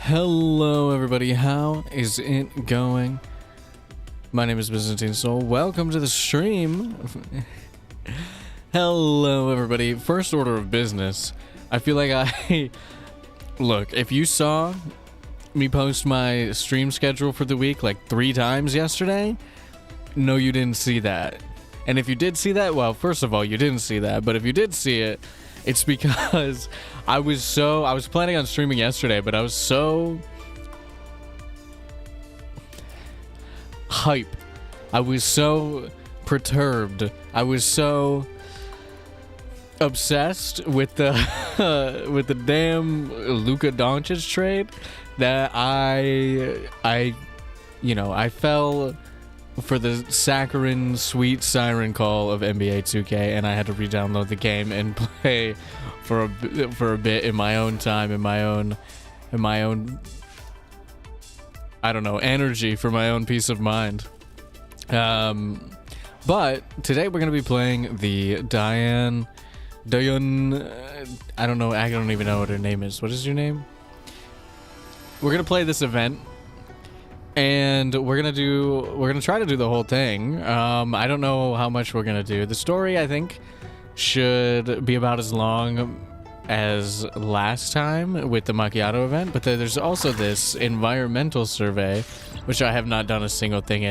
Hello everybody, how is it going? My name is ByzantineSoul. Welcome to the stream. Hello everybody. First order of business. I feel like look, if you saw me post my stream schedule for the week like 3 times yesterday, no, you didn't see that. And if you did see that, well, first of all, you didn't see that. But if you did see it, it's because I was planning on streaming yesterday, but I was so hype. I was so perturbed. I was so obsessed with the with the damn Luka Doncic trade that I fell for the saccharine sweet siren call of NBA 2K, and I had to re-download the game and play for a bit in my own time, in my own I don't know, energy, for my own peace of mind. But today we're gonna be playing the Daiyan. I don't know. I don't even know what her name is. What is your name? We're gonna play this event. And we're gonna try to do the whole thing. I don't know how much we're gonna do. The story, I think, should be about as long as last time with the macchiato event, but there's also this environmental survey, which I have not done a single thing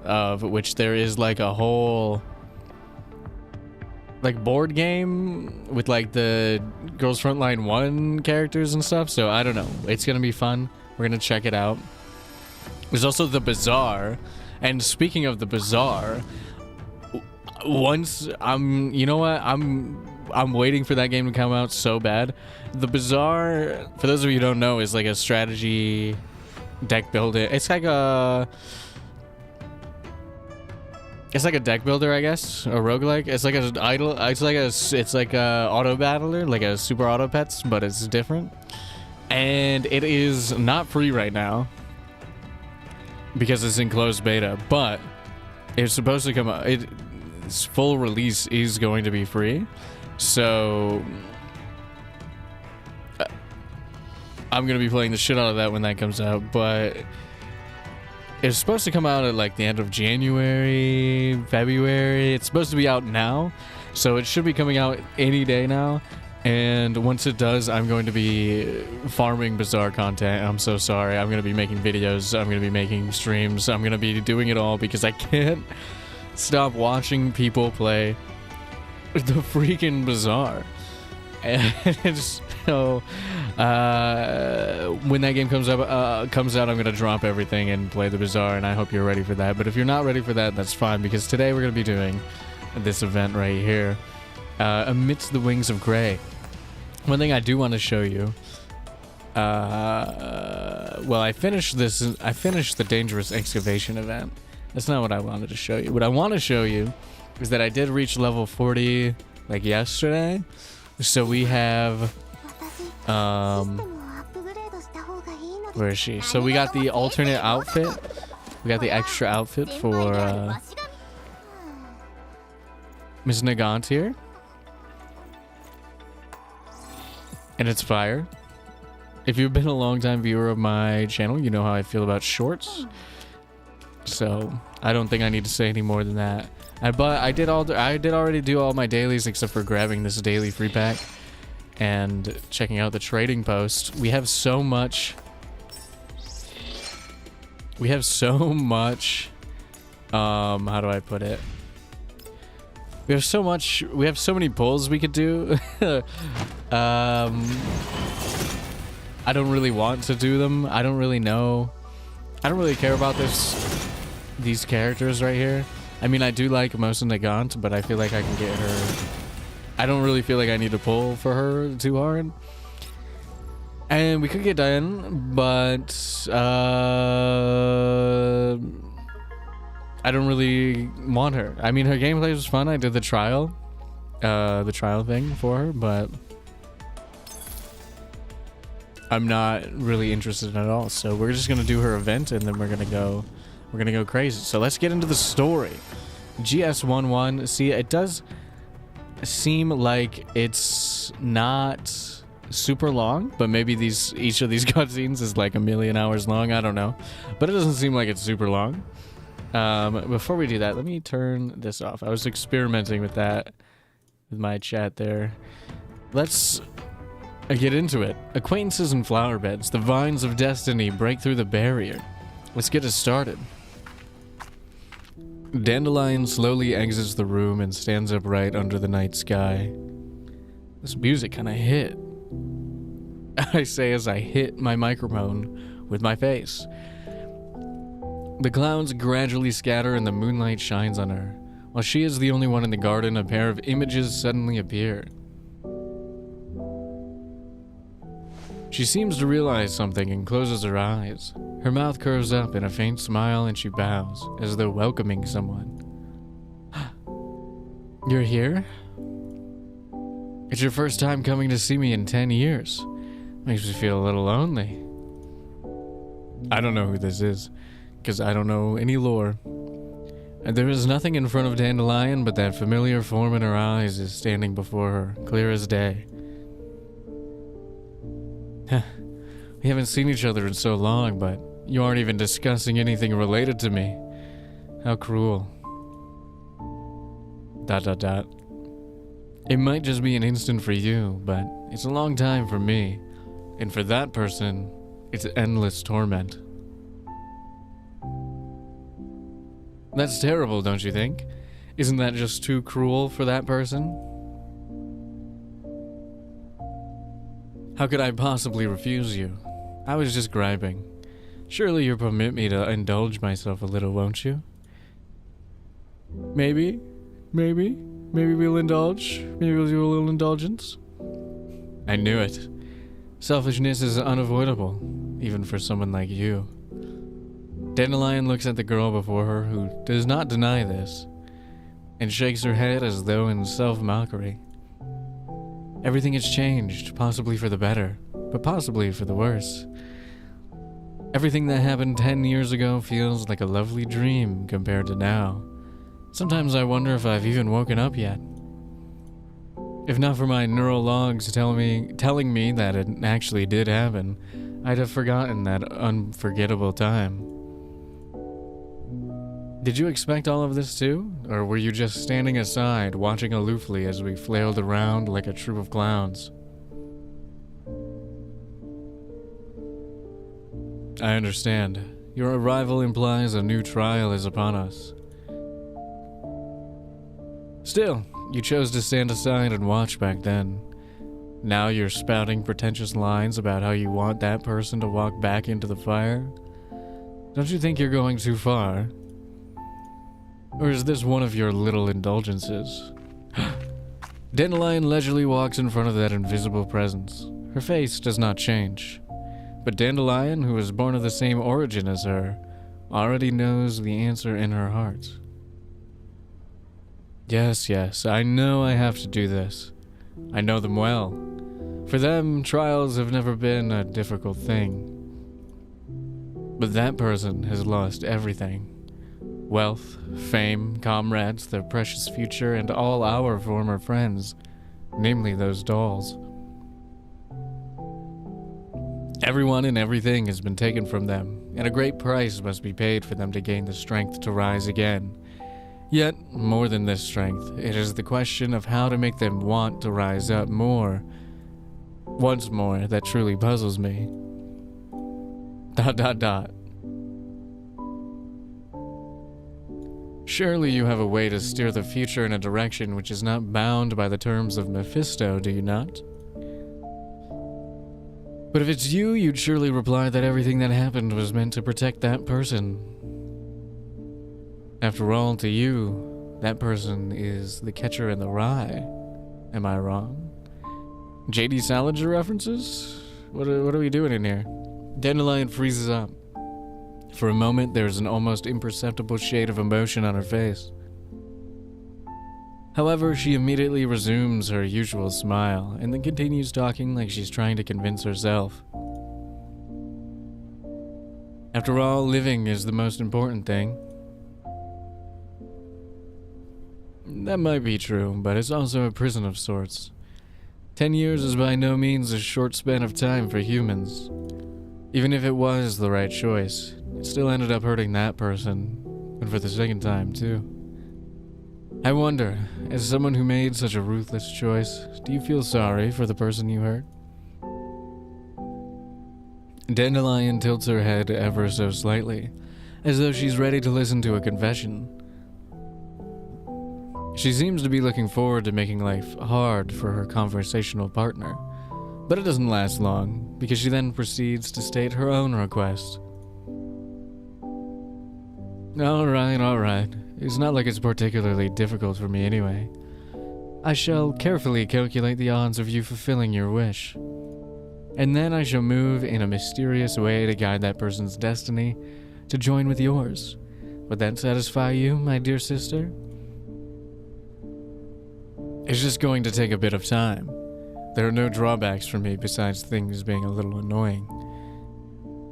of, which there is like a whole like board game with like the Girls Frontline 1 characters and stuff, so I don't know. It's gonna be fun. We're gonna check it out. There's also the bazaar, and speaking of the bazaar, once I'm waiting for that game to come out so bad. The bazaar, for those of you who don't know, is like a strategy deck builder. It's like a deck builder, I guess, a roguelike. It's like an idle. It's like a auto battler, like a super auto pets, but it's different. And it is not free right now, because it's in closed beta, but it's supposed to come out. Its full release is going to be free, so I'm gonna be playing the shit out of that when that comes out. But it's supposed to come out at like the end of January, February. It's supposed to be out now, so it should be coming out any day now. And once it does, I'm going to be farming Bazaar content. I'm so sorry. I'm going to be making videos. I'm going to be making streams. I'm going to be doing it all because I can't stop watching people play the freaking Bazaar. And so when that game comes out, I'm going to drop everything and play the Bazaar, and I hope you're ready for that. But if you're not ready for that, that's fine, because today we're going to be doing this event right here. Amidst the Wings of Grey. One thing I do want to show you. Well, I finished the Dangerous Excavation event. That's not what I wanted to show you. What I want to show you is that I did reach level 40 like yesterday. So we have where is she? So we got the alternate outfit. We got the extra outfit for Miss Nagant here. And it's fire. If you've been a long time viewer of my channel, you know how I feel about shorts. So I don't think I need to say any more than that. I did already do all my dailies except for grabbing this daily free pack and checking out the trading post. We have so much. How do I put it? We have so many pulls we could do. I don't really want to do them. I don't really know. I don't really care about these characters right here. I mean, I do like Mosa Nagant, but I feel like I can get her. I don't really feel like I need to pull for her too hard. And we could get Daiyan, but I don't really want her. I mean, her gameplay was fun. I did the trial thing for her, but I'm not really interested at all. So we're just gonna do her event, and then we're gonna go crazy. So let's get into the story. GS11. See, it does seem like it's not super long, but maybe each of these cutscenes is like 1,000,000 hours long. I don't know, but it doesn't seem like it's super long. Before we do that, let me turn this off. I was experimenting with that with my chat there. Let's get into it. Acquaintances and flower beds. The vines of destiny break through the barrier. Let's get it started. Dandelion slowly exits the room and stands upright under the night sky. This music kind of hit. I say as I hit my microphone with my face. The clouds gradually scatter and the moonlight shines on her. While she is the only one in the garden, a pair of images suddenly appear. She seems to realize something and closes her eyes. Her mouth curves up in a faint smile and she bows, as though welcoming someone. You're here? It's your first time coming to see me in 10 years. Makes me feel a little lonely. I don't know who this is, because I don't know any lore. And there is nothing in front of Dandelion but that familiar form in her eyes is standing before her, clear as day. We haven't seen each other in so long, but you aren't even discussing anything related to me. How cruel. ... It might just be an instant for you, but it's a long time for me. And for that person, it's endless torment. That's terrible, don't you think? Isn't that just too cruel for that person? How could I possibly refuse you? I was just griping. Surely you'll permit me to indulge myself a little, won't you? Maybe we'll indulge. Maybe we'll do a little indulgence. I knew it. Selfishness is unavoidable, even for someone like you. Dandelion looks at the girl before her, who does not deny this, and shakes her head as though in self-mockery. Everything has changed, possibly for the better, but possibly for the worse. Everything that happened 10 years ago feels like a lovely dream compared to now. Sometimes I wonder if I've even woken up yet. If not for my neural logs telling me that it actually did happen, I'd have forgotten that unforgettable time. Did you expect all of this too? Or were you just standing aside, watching aloofly as we flailed around like a troop of clowns? I understand. Your arrival implies a new trial is upon us. Still, you chose to stand aside and watch back then. Now you're spouting pretentious lines about how you want that person to walk back into the fire? Don't you think you're going too far? Or is this one of your little indulgences? Dandelion leisurely walks in front of that invisible presence. Her face does not change. But Dandelion, who was born of the same origin as her, already knows the answer in her heart. Yes, I know I have to do this. I know them well. For them, trials have never been a difficult thing. But that person has lost everything. Wealth, fame, comrades, their precious future, and all our former friends, namely those dolls. Everyone and everything has been taken from them, and a great price must be paid for them to gain the strength to rise again. Yet, more than this strength, it is the question of how to make them want to rise up once more, that truly puzzles me. ... Surely you have a way to steer the future in a direction which is not bound by the terms of Mephisto, do you not? But if it's you, you'd surely reply that everything that happened was meant to protect that person. After all, to you, that person is the catcher in the rye. Am I wrong? J.D. Salinger references? What are we doing in here? Dandelion freezes up. For a moment, there's an almost imperceptible shade of emotion on her face. However, she immediately resumes her usual smile, and then continues talking like she's trying to convince herself. After all, living is the most important thing. That might be true, but it's also a prison of sorts. 10 years is by no means a short span of time for humans. Even if it was the right choice, it still ended up hurting that person, and for the second time, too. I wonder, as someone who made such a ruthless choice, do you feel sorry for the person you hurt? Dandelion tilts her head ever so slightly, as though she's ready to listen to a confession. She seems to be looking forward to making life hard for her conversational partner, but it doesn't last long, because she then proceeds to state her own request. Alright. It's not like it's particularly difficult for me anyway. I shall carefully calculate the odds of you fulfilling your wish. And then I shall move in a mysterious way to guide that person's destiny to join with yours. Would that satisfy you, my dear sister? It's just going to take a bit of time. There are no drawbacks for me besides things being a little annoying.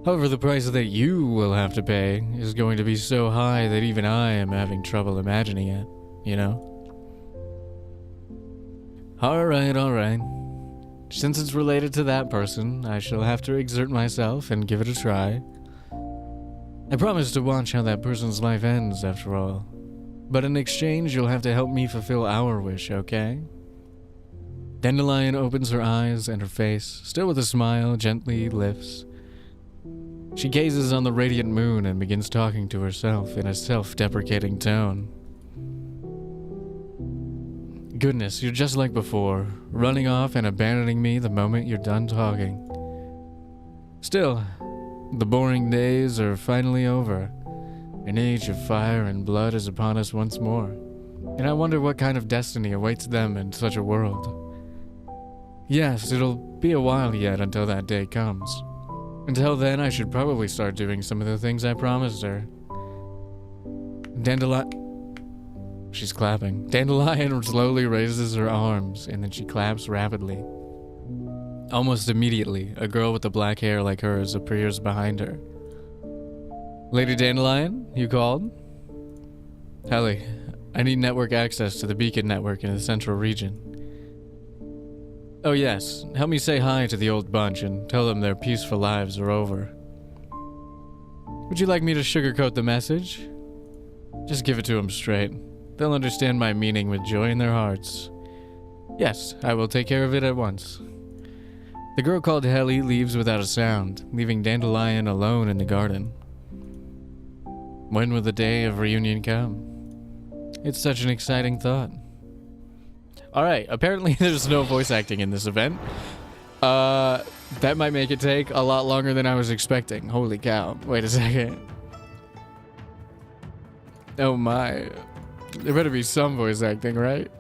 However, the price that you will have to pay is going to be so high that even I am having trouble imagining it, you know? Alright. Since it's related to that person, I shall have to exert myself and give it a try. I promise to watch how that person's life ends, after all. But in exchange, you'll have to help me fulfill our wish, okay? Dandelion opens her eyes and her face, still with a smile, gently lifts. She gazes on the radiant moon and begins talking to herself in a self-deprecating tone. Goodness, you're just like before, running off and abandoning me the moment you're done talking. Still, the boring days are finally over. An age of fire and blood is upon us once more, and I wonder what kind of destiny awaits them in such a world. Yes, it'll be a while yet until that day comes. Until then, I should probably start doing some of the things I promised her. She's clapping. Dandelion slowly raises her arms, and then she claps rapidly. Almost immediately, a girl with the black hair like hers appears behind her. Lady Dandelion, you called? Helly, I need network access to the beacon network in the central region. Oh yes, help me say hi to the old bunch and tell them their peaceful lives are over. Would you like me to sugarcoat the message? Just give it to them straight. They'll understand my meaning with joy in their hearts. Yes, I will take care of it at once. The girl called Helly leaves without a sound, leaving Dandelion alone in the garden. When will the day of reunion come? It's such an exciting thought. Alright, apparently there's no voice acting in this event. That might make it take a lot longer than I was expecting. Holy cow. Wait a second. Oh my. There better be some voice acting, right?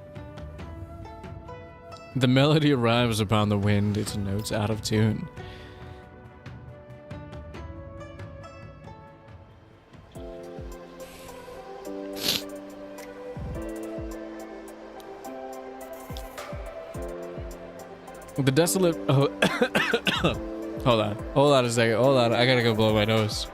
The melody arrives upon the wind, its notes out of tune. The desolate... Oh. Hold on a second. Hold on. I gotta go blow my nose.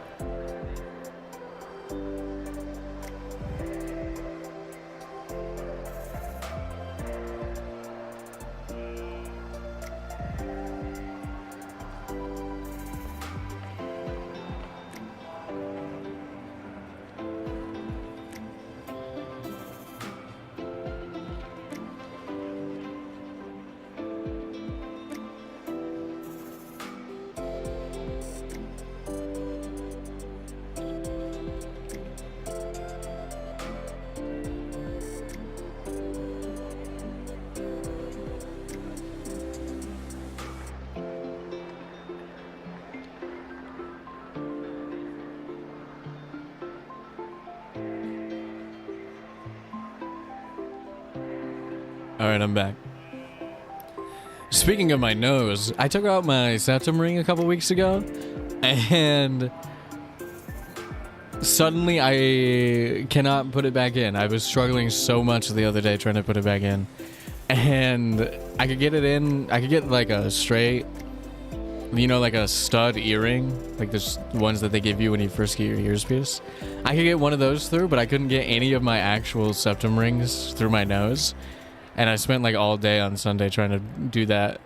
Alright, I'm back. Speaking of my nose, I took out my septum ring a couple weeks ago, and suddenly I cannot put it back in. I was struggling so much the other day trying to put it back in, and I could get it in. I could get like a straight, you know, like a stud earring, like the ones that they give you when you first get your ears pierced. I could get one of those through, but I couldn't get any of my actual septum rings through my nose. And I spent like all day on Sunday trying to do that.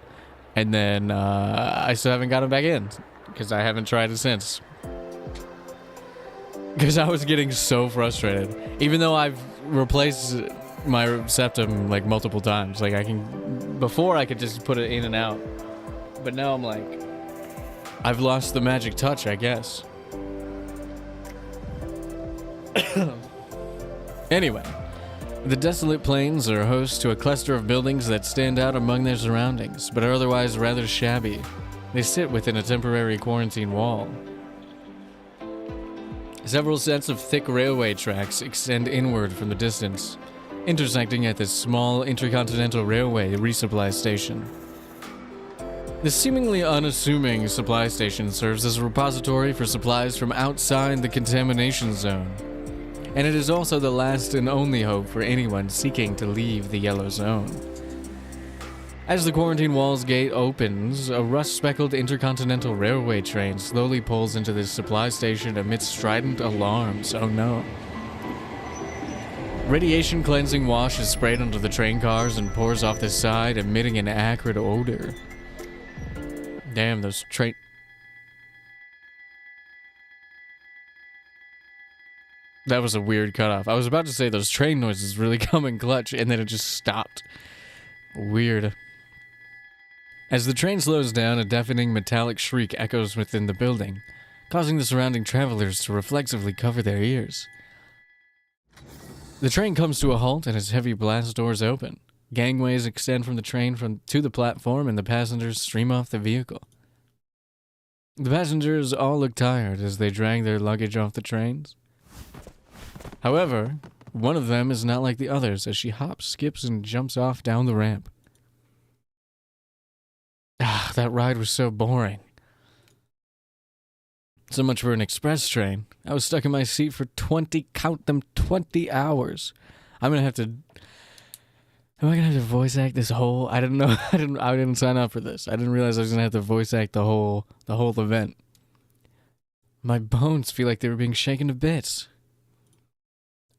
And then I still haven't gotten back in because I haven't tried it since. Because I was getting so frustrated. Even though I've replaced my septum like multiple times. Like before I could just put it in and out. But now I'm like, I've lost the magic touch, I guess. Anyway, the desolate plains are host to a cluster of buildings that stand out among their surroundings, but are otherwise rather shabby. They sit within a temporary quarantine wall. Several sets of thick railway tracks extend inward from the distance, intersecting at this small intercontinental railway resupply station. The seemingly unassuming supply station serves as a repository for supplies from outside the contamination zone, and it is also the last and only hope for anyone seeking to leave the yellow zone. As the quarantine wall's gate opens, a rust-speckled intercontinental railway train slowly pulls into this supply station amidst strident alarms. Oh no. Radiation cleansing wash is sprayed onto the train cars and pours off the side, emitting an acrid odor. Damn, those train... That was a weird cutoff. I was about to say those train noises really come in clutch, and then it just stopped. Weird. As the train slows down, a deafening metallic shriek echoes within the building, causing the surrounding travelers to reflexively cover their ears. The train comes to a halt and its heavy blast doors open. Gangways extend from the train to the platform, and the passengers stream off the vehicle. The passengers all look tired as they drag their luggage off the trains. However, one of them is not like the others as she hops, skips, and jumps off down the ramp. Ah, that ride was so boring. So much for an express train. I was stuck in my seat for 20 hours. Am I gonna have to voice act this whole... I didn't know. I didn't sign up for this. I didn't realize I was gonna have to voice act the whole event. My bones feel like they were being shaken to bits.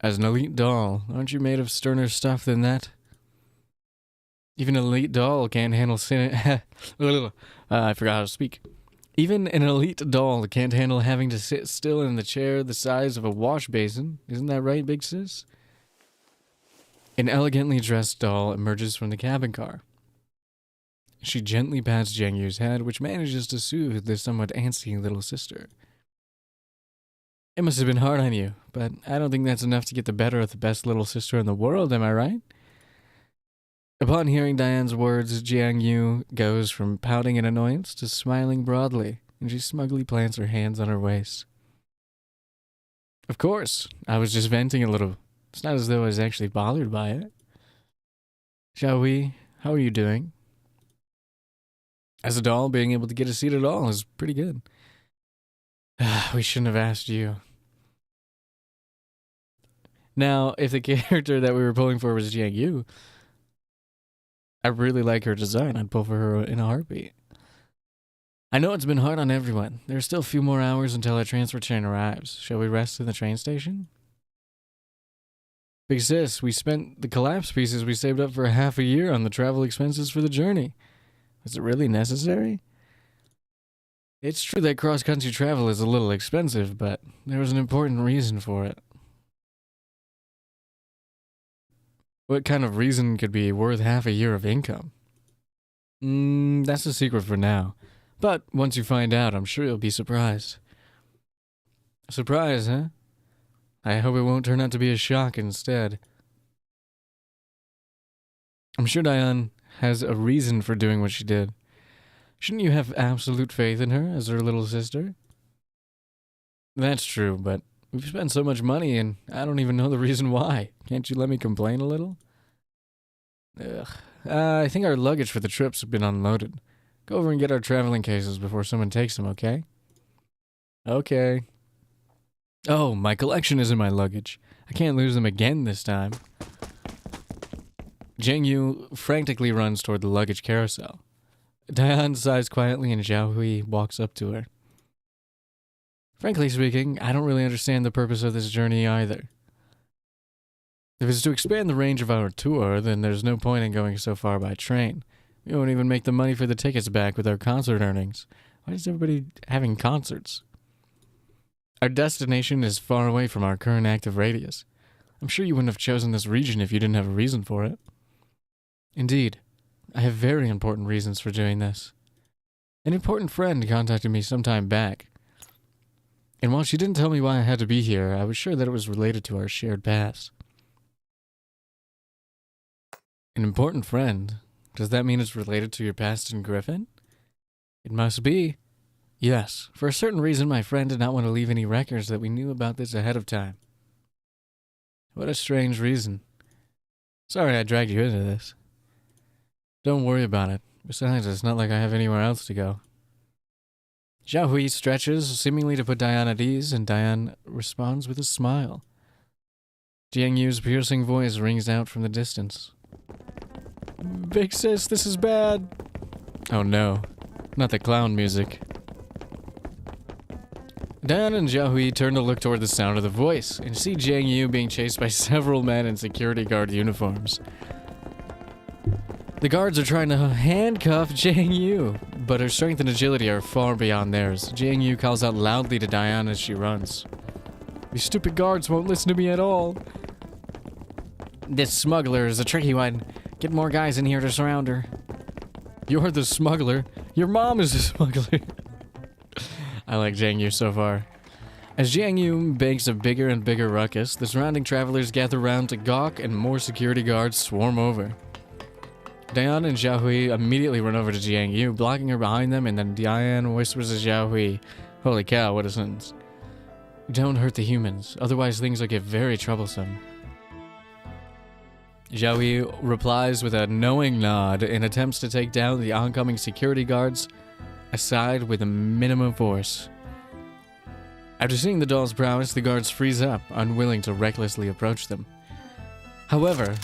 As an elite doll, aren't you made of sterner stuff than that? Even an elite doll can't handle I forgot how to speak. Even an elite doll can't handle having to sit still in the chair the size of a wash basin. Isn't that right, big sis? An elegantly dressed doll emerges from the cabin car. She gently pats Jiangyu's head, which manages to soothe the somewhat antsy little sister. It must have been hard on you, but I don't think that's enough to get the better of the best little sister in the world, am I right? Upon hearing Daiyan's words, Jiangyu goes from pouting in annoyance to smiling broadly, and she smugly plants her hands on her waist. Of course, I was just venting a little. It's not as though I was actually bothered by it. Shall we? How are you doing? As a doll, being able to get a seat at all is pretty good. We shouldn't have asked you. Now, if the character that we were pulling for was Jiangyu, I really like her design. I'd pull for her in a heartbeat. I know it's been hard on everyone. There are still a few more hours until our transfer train arrives. Shall we rest in the train station? Big sis, we spent the collapse pieces we saved up for half a year on the travel expenses for the journey. Was it really necessary? It's true that cross-country travel is a little expensive, but there was an important reason for it. What kind of reason could be worth half a year of income? That's a secret for now. But once you find out, I'm sure you'll be surprised. Surprise, huh? I hope it won't turn out to be a shock instead. I'm sure Daiyan has a reason for doing what she did. Shouldn't you have absolute faith in her as her little sister? That's true, but we've spent so much money and I don't even know the reason why. Can't you let me complain a little? Ugh. I think our luggage for the trips have been unloaded. Go over and get our traveling cases before someone takes them, okay? Okay. Oh, my collection is in my luggage. I can't lose them again this time. Jiangyu frantically runs toward the luggage carousel. Daiyan sighs quietly and Zhao Hui walks up to her. Frankly speaking, I don't really understand the purpose of this journey either. If it's to expand the range of our tour, then there's no point in going so far by train. We won't even make the money for the tickets back with our concert earnings. Why is everybody having concerts? Our destination is far away from our current active radius. I'm sure you wouldn't have chosen this region if you didn't have a reason for it. Indeed, I have very important reasons for doing this. An important friend contacted me some time back, and while she didn't tell me why I had to be here, I was sure that it was related to our shared past. An important friend? Does that mean it's related to your past in Griffin? It must be. Yes, for a certain reason my friend did not want to leave any records that we knew about this ahead of time. What a strange reason. Sorry I dragged you into this. Don't worry about it. Besides, it's not like I have anywhere else to go. Xiaohui stretches, seemingly to put Daiyan at ease, and Daiyan responds with a smile. Jiang Yu's piercing voice rings out from the distance. Big sis, this is bad. Oh no, not the clown music. Daiyan and Xiaohui turn to look toward the sound of the voice, and see Jiang Yu being chased by several men in security guard uniforms. The guards are trying to handcuff Jiang Yu, but her strength and agility are far beyond theirs. Jiang Yu calls out loudly to Daiyan as she runs. These stupid guards won't listen to me at all. This smuggler is a tricky one. Get more guys in here to surround her. You're the smuggler? Your mom is the smuggler. I like Jiang Yu so far. As Jiang Yu makes a bigger and bigger ruckus, the surrounding travelers gather round to gawk and more security guards swarm over. Daiyan and Xiaohui immediately run over to Jiang Yu, blocking her behind them, and then Daiyan whispers to Xiaohui, "Holy cow, what a sentence. Don't hurt the humans, otherwise things will get very troublesome." Xiaohui replies with a knowing nod and attempts to take down the oncoming security guards aside with a minimum force. After seeing the doll's prowess, the guards freeze up, unwilling to recklessly approach them. However,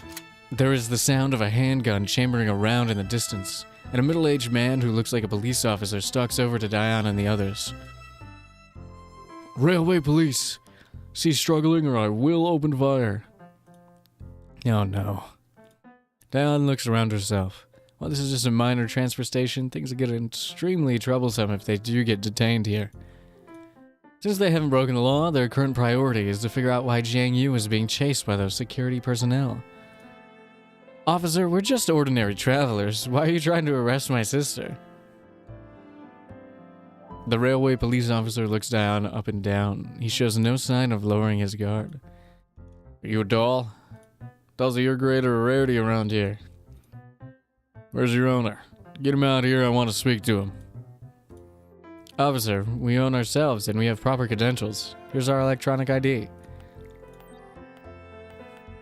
there is the sound of a handgun chambering around in the distance, and a middle-aged man who looks like a police officer stalks over to Daiyan and the others. Railway police! Cease struggling or I will open fire. Oh no. Daiyan looks around herself. While this is just a minor transfer station, things get extremely troublesome if they do get detained here. Since they haven't broken the law, their current priority is to figure out why Jiang Yu is being chased by those security personnel. Officer, we're just ordinary travelers. Why are you trying to arrest my sister? The railway police officer looks down, up and down. He shows no sign of lowering his guard. Are you a doll? Dolls of your grade are a rarity around here. Where's your owner? Get him out here, I want to speak to him. Officer, we own ourselves and we have proper credentials. Here's our electronic ID.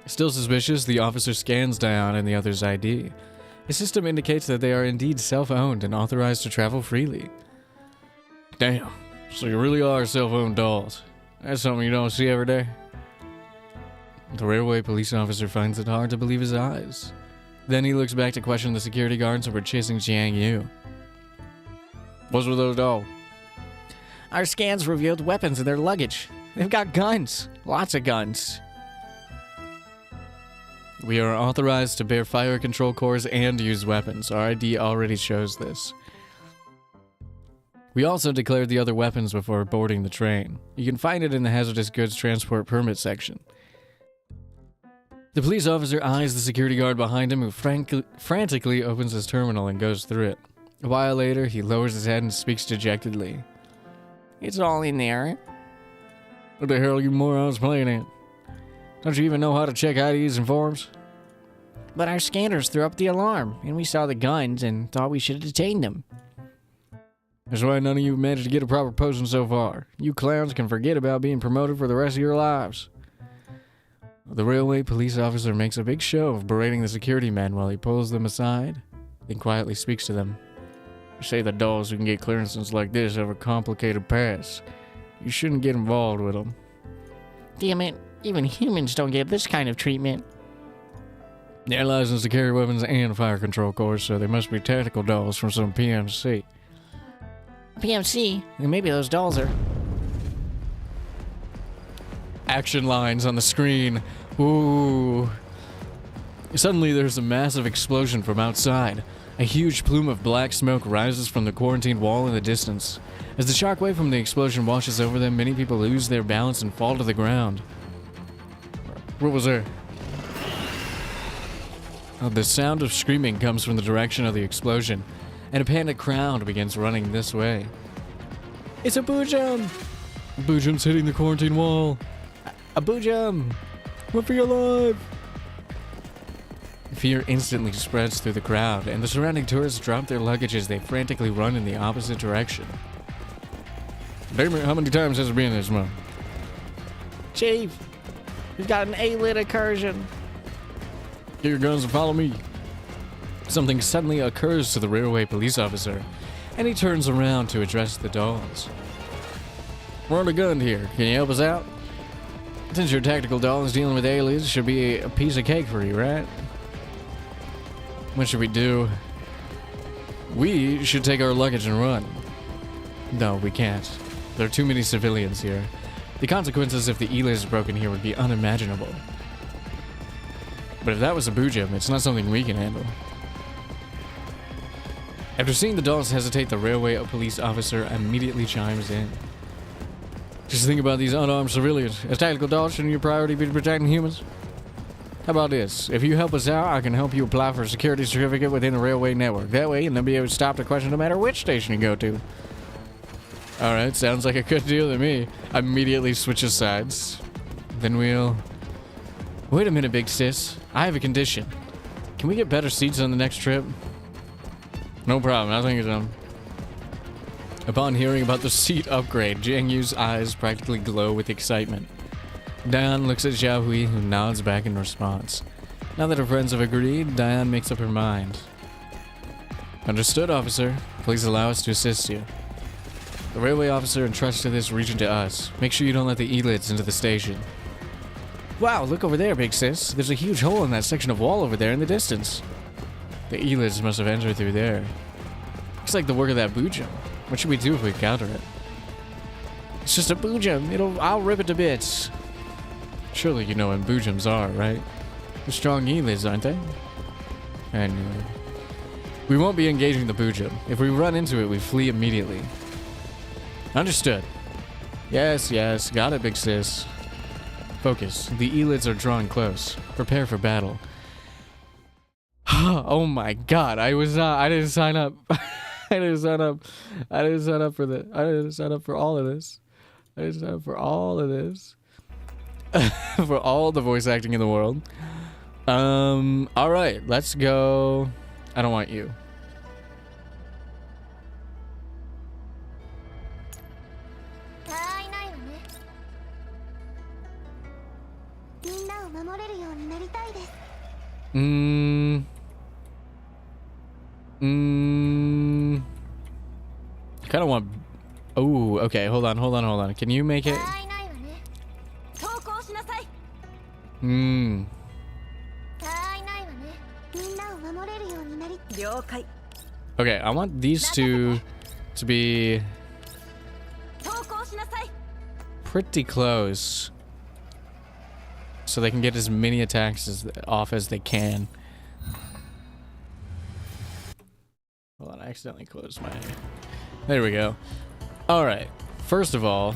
Still suspicious, the officer scans Daiyan and the other's ID. His system indicates that they are indeed self-owned and authorized to travel freely. Damn, so you really are self-owned dolls. That's something you don't see every day. The railway police officer finds it hard to believe his eyes. Then he looks back to question the security guards who were chasing Jiang Yu. What's with those dolls? Our scans revealed weapons in their luggage. They've got guns. Lots of guns. We are authorized to bear fire control cores and use weapons. Our ID already shows this. We also declared the other weapons before boarding the train. You can find it in the hazardous goods transport permit section. The police officer eyes the security guard behind him, who frantically opens his terminal and goes through it. A while later, he lowers his head and speaks dejectedly. It's all in there. What the hell are you morons playing at? Don't you even know how to check IDs and forms? But our scanners threw up the alarm, and we saw the guns and thought we should have detained them. That's why none of you managed to get a proper posting so far. You clowns can forget about being promoted for the rest of your lives. The railway police officer makes a big show of berating the security men while he pulls them aside, then quietly speaks to them. You say the dolls who can get clearances like this have a complicated past. You shouldn't get involved with them. Damn it, even humans don't get this kind of treatment. They're licensed to carry weapons and fire control cores, so they must be tactical dolls from some PMC. PMC? And maybe those dolls are... Action lines on the screen. Ooh. Suddenly there's a massive explosion from outside. A huge plume of black smoke rises from the quarantine wall in the distance. As the shockwave from the explosion washes over them, many people lose their balance and fall to the ground. What was there? The sound of screaming comes from the direction of the explosion, and a panicked crowd begins running this way. It's a Boojum! Boojum's hitting the quarantine wall. A Boojum! Run for your life! Fear instantly spreads through the crowd, and the surrounding tourists drop their luggage as they frantically run in the opposite direction. Damn it, how many times has it been this month? Chief, we've got an A-lit incursion. Get your guns and follow me. Something suddenly occurs to the railway police officer, and he turns around to address the dolls. We're on a gun here. Can you help us out? Since your tactical doll is dealing with aliens, should be a piece of cake for you, right? What should we do? We should take our luggage and run. No, we can't. There are too many civilians here. The consequences if the E-lid is broken here would be unimaginable. But if that was a Boojum, it's not something we can handle. After seeing the dolls hesitate, the railway police officer immediately chimes in. Just think about these unarmed civilians. As tactical dolls, shouldn't your priority be protecting humans? How about this? If you help us out, I can help you apply for a security certificate within the railway network. That way, you'll be able to stop the question no matter which station you go to. Alright, sounds like a good deal to me. I immediately switches sides. Then we'll... Wait a minute, big sis. I have a condition. Can we get better seats on the next trip? No problem, I think it's Upon hearing about the seat upgrade, Jiang Yu's eyes practically glow with excitement. Daiyan looks at Xiaohui, who nods back in response. Now that her friends have agreed, Daiyan makes up her mind. Understood, officer. Please allow us to assist you. The railway officer entrusted this region to us. Make sure you don't let the E-lids into the station. Wow, look over there, big sis. There's a huge hole in that section of wall over there in the distance. The E-lids must have entered through there. Looks like the work of that Boojum. What should we do if we counter it? It's just a Boojum. I'll rip it to bits. Surely you know what Boojums are, right? They're strong E-lids, aren't they? Anyway. We won't be engaging the Boojum. If we run into it, we flee immediately. Understood. Yes, yes. Got it, big sis. Focus. The E-lids are drawing close. Prepare for battle. Oh my god. I didn't sign up. I didn't sign up. I didn't sign up for the... I didn't sign up for all of this. I didn't sign up for all of this. For all the voice acting in the world. Alright, let's go. I don't want you. I kind of want... Oh, okay, hold on. Can you make it? Okay, I want these two to be pretty close so they can get as many attacks off as they can. Hold on, I accidentally closed my... There we go. Alright, first of all,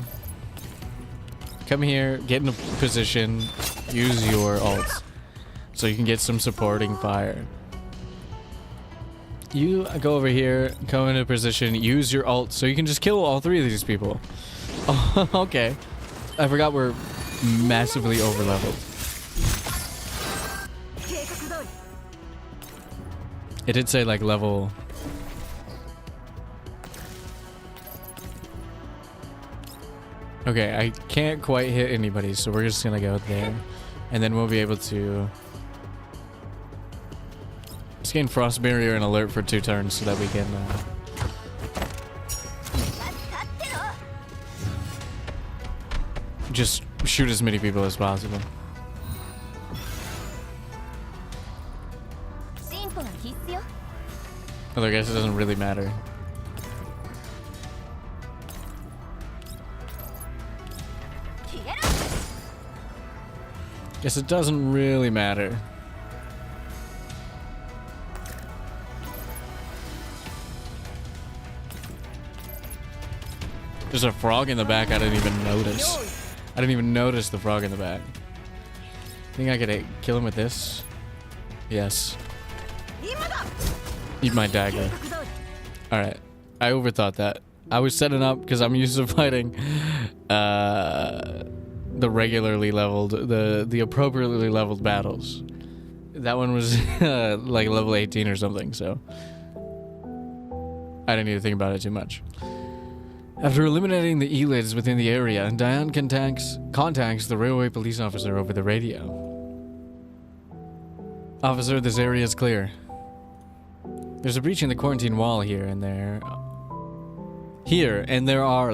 come here, get in a position, use your ult so you can get some supporting fire. You go over here, go into a position, use your ult so you can just kill all three of these people. Oh, okay. I forgot we're massively over-leveled. It did say like level... Okay, I can't quite hit anybody, so we're just gonna go there. And then we'll be able to... Just gain Frost Barrier and Alert for 2 turns so that we can... just shoot as many people as possible. Although I guess it doesn't really matter. Guess it doesn't really matter. There's a frog in the back I didn't even notice. I didn't even notice the frog in the back. Think I could kill him with this? Yes. Eat my dagger. Alright. I overthought that. I was setting up because I'm used to fighting the regularly leveled, the appropriately leveled battles. That one was like level 18 or something, so I didn't need to think about it too much. After eliminating the elids within the area, Daiyan contacts the railway police officer over the radio. Officer, this area is clear. There's a breach in the quarantine wall here, and there are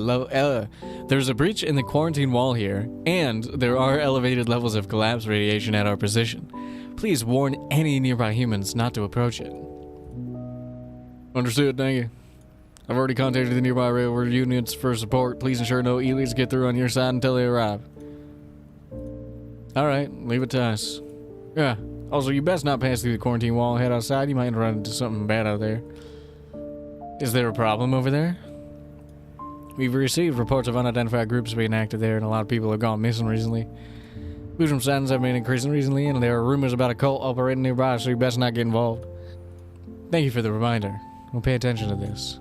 there's a breach in the quarantine wall here, and there are elevated levels of collapse radiation at our position. Please warn any nearby humans not to approach it. Understood, thank you. I've already contacted the nearby railroad units for support. Please ensure no elites get through on your side until they arrive. Alright, leave it to us. Yeah, also you best not pass through the quarantine wall. Head outside, you might run into something bad out there. Is there a problem over there? We've received reports of unidentified groups being active there, and a lot of people have gone missing recently. Boojum sightings have been increasing recently, and there are rumors about a cult operating nearby, so you best not get involved. Thank you for the reminder. We'll pay attention to this.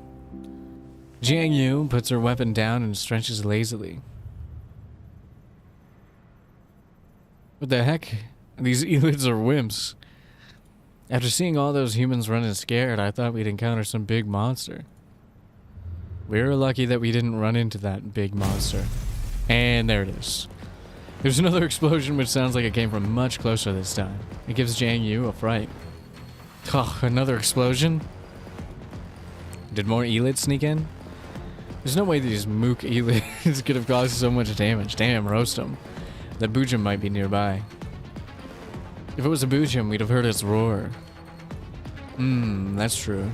Jiang Yu puts her weapon down and stretches lazily. What the heck? These elids are wimps. After seeing all those humans running scared, I thought we'd encounter some big monster. We were lucky that we didn't run into that big monster. And there it is. There's another explosion which sounds like it came from much closer this time. It gives Jiang Yu a fright. Oh, another explosion? Did more elids sneak in? There's no way these mook elids could have caused so much damage. Damn, roast them. That Boojum might be nearby. If it was a Boojum, we'd have heard its roar. That's true.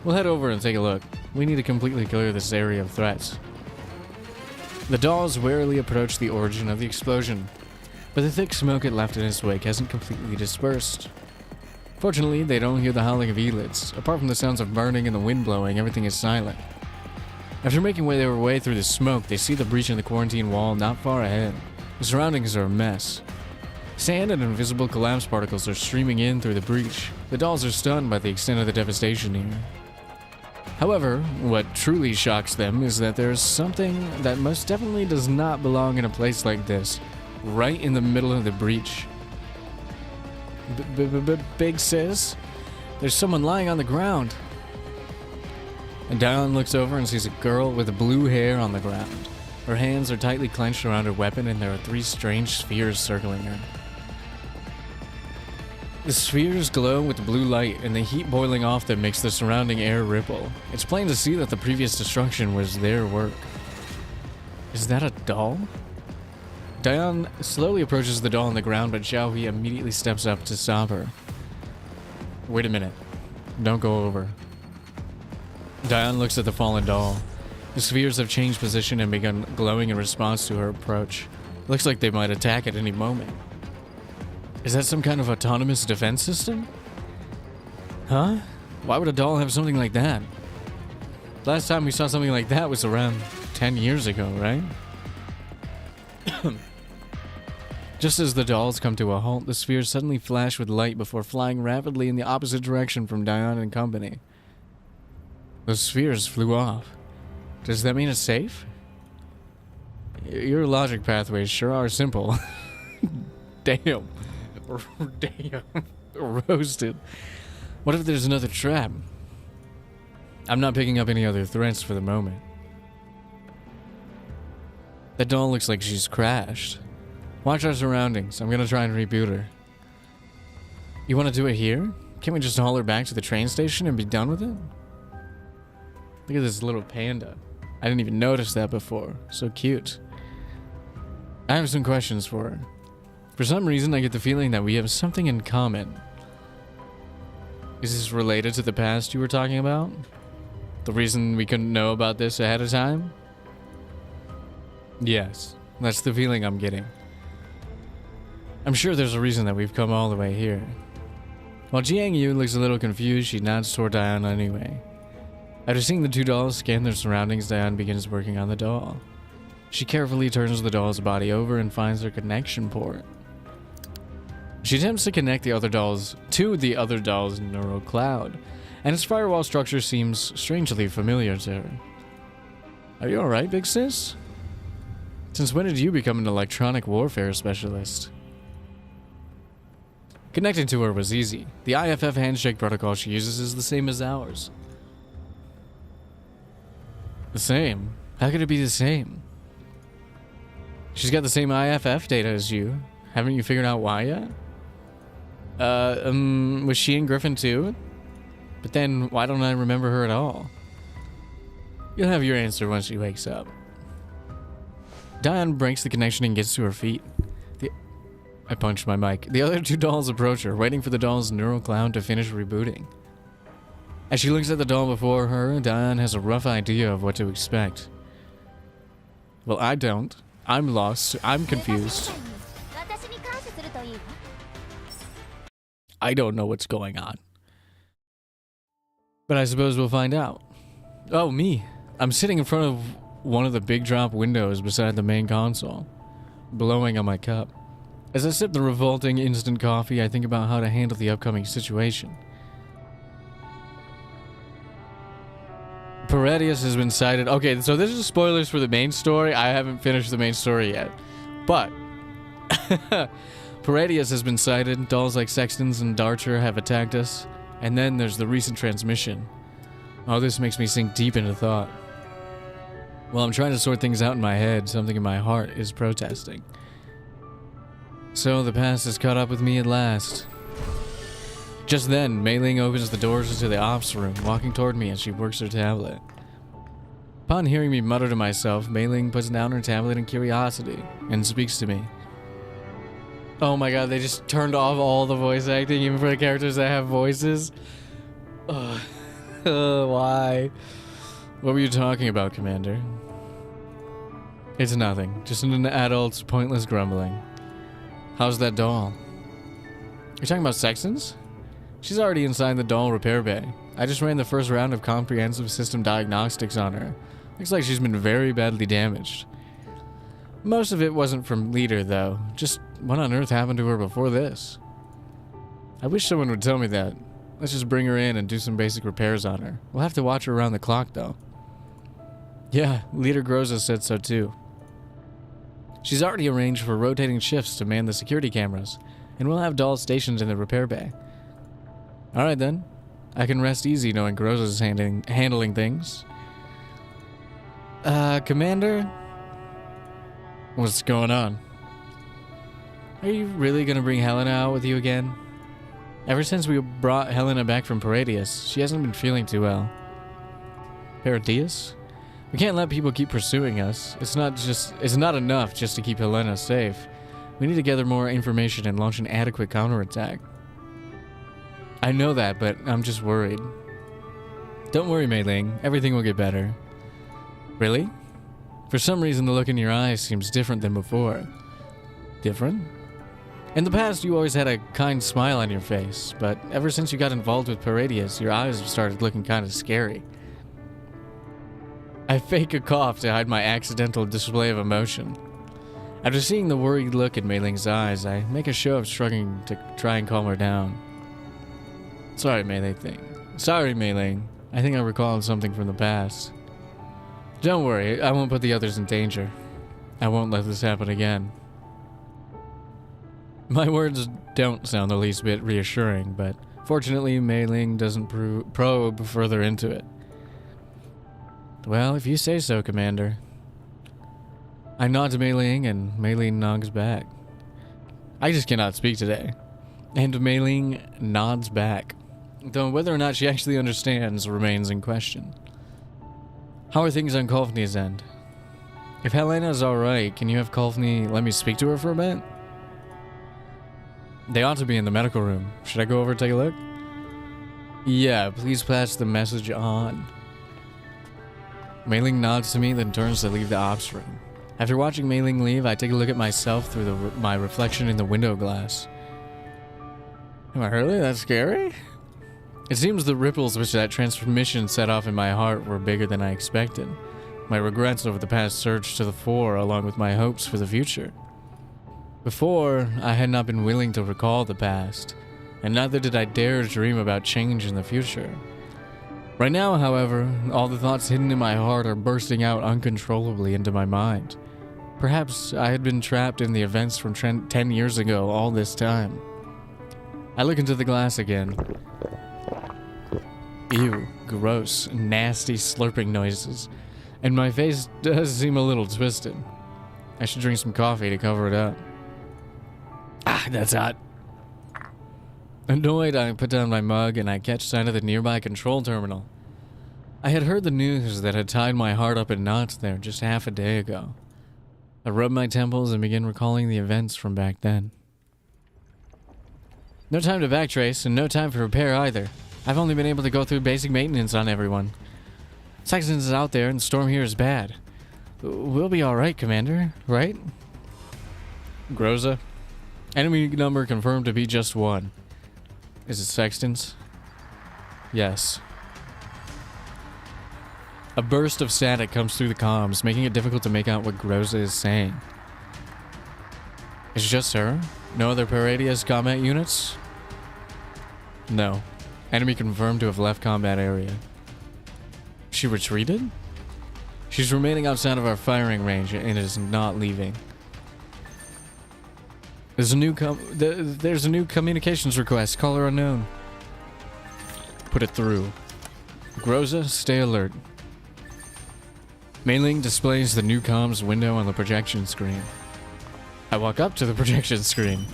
We'll head over and take a look. We need to completely clear this area of threats. The dolls warily approach the origin of the explosion, but the thick smoke it left in its wake hasn't completely dispersed. Fortunately, they don't hear the howling of elids. Apart from the sounds of burning and the wind blowing, everything is silent. After making their way through the smoke, they see the breach in the quarantine wall not far ahead. The surroundings are a mess. Sand and invisible collapse particles are streaming in through the breach. The dolls are stunned by the extent of the devastation here. However, what truly shocks them is that there is something that most definitely does not belong in a place like this, right in the middle of the breach. Big sis, there's someone lying on the ground. And Daiyan looks over and sees a girl with blue hair on the ground. Her hands are tightly clenched around her weapon, and there are 3 strange spheres circling her. The spheres glow with blue light, and the heat boiling off them makes the surrounding air ripple. It's plain to see that the previous destruction was their work. Is that a doll? Daiyan slowly approaches the doll on the ground, but Xiaohui immediately steps up to stop her. Wait a minute. Don't go over. Daiyan looks at the fallen doll. The spheres have changed position and begun glowing in response to her approach. Looks like they might attack at any moment. Is that some kind of autonomous defense system? Huh? Why would a doll have something like that? Last time we saw something like that was around 10 years ago, right? Just as the dolls come to a halt, the spheres suddenly flash with light before flying rapidly in the opposite direction from Daiyan and company. The spheres flew off. Does that mean it's safe? Your logic pathways sure are simple. Damn. Damn. Roasted. What if there's another trap? I'm not picking up any other threats for the moment. That doll looks like she's crashed. Watch our surroundings. I'm gonna try and reboot her. You wanna do it here? Can't we just haul her back to the train station and be done with it? Look at this little panda. I didn't even notice that before. So cute. I have some questions for her. For some reason, I get the feeling that we have something in common. Is this related to the past you were talking about? The reason we couldn't know about this ahead of time? Yes, that's the feeling I'm getting. I'm sure there's a reason that we've come all the way here. While Jiang Yu looks a little confused, she nods toward Daiyan anyway. After seeing the two dolls scan their surroundings, Daiyan begins working on the doll. She carefully turns the doll's body over and finds their connection port. She attempts to connect the other dolls to the other doll's neural cloud, and its firewall structure seems strangely familiar to her. Are you alright, big sis? Since when did you become an electronic warfare specialist? Connecting to her was easy. The IFF handshake protocol she uses is the same as ours. The same? How could it be the same? She's got the same IFF data as you. Haven't you figured out why yet? Was she in Griffin too? But then, why don't I remember her at all? You'll have your answer once she wakes up. Daiyan breaks the connection and gets to her feet. I punched my mic. The other two dolls approach her, waiting for the doll's neural cloud to finish rebooting. As she looks at the doll before her, Daiyan has a rough idea of what to expect. Well, I don't. I'm lost. I'm confused. I don't know what's going on. But I suppose we'll find out. Oh, me. I'm sitting in front of one of the big drop windows beside the main console, blowing on my cup. As I sip the revolting instant coffee, I think about how to handle the upcoming situation. Paradius has been sighted. Okay, so this is spoilers for the main story. I haven't finished the main story yet. But Paradius has been sighted. Dolls like Sextons and Darcher have attacked us. And then there's the recent transmission. Oh, this makes me sink deep into thought. While I'm trying to sort things out in my head, something in my heart is protesting. So the past has caught up with me at last. Just then, Mei Ling opens the doors into the ops room, walking toward me as she works her tablet. Upon hearing me mutter to myself, Mei Ling puts down her tablet in curiosity and speaks to me. Oh my god, they just turned off all the voice acting, even for the characters that have voices? Why? What were you talking about, Commander? It's nothing, just an adult's pointless grumbling. How's that doll? You're talking about Sextons? She's already inside the doll repair bay. I just ran the first round of comprehensive system diagnostics on her. Looks like she's been very badly damaged. Most of it wasn't from Leader, though. Just what on earth happened to her before this? I wish someone would tell me that. Let's just bring her in and do some basic repairs on her. We'll have to watch her around the clock, though. Yeah, Leader Groza said so, too. She's already arranged for rotating shifts to man the security cameras, and we'll have dolls stationed in the repair bay. Alright then. I can rest easy knowing Groza's handling things. Commander? What's going on? Are you really gonna bring Helena out with you again? Ever since we brought Helena back from Paradius, she hasn't been feeling too well. Paradius? We can't let people keep pursuing us. It's not enough just to keep Helena safe. We need to gather more information and launch an adequate counterattack. I know that, but I'm just worried. Don't worry, Mei Ling. Everything will get better. Really? For some reason, the look in your eyes seems different than before. Different? In the past, you always had a kind smile on your face, but ever since you got involved with Paradius, your eyes have started looking kind of scary. I fake a cough to hide my accidental display of emotion. After seeing the worried look in Mei Ling's eyes, I make a show of struggling to try and calm her down. Sorry, Mei Ling. I think I recalled something from the past. Don't worry, I won't put the others in danger. I won't let this happen again. My words don't sound the least bit reassuring, but fortunately Mei Ling doesn't probe further into it. Well, if you say so, Commander. I nod to Mei Ling, and Mei Ling nods back. I just cannot speak today. And Mei Ling nods back, though whether or not she actually understands remains in question. How are things on Kolfni's end? If Helena's alright, can you have Kolfni let me speak to her for a bit? They ought to be in the medical room. Should I go over and take a look? Yeah, please pass the message on. Mei Ling nods to me, then turns to leave the ops room. After watching Mei Ling leave, I take a look at myself through my reflection in the window glass. Am I really that scary? It seems the ripples which that transformation set off in my heart were bigger than I expected. My regrets over the past surged to the fore, along with my hopes for the future. Before, I had not been willing to recall the past, and neither did I dare dream about change in the future. Right now, however, all the thoughts hidden in my heart are bursting out uncontrollably into my mind. Perhaps I had been trapped in the events from 10 years ago all this time. I look into the glass again. Ew, gross, nasty slurping noises. And my face does seem a little twisted. I should drink some coffee to cover it up. Ah, that's hot. Annoyed, I put down my mug and I catch sight of the nearby control terminal. I had heard the news that had tied my heart up in knots there just half a day ago. I rub my temples and begin recalling the events from back then. No time to backtrace and no time for repair either. I've only been able to go through basic maintenance on everyone. Sexton's is out there and the storm here is bad. We'll be alright, Commander, right? Groza. Enemy number confirmed to be just 1. Is it Sexton's? Yes. A burst of static comes through the comms, making it difficult to make out what Groza is saying. It's just her? No other Paradius combat units? No. Enemy confirmed to have left combat area. She retreated? She's remaining outside of our firing range and is not leaving. There's a new communications request. Caller unknown. Put it through. Groza, stay alert. Mei Ling displays the new comms window on the projection screen. I walk up to the projection screen.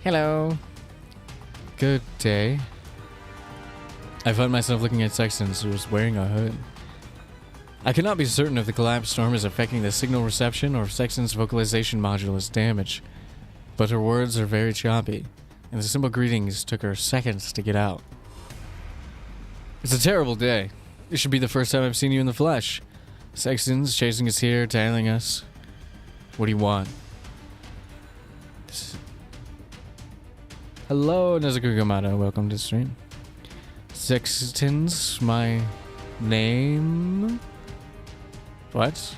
Hello. Good day. I find myself looking at Sextons, who is wearing a hood. I cannot be certain if the collapsed storm is affecting the signal reception or if Sexton's vocalization module is damaged, but her words are very choppy, and the simple greetings took her seconds to get out. It's a terrible day. This should be the first time I've seen you in the flesh. Sexton's chasing us here, tailing us. What do you want? Hello, Nezuko Gamada. Welcome to the stream. Sexton's my name? What?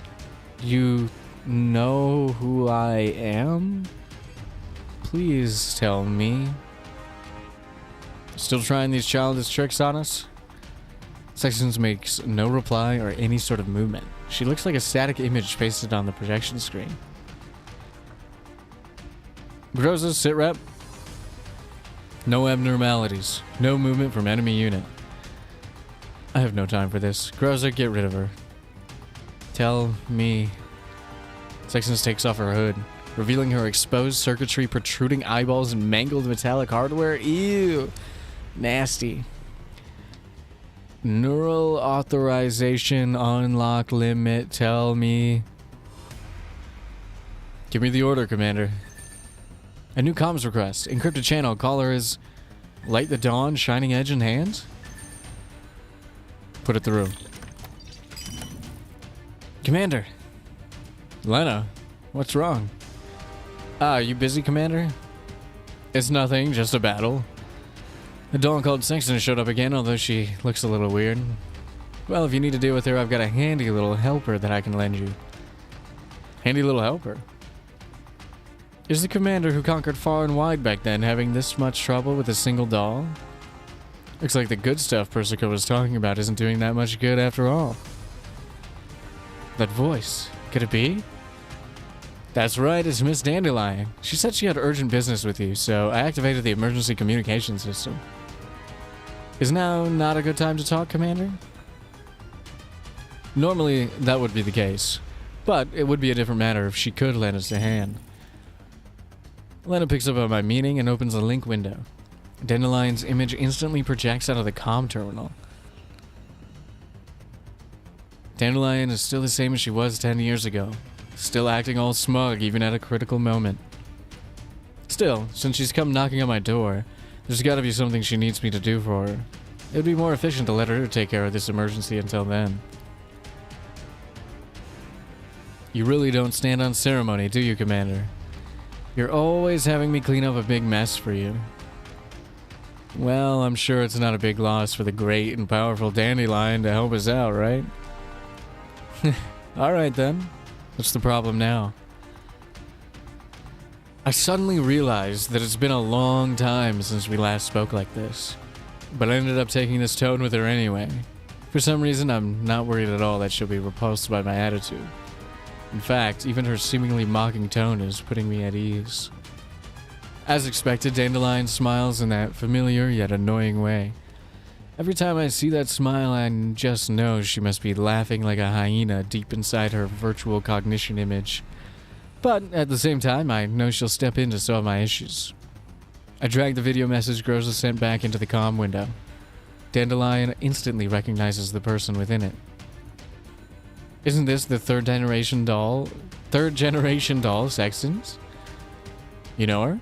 You know who I am? Please tell me. Still trying these childish tricks on us? Sextons makes no reply or any sort of movement. She looks like a static image pasted on the projection screen. Groza, sit rep. No abnormalities. No movement from enemy unit. I have no time for this. Groza, get rid of her. Tell me. Sextons takes off her hood, revealing her exposed circuitry, protruding eyeballs, and mangled metallic hardware. Ew. Nasty. Neural authorization unlock limit. Tell me. Give me the order, Commander. A new comms request. Encrypted channel. Caller is Light the Dawn, Shining Edge in hand? Put it through. Commander. Lena, what's wrong? Are you busy, Commander? It's nothing, just a battle. A doll called Sexton showed up again, although she looks a little weird. Well, if you need to deal with her, I've got a handy little helper that I can lend you. Handy little helper? Is the commander who conquered far and wide back then having this much trouble with a single doll? Looks like the good stuff Persica was talking about isn't doing that much good after all. That voice, could it be? That's right, it's Miss Dandelion. She said she had urgent business with you, so I activated the emergency communication system. Is now not a good time to talk, Commander? Normally, that would be the case, but it would be a different matter if she could lend us a hand. Lena picks up on my meaning and opens a link window. Dandelion's image instantly projects out of the comm terminal. Dandelion is still the same as she was 10 years ago, still acting all smug even at a critical moment. Still, since she's come knocking on my door, there's gotta be something she needs me to do for her. It would be more efficient to let her take care of this emergency until then. You really don't stand on ceremony, do you, Commander? You're always having me clean up a big mess for you. Well, I'm sure it's not a big loss for the great and powerful Dandelion to help us out, right? Alright then. What's the problem now? I suddenly realized that it's been a long time since we last spoke like this. But I ended up taking this tone with her anyway. For some reason, I'm not worried at all that she'll be repulsed by my attitude. In fact, even her seemingly mocking tone is putting me at ease. As expected, Dandelion smiles in that familiar yet annoying way. Every time I see that smile, I just know she must be laughing like a hyena deep inside her virtual cognition image. But at the same time, I know she'll step in to solve my issues. I drag the video message Groza sent back into the comm window. Dandelion instantly recognizes the person within it. Isn't this the third generation doll Sextons? You know her?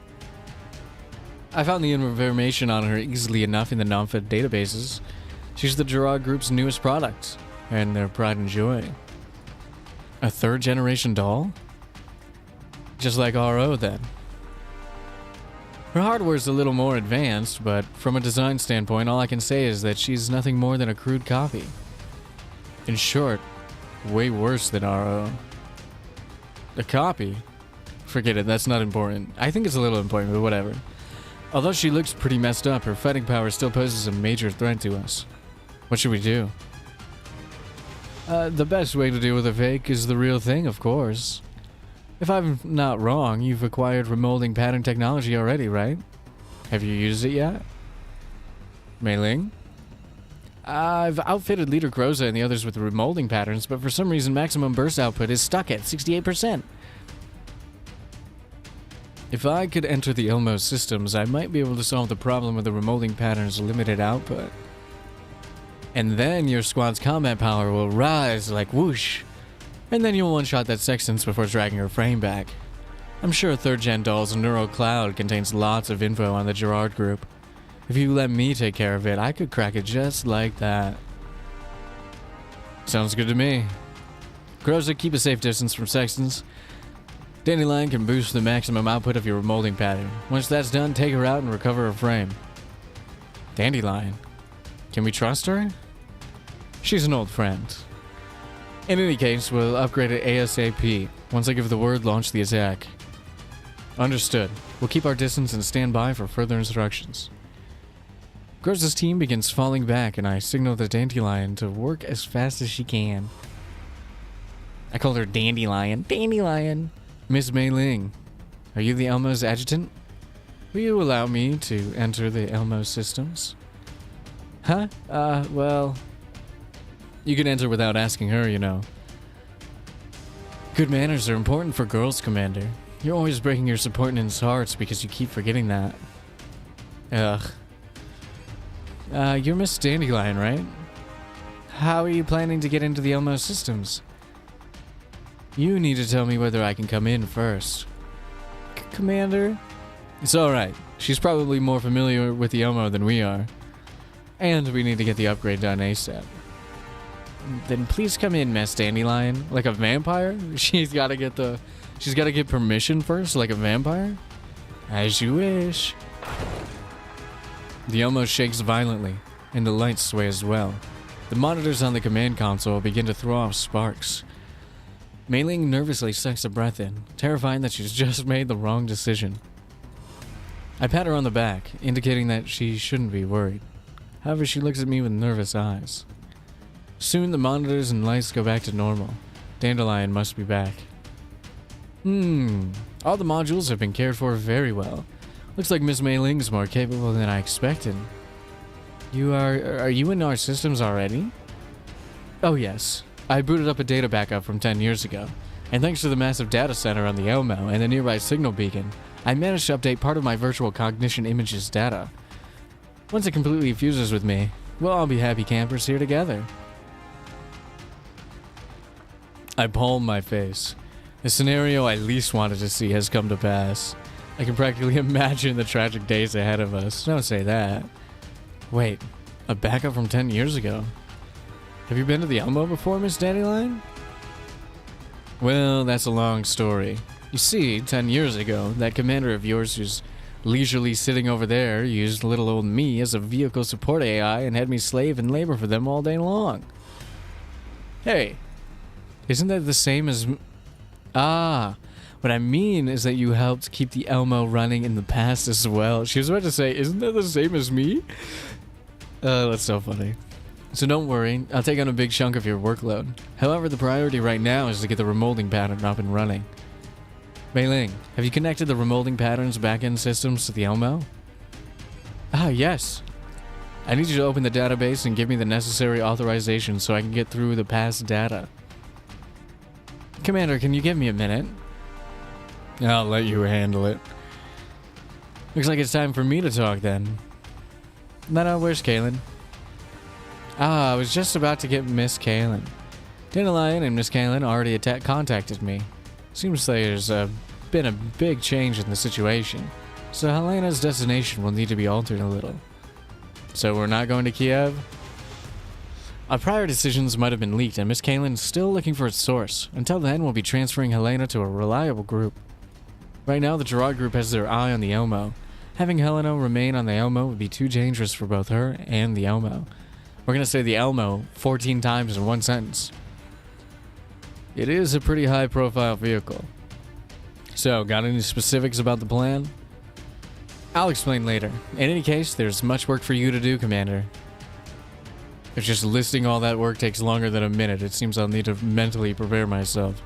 I found the information on her easily enough in the non-fed databases. She's the Gerard Group's newest product, and their pride and joy. A third generation doll? Just like RO then. Her hardware's a little more advanced, but from a design standpoint, all I can say is that she's nothing more than a crude copy. In short, way worse than RO. A copy? Forget it, that's not important. I think it's a little important, but whatever. Although she looks pretty messed up, her fighting power still poses a major threat to us. What should we do? The best way to deal with a fake is the real thing, of course. If I'm not wrong, you've acquired remolding pattern technology already, right? Have you used it yet? Mei Ling? I've outfitted Leader Groza and the others with remolding patterns, but for some reason maximum burst output is stuck at 68%. If I could enter the Elmo systems, I might be able to solve the problem with the remolding pattern's limited output. And then your squad's combat power will rise like whoosh. And then you'll one-shot that Sextons before dragging her frame back. I'm sure 3rd Gen Doll's Neural Cloud contains lots of info on the Gerard Group. If you let me take care of it, I could crack it just like that. Sounds good to me. Groza, keep a safe distance from Sextons. Dandelion can boost the maximum output of your remolding pattern. Once that's done, take her out and recover her frame. Dandelion? Can we trust her? She's an old friend. In any case, we'll upgrade it ASAP. Once I give the word, launch the attack. Understood. We'll keep our distance and stand by for further instructions. Groza's team begins falling back, and I signal the Dandelion to work as fast as she can. I call her Dandelion. Dandelion! Miss Mei Ling, are you the Elmo's adjutant? Will you allow me to enter the Elmo systems? Huh? Well... You can enter without asking her, you know. Good manners are important for girls, Commander. You're always breaking your subordinates' hearts because you keep forgetting that. Ugh. You're Miss Dandelion, right? How are you planning to get into the Elmo systems? You need to tell me whether I can come in first. Commander? It's alright. She's probably more familiar with the Elmo than we are. And we need to get the upgrade done ASAP. Then please come in, Miss Dandelion. Like a vampire? She's gotta get permission first, like a vampire? As you wish. The Elmo shakes violently, and the lights sway as well. The monitors on the command console begin to throw off sparks. Mei Ling nervously sucks a breath in, terrified that she's just made the wrong decision. I pat her on the back, indicating that she shouldn't be worried. However, she looks at me with nervous eyes. Soon the monitors and lights go back to normal. Dandelion must be back. All the modules have been cared for very well. Looks like Miss Mei Ling's more capable than I expected. Are you in our systems already? Oh yes. I booted up a data backup from 10 years ago, and thanks to the massive data center on the Elmo and the nearby signal beacon, I managed to update part of my virtual cognition image's data. Once it completely fuses with me, we'll all be happy campers here together. I palm my face. The scenario I least wanted to see has come to pass. I can practically imagine the tragic days ahead of us. Don't say that. Wait, a backup from 10 years ago? Have you been to the Elmo before, Miss Dandelion? Well, that's a long story. You see, 10 years ago, that commander of yours who's leisurely sitting over there used little old me as a vehicle support AI and had me slave and labor for them all day long. Hey, isn't that the same as... Ah, what I mean is that you helped keep the Elmo running in the past as well. She was about to say, isn't that the same as me? That's so funny. So don't worry, I'll take on a big chunk of your workload. However, the priority right now is to get the remolding pattern up and running. Mei Ling, have you connected the remolding pattern's backend systems to the Elmo? Ah, yes. I need you to open the database and give me the necessary authorization so I can get through the past data. Commander, can you give me a minute? I'll let you handle it. Looks like it's time for me to talk then. No, where's Kaylin? Ah, I was just about to get Miss Kaylin. Dandelion and Miss Kaylin already contacted me. Seems like there's been a big change in the situation, so Helena's destination will need to be altered a little. So we're not going to Kiev? Our prior decisions might have been leaked, and Miss Kaylin's still looking for its source. Until then, we'll be transferring Helena to a reliable group. Right now, the Gerard group has their eye on the Elmo. Having Helena remain on the Elmo would be too dangerous for both her and the Elmo. We're gonna say the Elmo 14 times in one sentence. It is a pretty high-profile vehicle. So, got any specifics about the plan? I'll explain later. In any case, there's much work for you to do, Commander. If just listing all that work takes longer than a minute, it seems I'll need to mentally prepare myself.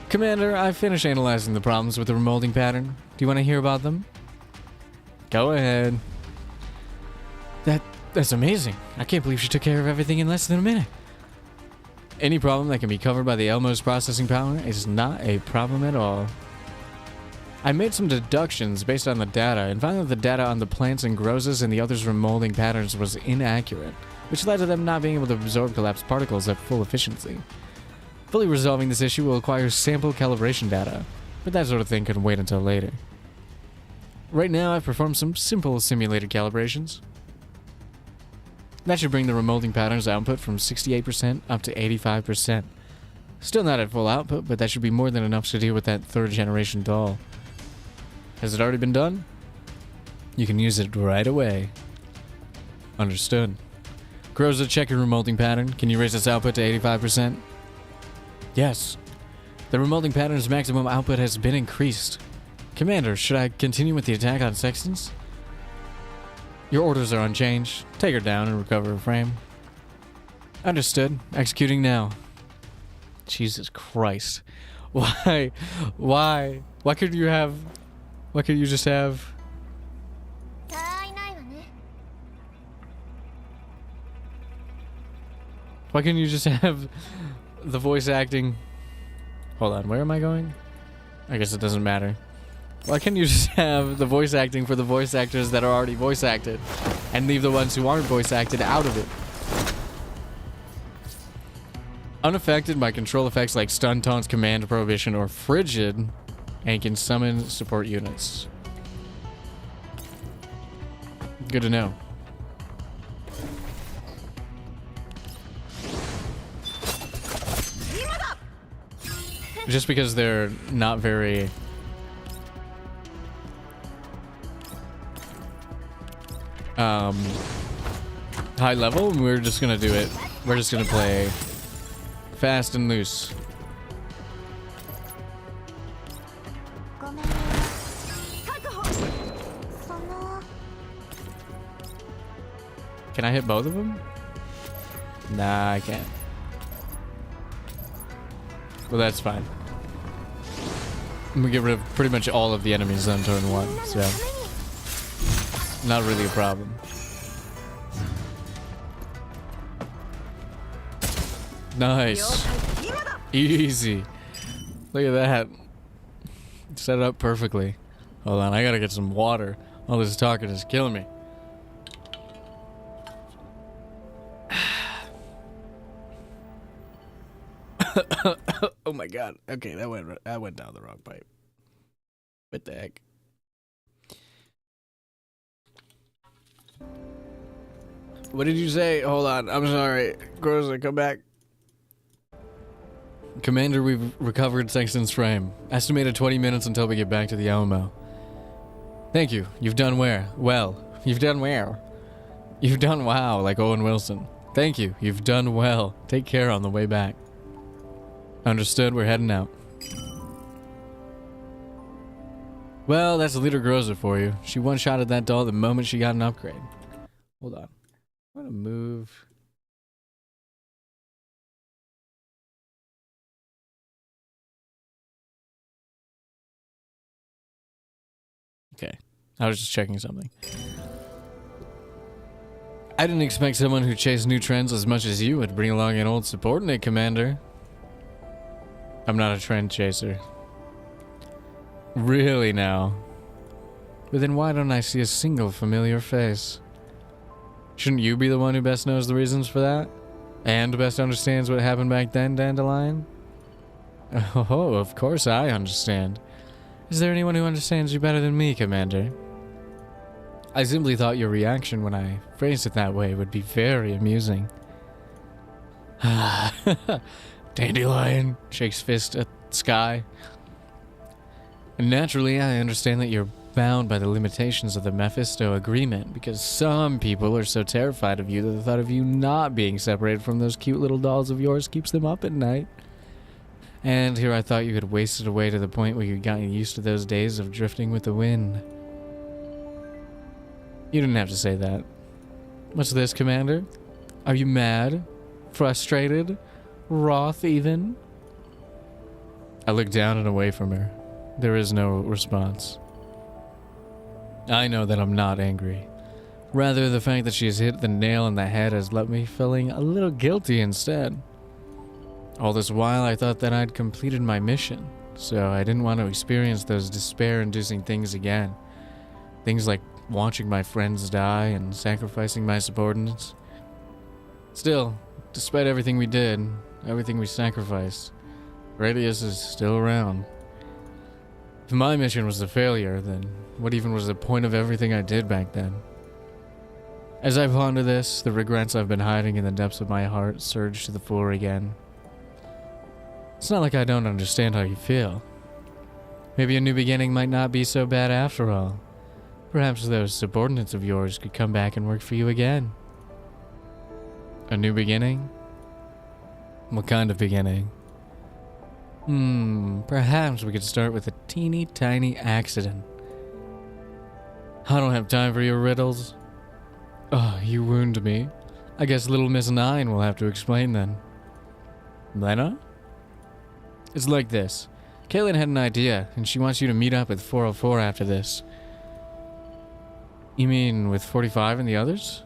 Commander, I finished analyzing the problems with the remolding pattern. Do you want to hear about them? Go ahead. That's amazing. I can't believe she took care of everything in less than a minute. Any problem that can be covered by the Elmo's processing power is not a problem at all. I made some deductions based on the data and found that the data on the plants and growths and the others' remolding patterns was inaccurate, which led to them not being able to absorb collapsed particles at full efficiency. Fully resolving this issue will require sample calibration data, but that sort of thing can wait until later. Right now, I've performed some simple simulated calibrations. That should bring the remolding pattern's output from 68% up to 85%. Still not at full output, but that should be more than enough to deal with that third generation doll. Has it already been done? You can use it right away. Understood. Groza, check your remolding pattern. Can you raise its output to 85%? Yes. The remolding pattern's maximum output has been increased. Commander, should I continue with the attack on Sextons? Your orders are unchanged. Take her down and recover her frame. Understood. Executing now. Jesus Christ. Why? Why? Why couldn't you have... Why couldn't you just have... Why couldn't you just have the voice acting... Hold on, where am I going? I guess it doesn't matter. Why can't you just have the voice acting for the voice actors that are already voice acted and leave the ones who aren't voice acted out of it? Unaffected by control effects like stun, taunts, command, prohibition, or frigid, and can summon support units. Good to know. Just because they're not very... high level, we're just gonna do it. We're just gonna play fast and loose. Can I hit both of them? Nah, I can't. Well, that's fine. I'm gonna get rid of pretty much all of the enemies on turn 1, so not really a problem. Nice. Easy. Look at that. Set it up perfectly. Hold on, I gotta get some water. All this talking is killing me. Oh my god. Okay, that went down the wrong pipe. What the heck? What did you say? Hold on. I'm sorry. Groza, come back. Commander, we've recovered Sexton's frame. Estimated 20 minutes until we get back to the Alamo. Thank you. You've done well. You've done well. You've done wow, like Owen Wilson. Thank you. You've done well. Take care on the way back. Understood. We're heading out. Well, that's Leader Groza for you. She one-shotted that doll the moment she got an upgrade. Hold on. I'm gonna move... Okay. I was just checking something. I didn't expect someone who chased new trends as much as you would bring along an old subordinate, Commander. I'm not a trend chaser. Really now? But then why don't I see a single familiar face? Shouldn't you be the one who best knows the reasons for that? And best understands what happened back then, Dandelion? Oh, of course I understand. Is there anyone who understands you better than me, Commander? I simply thought your reaction when I phrased it that way would be very amusing. Dandelion shakes fist at the sky. And naturally, I understand that you're bound by the limitations of the Mephisto agreement, because some people are so terrified of you that the thought of you not being separated from those cute little dolls of yours keeps them up at night. And here I thought you had wasted away to the point where you'd gotten used to those days of drifting with the wind. You didn't have to say that. What's this, Commander? Are you mad? Frustrated? Wroth, even? I look down and away from her. There is no response. I know that I'm not angry. Rather, the fact that she has hit the nail on the head has left me feeling a little guilty instead. All this while, I thought that I'd completed my mission, so I didn't want to experience those despair-inducing things again. Things like watching my friends die and sacrificing my subordinates. Still, despite everything we did, everything we sacrificed, Radius is still around. If my mission was a failure, then what even was the point of everything I did back then? As I ponder this, the regrets I've been hiding in the depths of my heart surge to the fore again. It's not like I don't understand how you feel. Maybe a new beginning might not be so bad after all. Perhaps those subordinates of yours could come back and work for you again. A new beginning? What kind of beginning? Perhaps we could start with a teeny tiny accident. I don't have time for your riddles. Oh, you wound me. I guess little Miss Nine will have to explain then. Lena? It's like this. Kaylin had an idea, and she wants you to meet up with 404 after this. You mean with 45 and the others?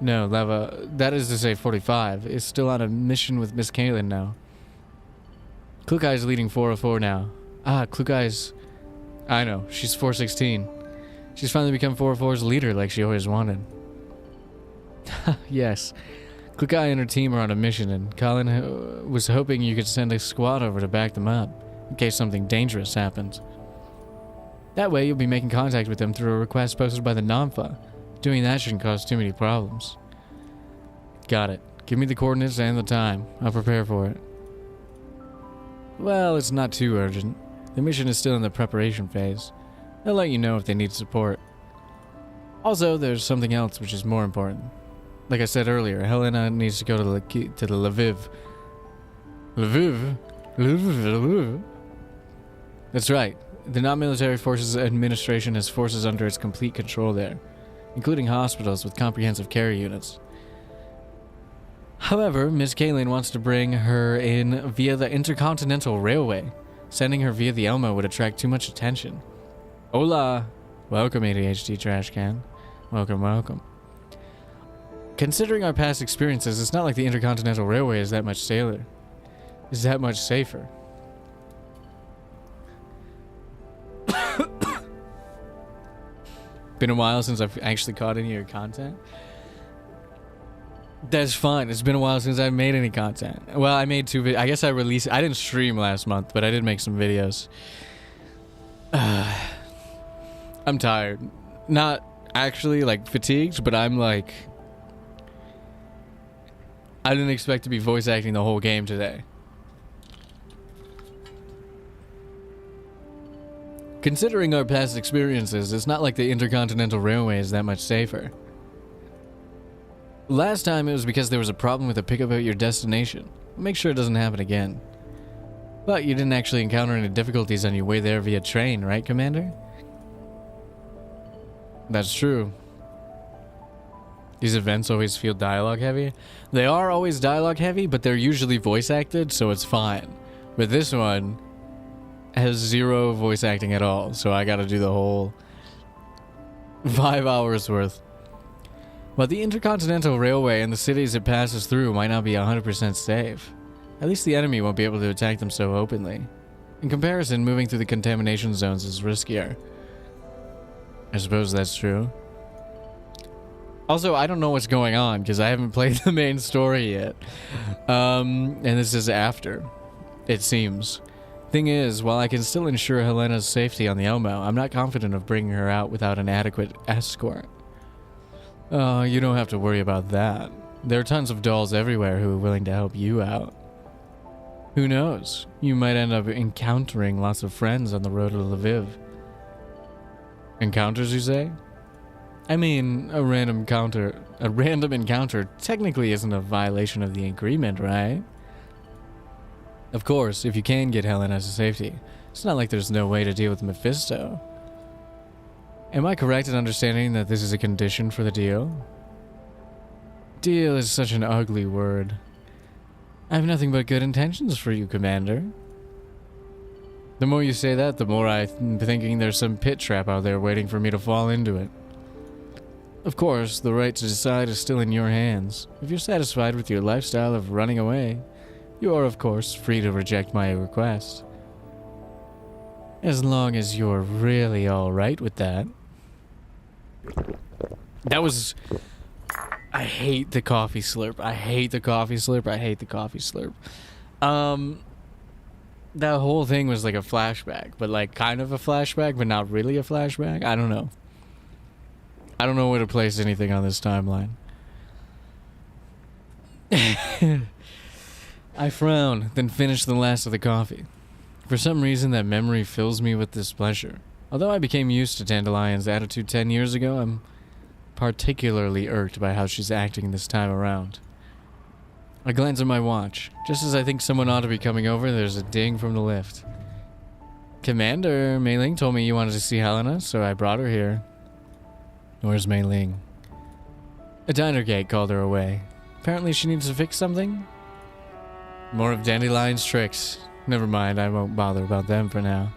No, Leva, that is to say 45, is still on a mission with Miss Kaylin now. Klukeye's leading 404 now. Ah, Klukeye's... I know, she's 416. She's finally become 404's leader like she always wanted. Yes. Klukeye and her team are on a mission, and Colin was hoping you could send a squad over to back them up, in case something dangerous happens. That way, you'll be making contact with them through a request posted by the Namfa. Doing that shouldn't cause too many problems. Got it. Give me the coordinates and the time. I'll prepare for it. Well, it's not too urgent. The mission is still in the preparation phase. They'll let you know if they need support. Also, there's something else which is more important. Like I said earlier, Helena needs to go to the Lviv. Lviv? That's right. The Non-Military Forces Administration has forces under its complete control there, including hospitals with comprehensive care units. However, Miss Kaylin wants to bring her in via the Intercontinental Railway. Sending her via the Elmo would attract too much attention. Hola! Welcome, ADHD Trash Can. Welcome, welcome. Considering our past experiences, it's not like the Intercontinental Railway is that much safer. Been a while since I've actually caught any of your content. That's fine. It's been a while since I've made any content. Well, I made 2 videos. I guess I didn't stream last month, but I did make some videos. I'm tired. Not actually like fatigued, but I'm like... I didn't expect to be voice acting the whole game today. Considering our past experiences, it's not like the Intercontinental Railway is that much safer. Last time it was because there was a problem with the pickup at your destination. Make sure it doesn't happen again. But you didn't actually encounter any difficulties on your way there via train, right, Commander? That's true. These events always feel dialogue heavy. They are always dialogue heavy, but they're usually voice acted, so it's fine. But this one has 0 voice acting at all, so I gotta do the whole 5 hours worth. But the Intercontinental Railway and the cities it passes through might not be 100% safe. At least the enemy won't be able to attack them so openly. In comparison, moving through the contamination zones is riskier. I suppose that's true. Also, I don't know what's going on because I haven't played the main story yet. And this is after, it seems. Thing is, while I can still ensure Helena's safety on the Elmo, I'm not confident of bringing her out without an adequate escort. Oh, you don't have to worry about that. There are tons of dolls everywhere who are willing to help you out. Who knows? You might end up encountering lots of friends on the road to Lviv. Encounters, you say? I mean, a random encounter technically isn't a violation of the agreement, right? Of course, if you can get Helena to safety, it's not like there's no way to deal with Mephisto. Am I correct in understanding that this is a condition for the deal? Deal is such an ugly word. I have nothing but good intentions for you, Commander. The more you say that, the more I'm thinking there's some pit trap out there waiting for me to fall into it. Of course, the right to decide is still in your hands. If you're satisfied with your lifestyle of running away, you are, of course, free to reject my request. As long as you're really alright with that. That was... I hate the coffee slurp. I hate the coffee slurp. I hate the coffee slurp. That whole thing was like a flashback, but like kind of a flashback, but not really a flashback. I don't know. I don't know where to place anything on this timeline. I frown, then finish the last of the coffee. For some reason, that memory fills me with displeasure. Although I became used to Dandelion's attitude 10 years ago, I'm particularly irked by how she's acting this time around. I glance at my watch. Just as I think someone ought to be coming over, there's a ding from the lift. Commander, Mei Ling told me you wanted to see Helena, so I brought her here. Where's Mei Ling? A diner gate called her away. Apparently she needs to fix something? More of Dandelion's tricks. Never mind, I won't bother about them for now.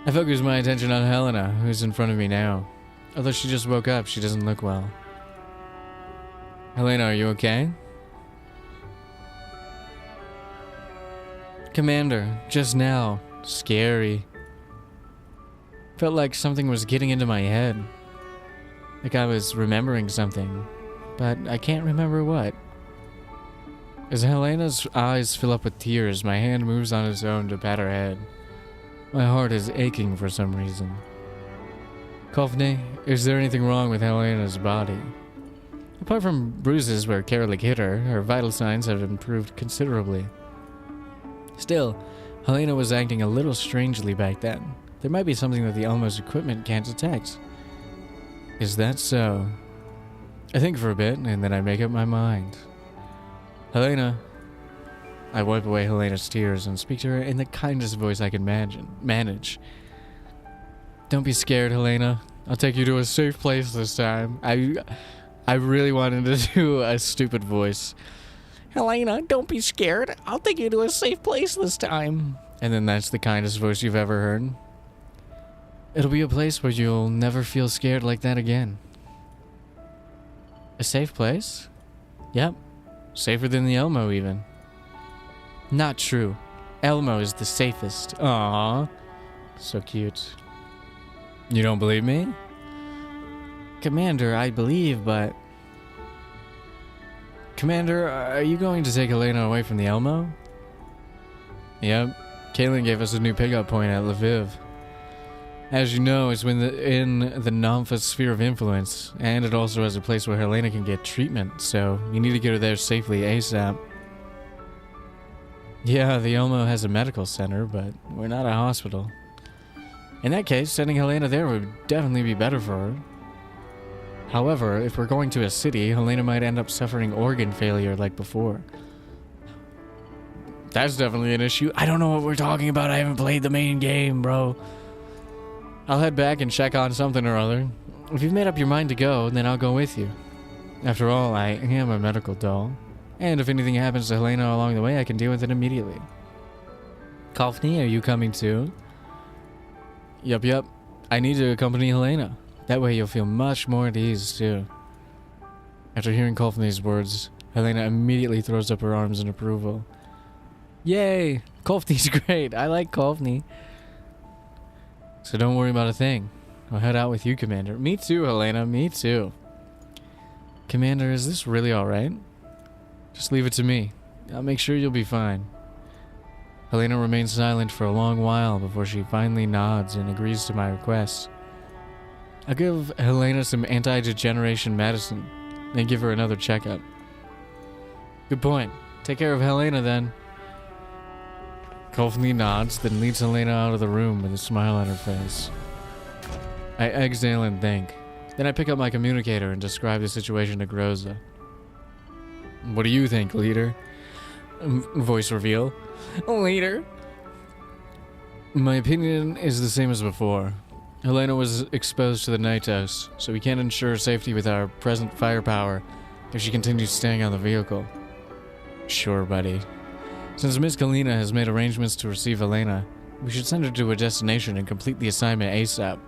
I focus my attention on Helena, who's in front of me now. Although she just woke up, she doesn't look well. Helena, are you okay? Commander, just now. Scary. Felt like something was getting into my head. Like I was remembering something, but I can't remember what. As Helena's eyes fill up with tears, my hand moves on its own to pat her head. My heart is aching for some reason. Kovne, is there anything wrong with Helena's body? Apart from bruises where Karalik hit her, her vital signs have improved considerably. Still, Helena was acting a little strangely back then. There might be something that the Elmo's equipment can't detect. Is that so? I think for a bit, and then I make up my mind. Helena. I wipe away Helena's tears and speak to her in the kindest voice I can manage. Don't be scared, Helena. I'll take you to a safe place this time. I really wanted to do a stupid voice. Helena, don't be scared. I'll take you to a safe place this time. And then that's the kindest voice you've ever heard. It'll be a place where you'll never feel scared like that again. A safe place? Yep. Safer than the Elmo, even. Not true. Elmo is the safest. Aww. So cute. You don't believe me? Commander, I believe, but... Commander, are you going to take Helena away from the Elmo? Yep. Kaylin gave us a new pickup point at Lviv. As you know, it's in the Namfa's sphere of influence, and it also has a place where Helena can get treatment, so you need to get her there safely ASAP. Yeah, the Elmo has a medical center, but we're not a hospital. In that case, sending Helena there would definitely be better for her. However, if we're going to a city, Helena might end up suffering organ failure like before. That's definitely an issue. I don't know what we're talking about. I haven't played the main game, bro. I'll head back and check on something or other. If you've made up your mind to go, then I'll go with you. After all, I am a medical doll. And if anything happens to Helena along the way, I can deal with it immediately. Kofni, are you coming too? Yup. I need to accompany Helena. That way you'll feel much more at ease, too. After hearing Kofni's words, Helena immediately throws up her arms in approval. Yay! Kofni's great. I like Kofni. So don't worry about a thing. I'll head out with you, Commander. Me too, Helena. Me too. Commander, is this really alright? Just leave it to me. I'll make sure you'll be fine. Helena remains silent for a long while before she finally nods and agrees to my request. I'll give Helena some anti-degeneration medicine, then give her another checkup. Good point. Take care of Helena then. Kofni nods, then leads Helena out of the room with a smile on her face. I exhale and think. Then I pick up my communicator and describe the situation to Groza. What do you think, leader? Voice reveal. Leader? My opinion is the same as before. Helena was exposed to the Nitos, so we can't ensure safety with our present firepower if she continues staying on the vehicle. Sure, buddy. Since Miss Kalina has made arrangements to receive Helena, we should send her to a destination and complete the assignment ASAP.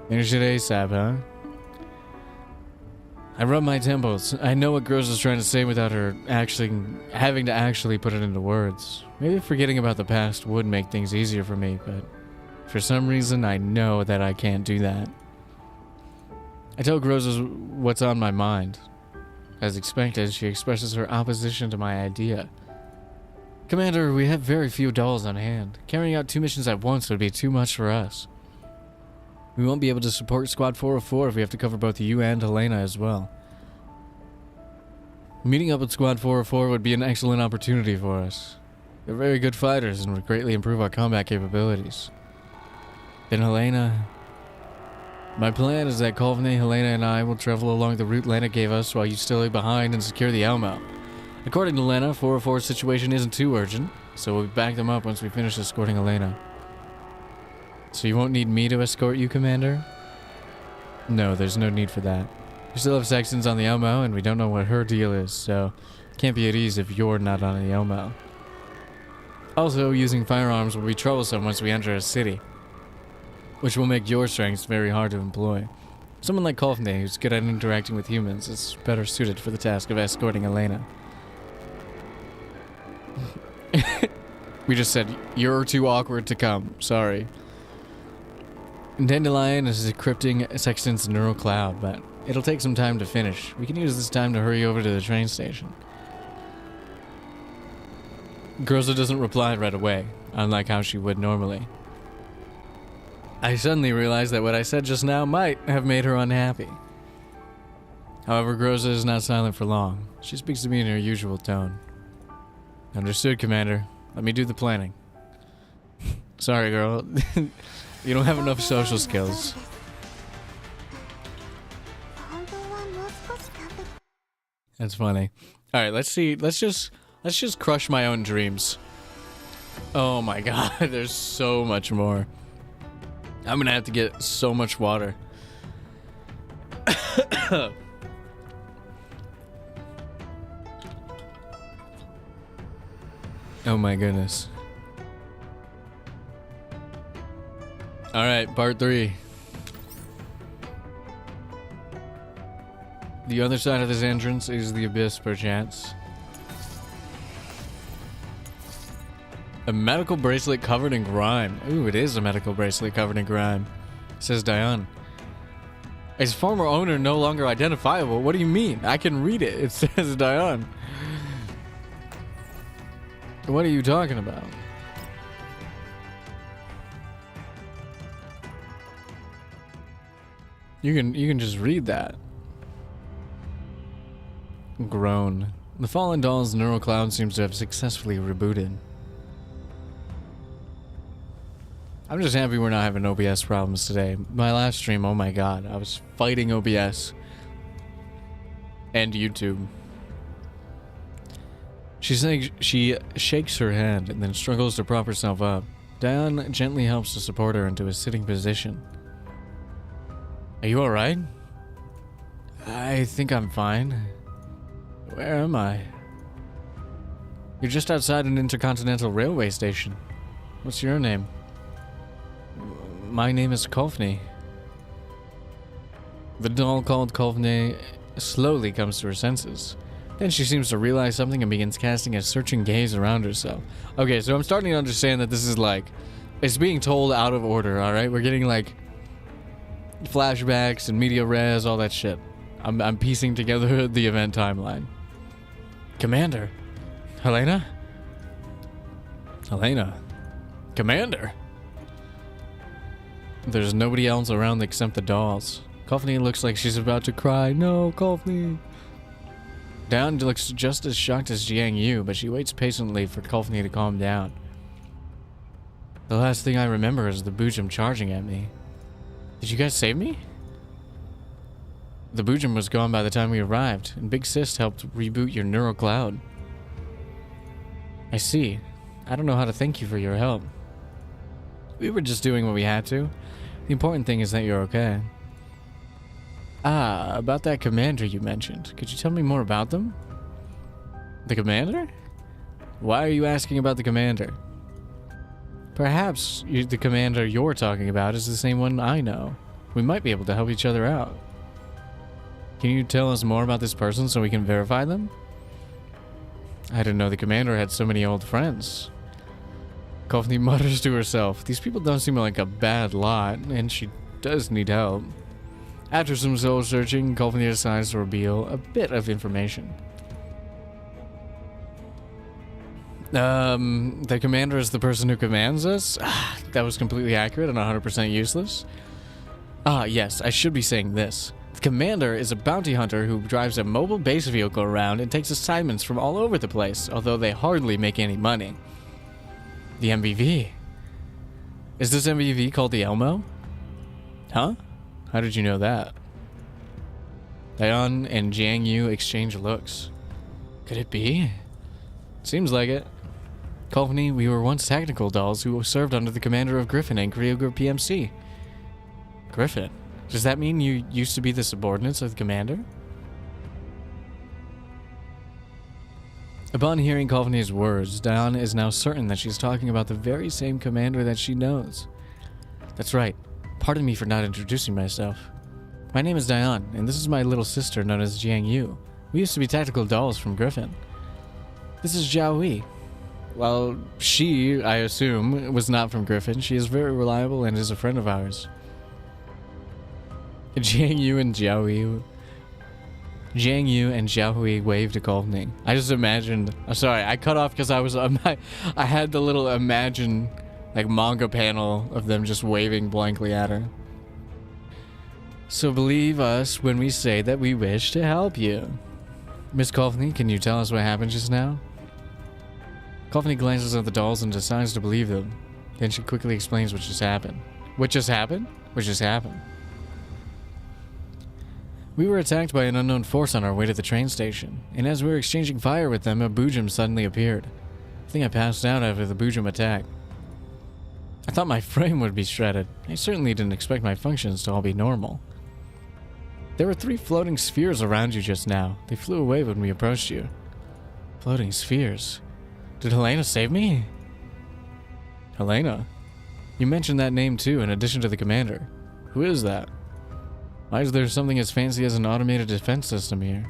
Finish it ASAP, huh? I rub my temples. I know what Groza is trying to say without her having to actually put it into words. Maybe forgetting about the past would make things easier for me, but for some reason I know that I can't do that. I tell Groza what's on my mind. As expected, she expresses her opposition to my idea. Commander, we have very few dolls on hand. Carrying out 2 missions at once would be too much for us. We won't be able to support Squad 404 if we have to cover both you and Helena as well. Meeting up with Squad 404 would be an excellent opportunity for us. They're very good fighters and would greatly improve our combat capabilities. Then Helena... My plan is that Kofni, Helena, and I will travel along the route Lena gave us while you stay behind and secure the Elmo. According to Lena, 404's situation isn't too urgent, so we'll back them up once we finish escorting Helena. So you won't need me to escort you, Commander? No, there's no need for that. We still have sections on the Elmo, and we don't know what her deal is, so can't be at ease if you're not on the Elmo. Also, using firearms will be troublesome once we enter a city, which will make your strengths very hard to employ. Someone like Kofni, who's good at interacting with humans, is better suited for the task of escorting Helena. We just said, you're too awkward to come. Sorry. Dandelion is decrypting Sexton's neural cloud, but it'll take some time to finish. We can use this time to hurry over to the train station. Groza doesn't reply right away, unlike how she would normally. I suddenly realized that what I said just now might have made her unhappy. However, Groza is not silent for long. She speaks to me in her usual tone. Understood, Commander. Let me do the planning. Sorry, girl. You don't have enough social skills. That's funny. All right, let's see. Let's just crush my own dreams. Oh my god, there's so much more. I'm gonna have to get so much water. Oh my goodness. Alright, part 3. The other side of this entrance is the abyss, perchance. A medical bracelet covered in grime. Ooh, it is a medical bracelet covered in grime. Says Daiyan. Its former owner no longer identifiable. What do you mean? I can read it. It says Daiyan. What are you talking about? You can just read that. Groan. The fallen doll's neural cloud seems to have successfully rebooted. I'm just happy we're not having OBS problems today. My last stream, oh my god, I was fighting OBS. And YouTube. She shakes her head and then struggles to prop herself up. Daiyan gently helps to support her into a sitting position. Are you alright? I think I'm fine. Where am I? You're just outside an intercontinental railway station. What's your name? My name is Kofni. The doll called Kofni slowly comes to her senses. Then she seems to realize something and begins casting a searching gaze around herself. Okay, so I'm starting to understand that this is like... It's being told out of order, alright? We're getting like... flashbacks and media res, all that shit. I'm piecing together the event timeline. Commander. Helena? Helena. Commander. There's nobody else around except the dolls. Kofni looks like she's about to cry. No, Kofni. Daiyan looks just as shocked as Jiang Yu, but she waits patiently for Kofni to calm down. The last thing I remember is the Boojum charging at me. Did you guys save me? The Boojum was gone by the time we arrived, and Big Sis helped reboot your neural cloud. I see. I don't know how to thank you for your help. We were just doing what we had to. The important thing is that you're okay. Ah, about that commander you mentioned. Could you tell me more about them? The commander? Why are you asking about the commander? Perhaps the commander you're talking about is the same one I know. We might be able to help each other out. Can you tell us more about this person so we can verify them? I didn't know the commander had so many old friends. Kofni mutters to herself. These people don't seem like a bad lot, and she does need help. After some soul searching, Kofni decides to reveal a bit of information. The commander is the person who commands us? That was completely accurate and 100% useless. Yes, I should be saying this. The commander is a bounty hunter who drives a mobile base vehicle around and takes assignments from all over the place, although they hardly make any money. The MVV. Is this MVV called the Elmo? Huh? How did you know that? Daiyan and Jiang Yu exchange looks. Could it be? Seems like it. Kofni, we were once technical dolls who served under the commander of Griffin and Kyogre PMC. Griffin? Does that mean you used to be the subordinates of the commander? Upon hearing Kofni's words, Daiyan is now certain that she's talking about the very same commander that she knows. That's right. Pardon me for not introducing myself. My name is Daiyan, and this is my little sister known as Jiang Yu. We used to be tactical dolls from Griffin. This is Zhao Hui. Well, she, I assume, was not from Griffin. She is very reliable and is a friend of ours. Jiang Yu and Zhao Hui waved to Kofni. I just imagined... I'm sorry, I cut off because I had the little imagine, like, manga panel of them just waving blankly at her. So believe us when we say that we wish to help you. Miss Kofni, can you tell us what happened just now? Kofni glances at the dolls and decides to believe them. Then she quickly explains what just happened. What just happened? What just happened? We were attacked by an unknown force on our way to the train station, and as we were exchanging fire with them, a Boojum suddenly appeared. I think I passed out after the Boojum attack. I thought my frame would be shredded. I certainly didn't expect my functions to all be normal. There were 3 floating spheres around you just now. They flew away when we approached you. Floating spheres? Did Helena save me? Helena? You mentioned that name too, in addition to the commander. Who is that? Why is there something as fancy as an automated defense system here?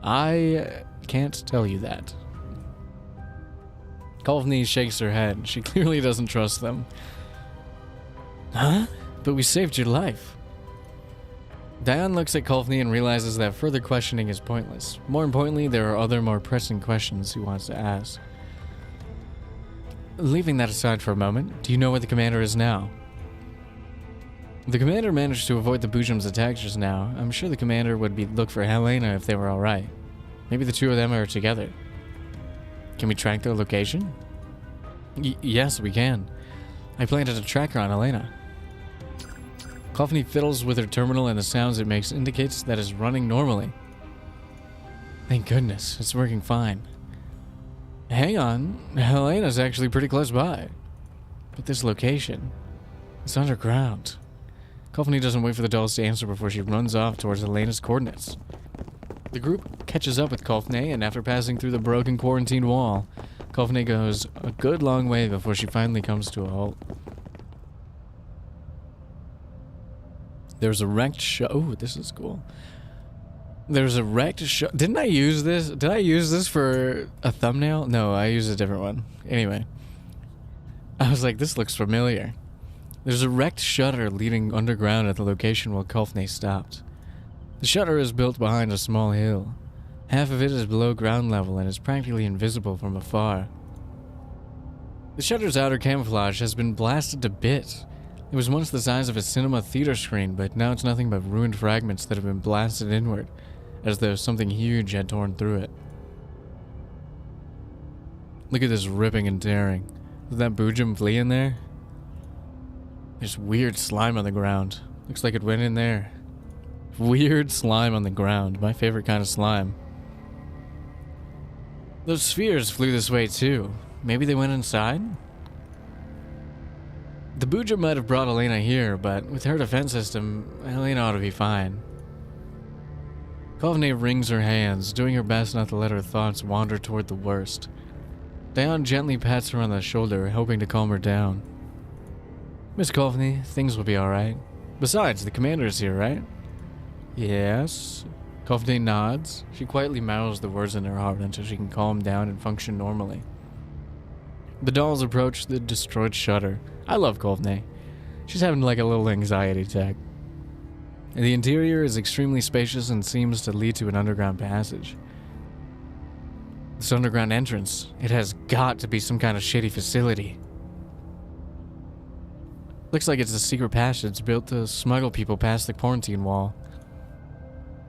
I can't tell you that. Kofni shakes her head. She clearly doesn't trust them. Huh? But we saved your life. Daiyan looks at Kofni and realizes that further questioning is pointless. More importantly, there are other more pressing questions he wants to ask. Leaving that aside for a moment, do you know where the commander is now? The commander managed to avoid the Boojum's attack just now. I'm sure the commander would look for Helena if they were alright. Maybe the two of them are together. Can we track their location? Yes, we can. I planted a tracker on Elena. Coffney fiddles with her terminal and the sounds it makes indicates that it's running normally. Thank goodness, it's working fine. Hang on, Helena's actually pretty close by. But this location, it's underground. Coffney doesn't wait for the dolls to answer before she runs off towards Helena's coordinates. The group catches up with Coffney, and after passing through the broken quarantine wall, Coffney goes a good long way before she finally comes to a halt. There's a wrecked oh, this is cool. There's a wrecked didn't I use this? Did I use this for a thumbnail? No, I used a different one. Anyway. I was like, this looks familiar. There's a wrecked shutter leading underground at the location where Coffney stopped. The shutter is built behind a small hill. Half of it is below ground level and is practically invisible from afar. The shutter's outer camouflage has been blasted to bits. It was once the size of a cinema theater screen, but now it's nothing but ruined fragments that have been blasted inward, as though something huge had torn through it. Look at this ripping and tearing. Did that Boojum flee in there? There's weird slime on the ground. Looks like it went in there. Weird slime on the ground. My favorite kind of slime. Those spheres flew this way too. Maybe they went inside? The Boojum might have brought Elena here, but with her defense system, Elena ought to be fine. Coffney wrings her hands, doing her best not to let her thoughts wander toward the worst. Daiyan gently pats her on the shoulder, hoping to calm her down. Miss Coffney, things will be alright. Besides, the commander is here, right? Yes. Coffney nods. She quietly mouths the words in her heart until she can calm down and function normally. The dolls approach the destroyed shutter. I love Coffney. She's having like a little anxiety attack. The interior is extremely spacious and seems to lead to an underground passage. This underground entrance, it has got to be some kind of shitty facility. Looks like it's a secret passage built to smuggle people past the quarantine wall.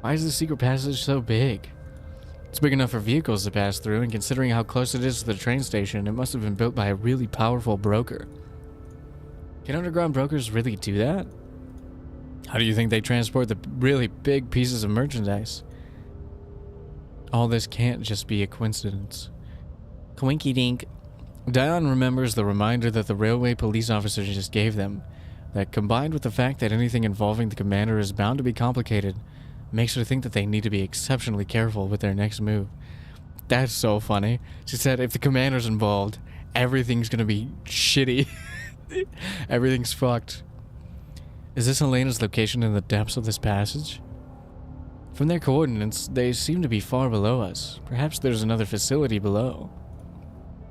Why is the secret passage so big? It's big enough for vehicles to pass through, and considering how close it is to the train station, it must have been built by a really powerful broker. Can underground brokers really do that? How do you think they transport the really big pieces of merchandise? All this can't just be a coincidence. Coinky dink. Daiyan remembers the reminder that the railway police officer just gave them, that combined with the fact that anything involving the commander is bound to be complicated, makes her think that they need to be exceptionally careful with their next move. That's so funny. She said if the commander's involved, everything's gonna be shitty. Everything's fucked. Is this Elena's location in the depths of this passage? From their coordinates, they seem to be far below us. Perhaps there's another facility below.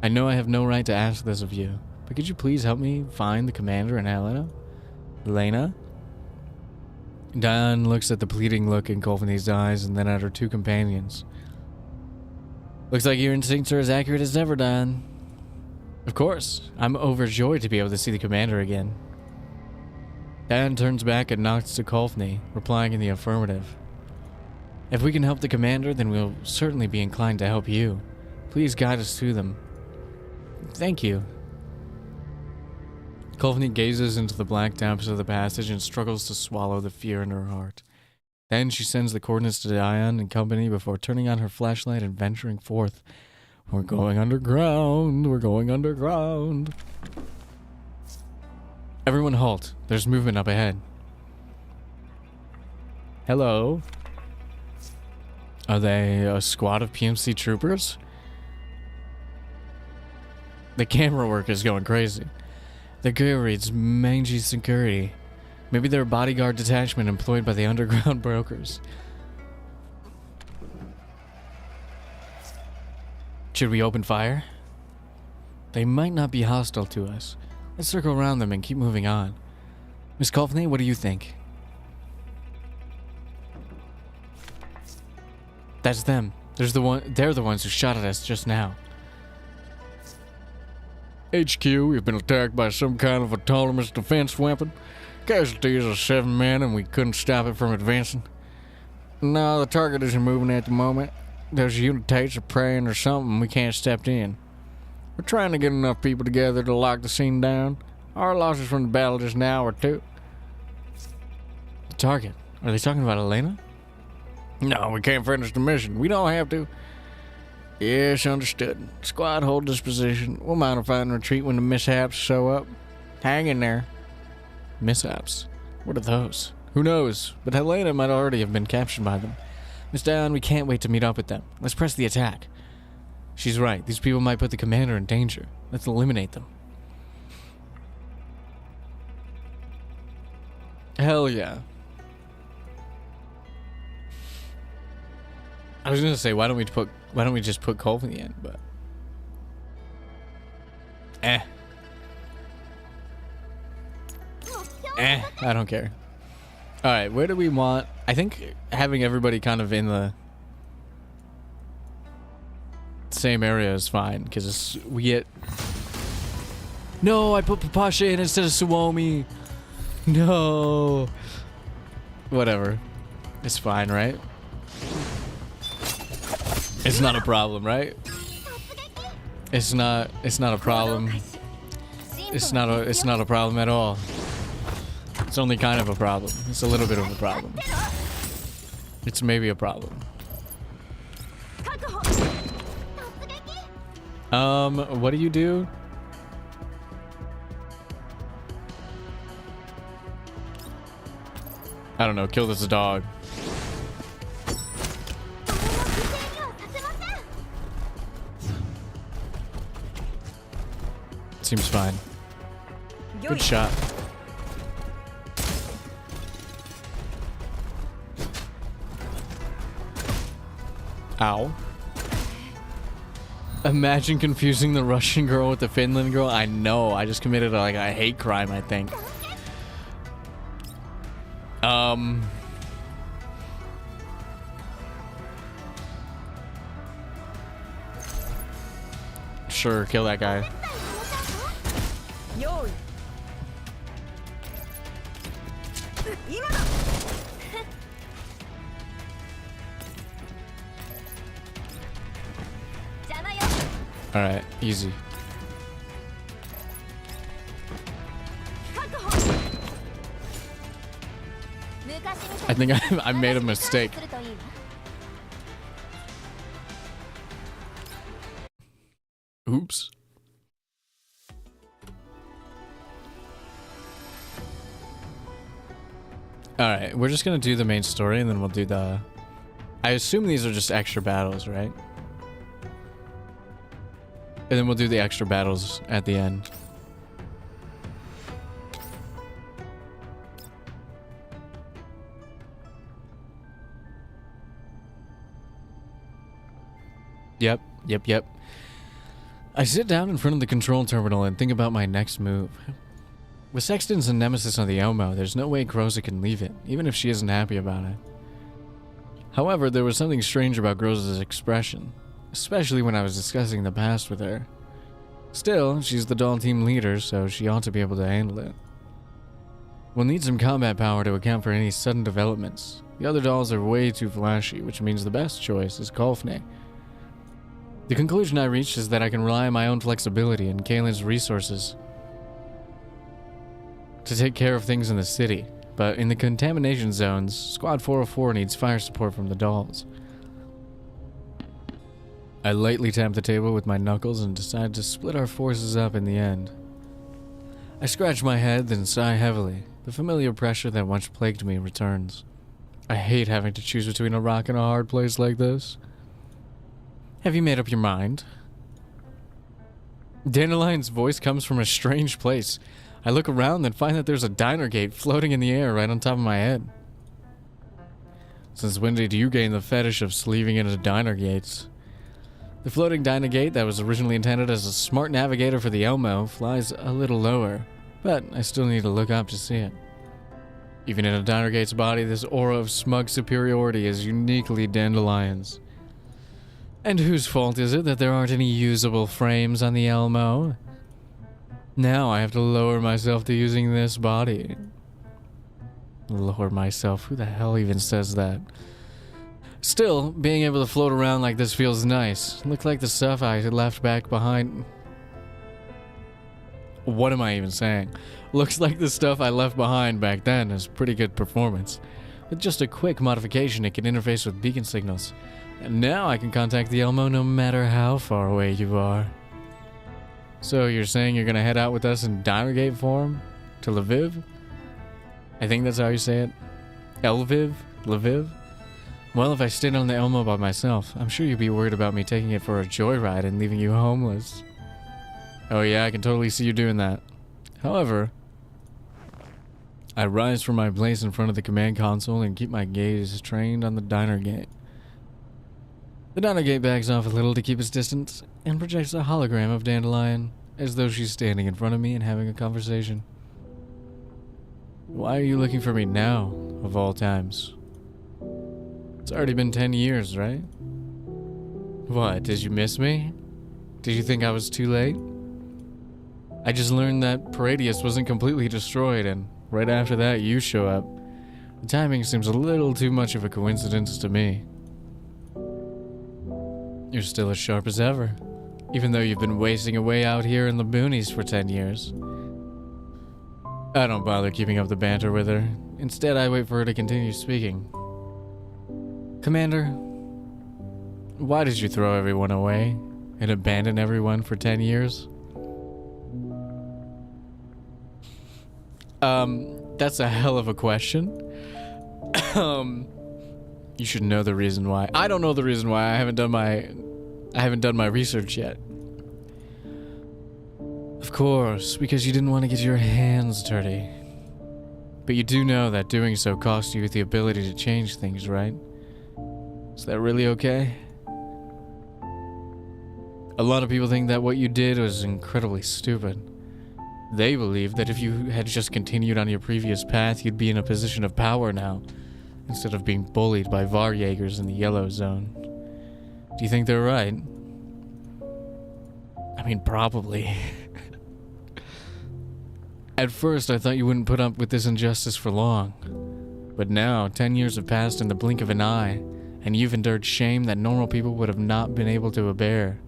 I know I have no right to ask this of you, but could you please help me find the commander and Helena? Elena? Daiyan looks at the pleading look in Coffney's eyes and then at her two companions. Looks like your instincts are as accurate as ever, Daiyan. Of course, I'm overjoyed to be able to see the commander again. Daiyan turns back and nods to Coffney, replying in the affirmative. If we can help the commander, then we'll certainly be inclined to help you. Please guide us to them. Thank you. Coffney gazes into the black depths of the passage and struggles to swallow the fear in her heart. Then she sends the coordinates to Daiyan and company before turning on her flashlight and venturing forth. We're going underground. We're going underground. Everyone halt. There's movement up ahead. Hello. Are they a squad of PMC troopers? The camera work is going crazy. The gear reads mangy security. Maybe they're a bodyguard detachment employed by the underground brokers. Should we open fire? They might not be hostile to us. Let's circle around them and keep moving on. Miss Coffney, what do you think? That's them. They're the ones who shot at us just now. HQ, we've been attacked by some kind of autonomous defense weapon. Casualties are 7 men and we couldn't stop it from advancing. No, the target isn't moving at the moment. Those unitates are praying or something we can't step in. We're trying to get enough people together to lock the scene down. Our losses from the battle just now are 2. The target. Are they talking about Elena? No, we can't finish the mission. We don't have to. Yes, understood. Squad, hold this position. We'll mount a fight and retreat when the mishaps show up. Hang in there. Mishaps? What are those? Who knows? But Helena might already have been captured by them. Miss Daiyan, we can't wait to meet up with them. Let's press the attack. She's right. These people might put the commander in danger. Let's eliminate them. Hell yeah. I was gonna say, why don't we just put Colf in the end, but I don't care. All right, where do we want? I think having everybody kind of in the same area is fine because we get. No, I put Papasha in instead of Suomi. No. Whatever. It's fine, right? It's not a problem, right? It's not a problem. It's not a problem at all. It's only kind of a problem. It's a little bit of a problem. It's maybe a problem. What do you do? I don't know, kill this dog. Seems fine. Good shot. Ow. Imagine confusing the Russian girl with the Finland girl. I know. I just committed like a hate crime, I think. Sure, kill that guy. All right, easy. I think I made a mistake. Oops. All right, we're just gonna do the main story and then we'll do the... I assume these are just extra battles, right? And then we'll do the extra battles at the end. Yep. I sit down in front of the control terminal and think about my next move. With Sexton's and Nemesis on the Elmo, there's no way Groza can leave it, even if she isn't happy about it. However, there was something strange about Groza's expression, especially when I was discussing the past with her. Still, she's the doll team leader, so she ought to be able to handle it. We'll need some combat power to account for any sudden developments. The other dolls are way too flashy, which means the best choice is Kolfne. The conclusion I reached is that I can rely on my own flexibility and Kaylin's resources to take care of things in the city, but in the contamination zones, Squad 404 needs fire support from the dolls. I lightly tapped the table with my knuckles and decided to split our forces up in the end. I scratch my head, then sigh heavily. The familiar pressure that once plagued me returns. I hate having to choose between a rock and a hard place like this. Have you made up your mind? Dandelion's voice comes from a strange place. I look around and find that there's a diner gate floating in the air right on top of my head. Since when did you gain the fetish of sleeving into diner gates? The floating diner gate that was originally intended as a smart navigator for the Elmo flies a little lower, but I still need to look up to see it. Even in a diner gate's body, this aura of smug superiority is uniquely Dandelion's. And whose fault is it that there aren't any usable frames on the Elmo? Now I have to lower myself to using this body. Lower myself? Who the hell even says that? Still, being able to float around like this feels nice. Look like the stuff I left back behind. What am I even saying? Looks like the stuff I left behind back then is pretty good performance. With just a quick modification, it can interface with beacon signals. And now I can contact the Elmo no matter how far away you are. So you're saying you're gonna head out with us in Dinergate form? To Lviv? I think that's how you say it. Lviv? Lviv? Well, if I stayed on the Elmo by myself, I'm sure you'd be worried about me taking it for a joyride and leaving you homeless. Oh yeah, I can totally see you doing that. However, I rise from my place in front of the command console and keep my gaze trained on the diner gate. The diner gate backs off a little to keep its distance and projects a hologram of Dandelion as though she's standing in front of me and having a conversation. Why are you looking for me now, of all times? It's already been 10 years, right? What, did you miss me? Did you think I was too late? I just learned that Paradius wasn't completely destroyed, and right after that you show up. The timing seems a little too much of a coincidence to me. You're still as sharp as ever, even though you've been wasting away out here in the boonies for 10 years. I don't bother keeping up the banter with her. Instead, I wait for her to continue speaking. Commander, why did you throw everyone away and abandon everyone for 10 years? That's a hell of a question. You should know the reason why. I don't know the reason why. I haven't done my research yet. Of course, because you didn't want to get your hands dirty. But you do know that doing so cost you the ability to change things, right? Is that really okay? A lot of people think that what you did was incredibly stupid. They believe that if you had just continued on your previous path, you'd be in a position of power now, instead of being bullied by Varjägers in the Yellow Zone. Do you think they're right? I mean, probably. At first, I thought you wouldn't put up with this injustice for long. But now, 10 years have passed in the blink of an eye, and you've endured shame that normal people would have not been able to bear,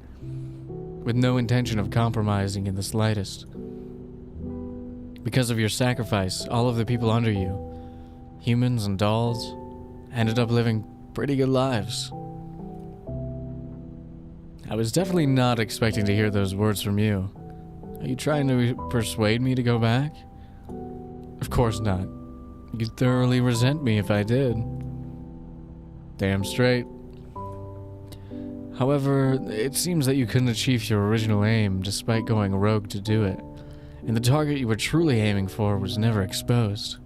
with no intention of compromising in the slightest. Because of your sacrifice, all of the people under you, humans and dolls, ended up living pretty good lives. I was definitely not expecting to hear those words from you. Are you trying to persuade me to go back? Of course not. You'd thoroughly resent me if I did. Damn straight. However, it seems that you couldn't achieve your original aim despite going rogue to do it, and the target you were truly aiming for was never exposed.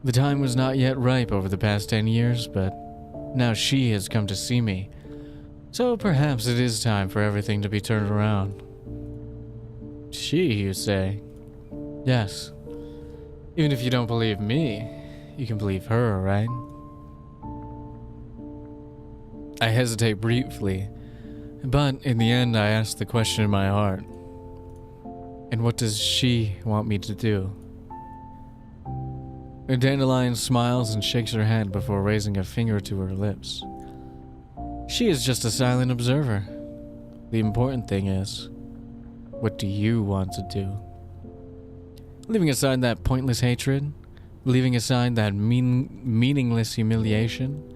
The time was not yet ripe over the past 10 years, but now she has come to see me, so perhaps it is time for everything to be turned around. She, you say? Yes. Even if you don't believe me, you can believe her, right? I hesitate briefly, but in the end I ask the question in my heart. And what does she want me to do? Dandelion smiles and shakes her head before raising a finger to her lips. She is just a silent observer. The important thing is, what do you want to do? Leaving aside that pointless hatred, leaving aside that meaningless humiliation,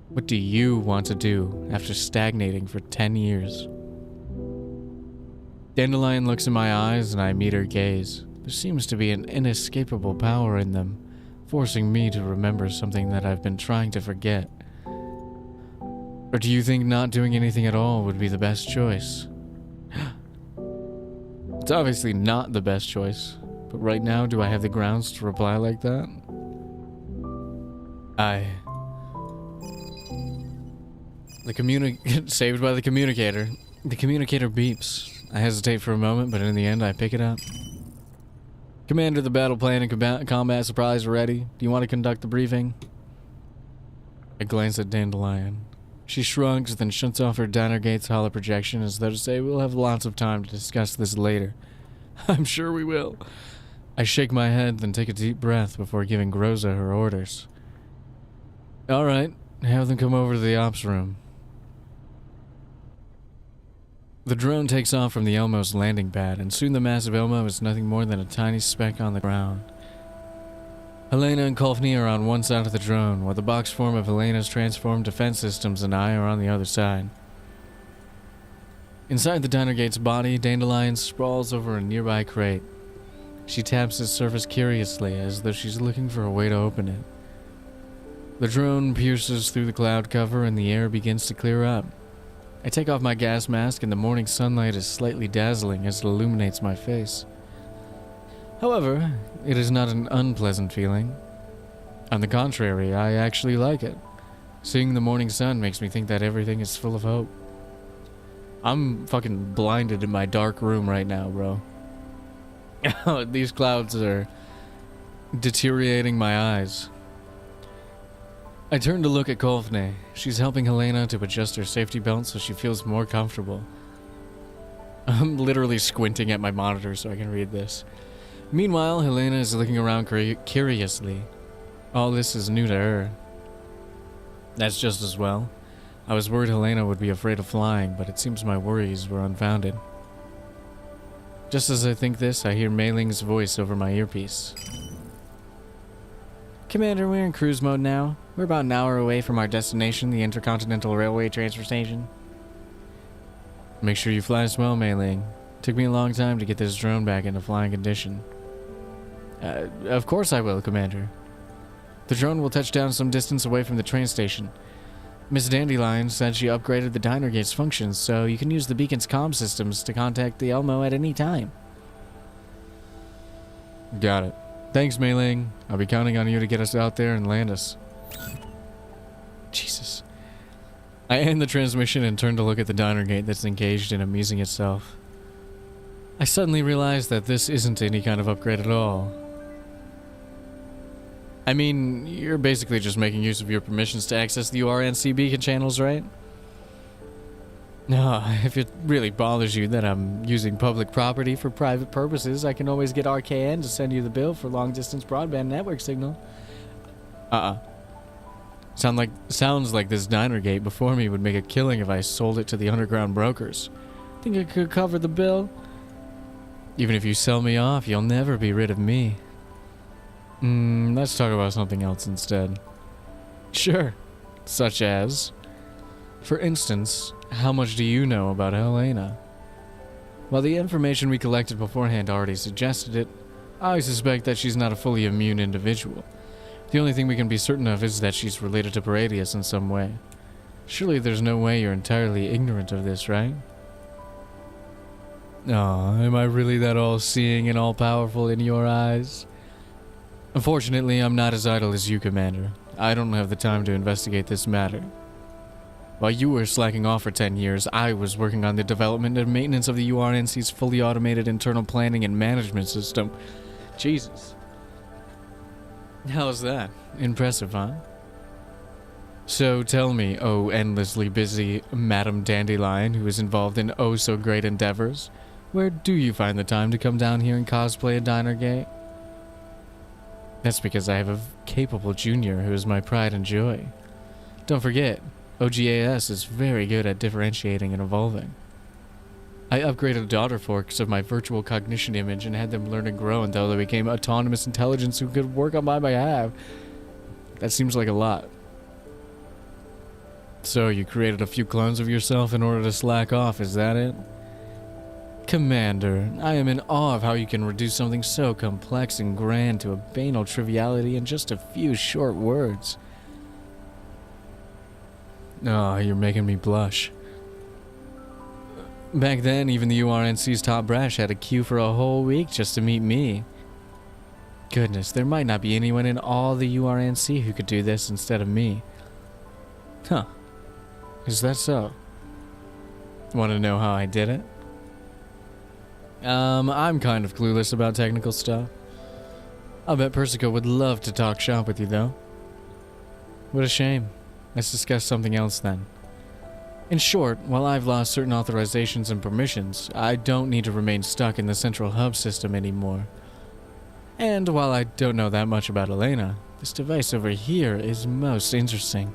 what do you want to do after stagnating for 10 years? Dandelion looks in my eyes and I meet her gaze. There seems to be an inescapable power in them, forcing me to remember something that I've been trying to forget. Or do you think not doing anything at all would be the best choice? It's obviously not the best choice, but right now do I have the grounds to reply like that? Saved by the communicator. The communicator beeps. I hesitate for a moment, but in the end I pick it up. Commander, the battle plan and combat supplies are ready. Do you want to conduct the briefing? I glance at Dandelion. She shrugs, then shuts off her diner gate's hollow projection as though to say we'll have lots of time to discuss this later. I'm sure we will. I shake my head, then take a deep breath before giving Groza her orders. Alright, have them come over to the ops room. The drone takes off from the Elmo's landing pad, and soon the massive Elmo is nothing more than a tiny speck on the ground. Helena and Kolfni are on one side of the drone, while the box form of Helena's transformed defense systems and I are on the other side. Inside the diner gate's body, Dandelion sprawls over a nearby crate. She taps its surface curiously, as though she's looking for a way to open it. The drone pierces through the cloud cover and the air begins to clear up. I take off my gas mask and the morning sunlight is slightly dazzling as it illuminates my face. However, it is not an unpleasant feeling. On the contrary, I actually like it. Seeing the morning sun makes me think that everything is full of hope. I'm fucking blinded in my dark room right now, bro. These clouds are deteriorating my eyes. I turn to look at Kolfne. She's helping Helena to adjust her safety belt so she feels more comfortable. I'm literally squinting at my monitor so I can read this. Meanwhile, Helena is looking around curiously. All this is new to her. That's just as well. I was worried Helena would be afraid of flying, but it seems my worries were unfounded. Just as I think this, I hear Mei Ling's voice over my earpiece. Commander, we're in cruise mode now. We're about an hour away from our destination, the Intercontinental Railway Transfer Station. Make sure you fly as well, Mei Ling. Took me a long time to get this drone back into flying condition. Of course I will, Commander. The drone will touch down some distance away from the train station. Miss Dandelion said she upgraded the diner gate's functions, so you can use the beacon's comm systems to contact the Elmo at any time. Got it. Thanks, Mei Ling. I'll be counting on you to get us out there and land us. Jesus. I end the transmission and turn to look at the diner gate that's engaged in amusing itself. I suddenly realize that this isn't any kind of upgrade at all. I mean, you're basically just making use of your permissions to access the URNC beacon channels, right? No, if it really bothers you that I'm using public property for private purposes, I can always get RKN to send you the bill for long-distance broadband network signal. Sounds like this diner gate before me would make a killing if I sold it to the underground brokers. Think it could cover the bill? Even if you sell me off, you'll never be rid of me. Let's talk about something else instead. Sure. Such as? For instance, how much do you know about Helena? While the information we collected beforehand already suggested it, I suspect that she's not a fully immune individual. The only thing we can be certain of is that she's related to Paradius in some way. Surely there's no way you're entirely ignorant of this, right? Aw, am I really that all-seeing and all-powerful in your eyes? Unfortunately, I'm not as idle as you, Commander. I don't have the time to investigate this matter. While you were slacking off for 10 years, I was working on the development and maintenance of the URNC's fully automated internal planning and management system. Jesus. How's that? Impressive, huh? So tell me, oh endlessly busy Madam Dandelion who is involved in oh so great endeavors, where do you find the time to come down here and cosplay a diner gate? That's because I have a capable junior who is my pride and joy. Don't forget, OGAS is very good at differentiating and evolving. I upgraded daughter forks of my virtual cognition image and had them learn and grow until they became autonomous intelligence who could work on my behalf. That seems like a lot. So you created a few clones of yourself in order to slack off, is that it? Commander, I am in awe of how you can reduce something so complex and grand to a banal triviality in just a few short words. Oh, you're making me blush. Back then, even the URNC's top brass had a queue for a whole week just to meet me. Goodness, there might not be anyone in all the URNC who could do this instead of me. Huh. Is that so? Want to know how I did it? I'm kind of clueless about technical stuff. I'll bet Persico would love to talk shop with you, though. What a shame. Let's discuss something else, then. In short, while I've lost certain authorizations and permissions, I don't need to remain stuck in the central hub system anymore. And while I don't know that much about Helena, this device over here is most interesting.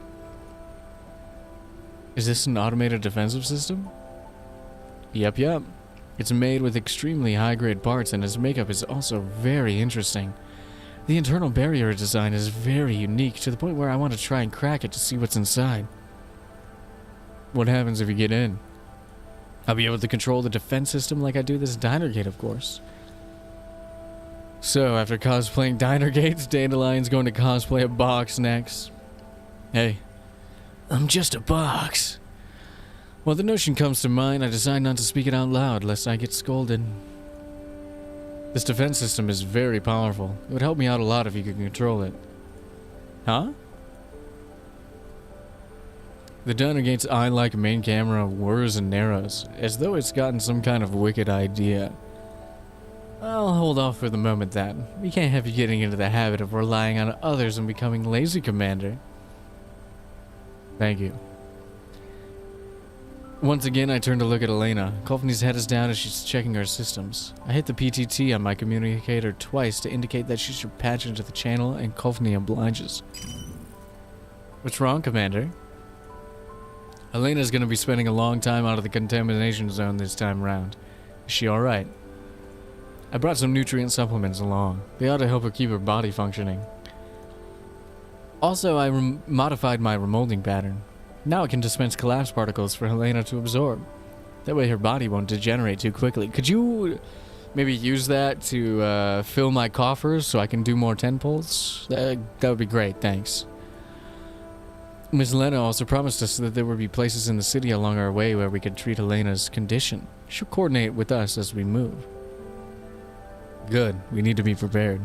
Is this an automated defensive system? Yep. It's made with extremely high-grade parts, and its makeup is also very interesting. The internal barrier design is very unique, to the point where I want to try and crack it to see what's inside. What happens if you get in? I'll be able to control the defense system like I do this diner gate, of course. So, after cosplaying diner gates, Dandelion's going to cosplay a box next. Hey, I'm just a box. While the notion comes to mind, I decide not to speak it out loud, lest I get scolded. This defense system is very powerful. It would help me out a lot if you could control it. Huh? The diner gate's eye-like main camera whirs and narrows, as though it's gotten some kind of wicked idea. I'll hold off for the moment then. We can't have you getting into the habit of relying on others and becoming lazy, Commander. Thank you. Once again, I turn to look at Elena. Kolfni's head is down as she's checking her systems. I hit the PTT on my communicator twice to indicate that she should patch into the channel, and Kolfni obliges. What's wrong, Commander? Elena's gonna be spending a long time out of the contamination zone this time around. Is she alright? I brought some nutrient supplements along. They ought to help her keep her body functioning. Also, I modified my remolding pattern. Now it can dispense collapse particles for Helena to absorb. That way her body won't degenerate too quickly. Could you maybe use that to fill my coffers so I can do more 10 pulls? That would be great, thanks. Miss Lena also promised us that there would be places in the city along our way where we could treat Helena's condition. She'll coordinate with us as we move. Good, we need to be prepared.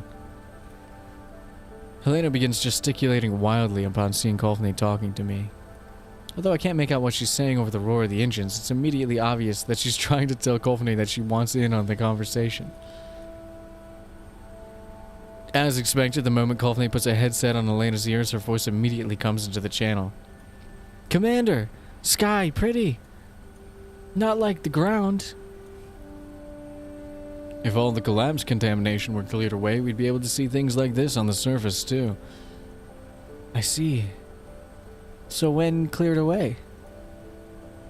Helena begins gesticulating wildly upon seeing Kolfni talking to me. Although I can't make out what she's saying over the roar of the engines, it's immediately obvious that she's trying to tell Kolfni that she wants in on the conversation. As expected, the moment Kolfni puts a headset on Elena's ears, her voice immediately comes into the channel. Commander! Sky, pretty! Not like the ground. If all the collapse contamination were cleared away, we'd be able to see things like this on the surface, too. I see. So when cleared away?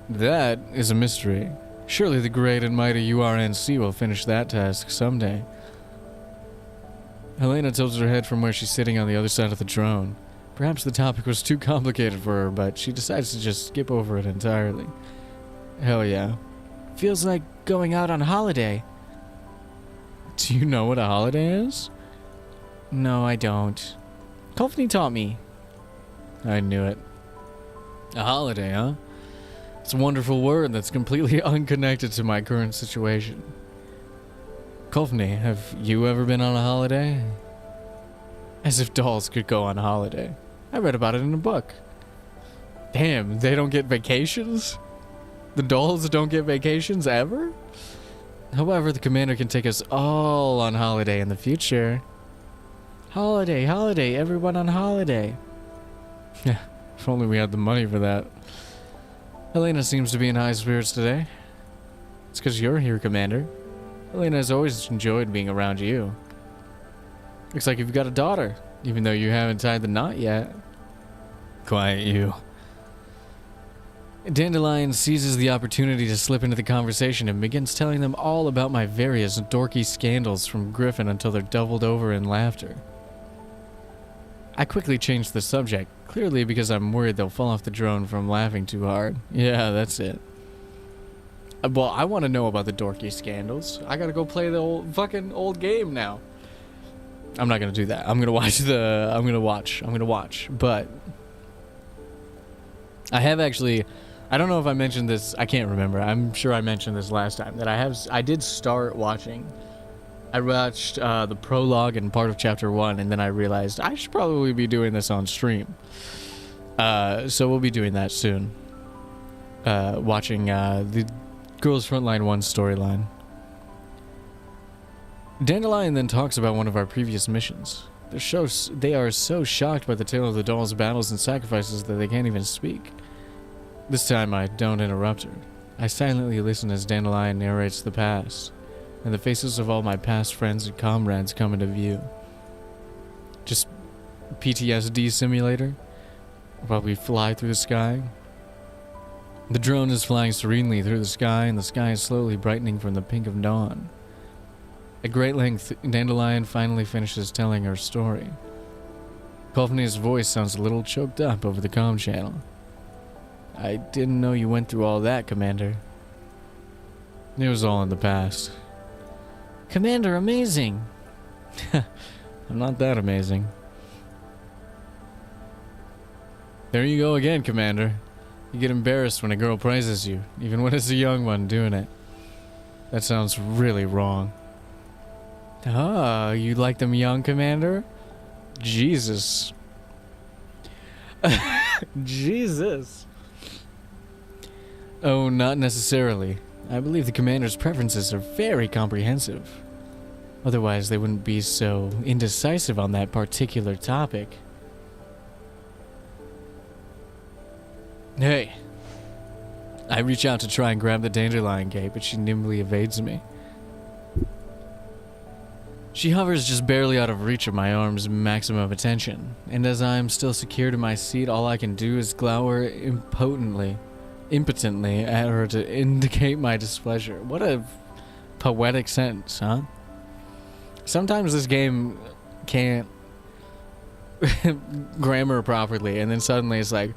That is a mystery. Surely the great and mighty URNC will finish that task someday. Helena tilts her head from where she's sitting on the other side of the drone. Perhaps the topic was too complicated for her, but she decides to just skip over it entirely. Hell yeah. Feels like going out on holiday. Do you know what a holiday is? No, I don't. Kolfni taught me. I knew it. A holiday, huh? It's a wonderful word that's completely unconnected to my current situation. Kolfni, have you ever been on a holiday? As if dolls could go on holiday. I read about it in a book. Damn, they don't get vacations? The dolls don't get vacations ever? However, the commander can take us all on holiday in the future. Holiday, everyone on holiday. Yeah. If only we had the money for that. Helena seems to be in high spirits today. It's because you're here, Commander. Helena has always enjoyed being around you. Looks like you've got a daughter, even though you haven't tied the knot yet. Quiet you. Dandelion seizes the opportunity to slip into the conversation and begins telling them all about my various dorky scandals from Griffin until they're doubled over in laughter. I quickly changed the subject, clearly because I'm worried they'll fall off the drone from laughing too hard. Yeah, that's it. Well, I want to know about the dorky scandals. I gotta go play the old game now. I'm not gonna do that. I'm gonna watch. But I have actually, I don't know if I mentioned this. I can't remember. I'm sure I mentioned this last time that I did start watching. I watched the prologue and part of chapter 1, and then I realized I should probably be doing this on stream. So we'll be doing that soon. Watching the Girls Frontline 1 storyline. Dandelion then talks about one of our previous missions. They are so shocked by the tale of the doll's battles and sacrifices that they can't even speak. This time I don't interrupt her. I silently listen as Dandelion narrates the past, and the faces of all my past friends and comrades come into view. Just PTSD simulator, while we fly through the sky. The drone is flying serenely through the sky, and the sky is slowly brightening from the pink of dawn. At great length, Dandelion finally finishes telling her story. Coffney's voice sounds a little choked up over the comm channel. I didn't know you went through all that, Commander. It was all in the past. Commander, amazing! I'm not that amazing. There you go again, Commander. You get embarrassed when a girl praises you, even when it's a young one doing it. That sounds really wrong. Ah, you like them young, Commander? Jesus. Jesus. Oh, not necessarily. I believe the Commander's preferences are very comprehensive. Otherwise, they wouldn't be so indecisive on that particular topic. Hey. I reach out to try and grab the dandelion gate, but she nimbly evades me. She hovers just barely out of reach of my arm's maximum attention, and as I am still secure to my seat, all I can do is glower impotently at her to indicate my displeasure. What a poetic sentence, huh? Sometimes this game can't grammar properly, and then suddenly it's like,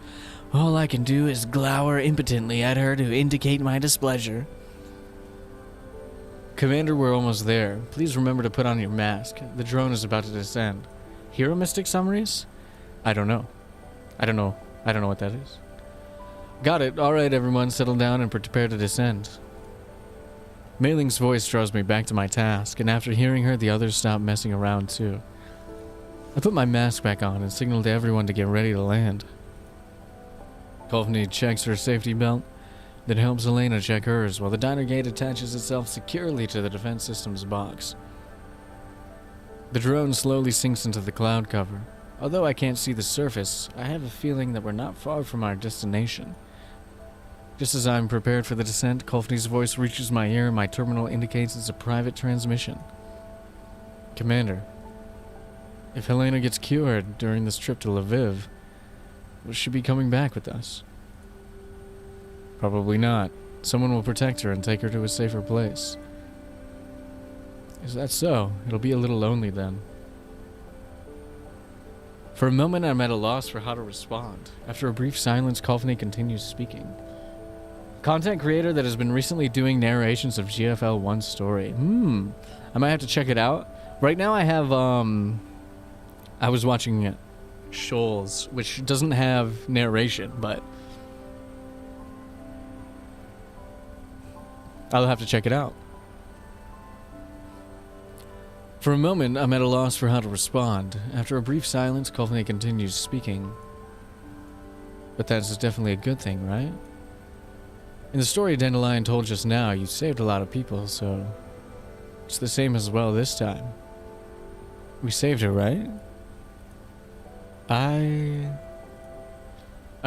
all I can do is glower impotently at her to indicate my displeasure. Commander, we're almost there. Please remember to put on your mask. The drone is about to descend. Hero Mystic summaries? I don't know what that is. Got it. Alright, everyone, settle down and prepare to descend. Mei Ling's voice draws me back to my task, and after hearing her, the others stop messing around too. I put my mask back on and signal to everyone to get ready to land. Coffney checks her safety belt, then helps Elena check hers, while the diner gate attaches itself securely to the defense systems box. The drone slowly sinks into the cloud cover. Although I can't see the surface, I have a feeling that we're not far from our destination. Just as I'm prepared for the descent, Coffney's voice reaches my ear and my terminal indicates it's a private transmission. Commander, if Helena gets cured during this trip to Lviv, will she be coming back with us? Probably not. Someone will protect her and take her to a safer place. Is that so? It'll be a little lonely then. For a moment, I'm at a loss for how to respond. After a brief silence, Coffney continues speaking. Content creator that has been recently doing narrations of GFL 1 story. I might have to check it out. Right now I have, I was watching Shoals, which doesn't have narration, but I'll have to check it out. For a moment, I'm at a loss for how to respond. After a brief silence, Coffney continues speaking. But that's definitely a good thing, right? In the story Dandelion told just now, you saved a lot of people, so it's the same as well this time. We saved her, right? I'm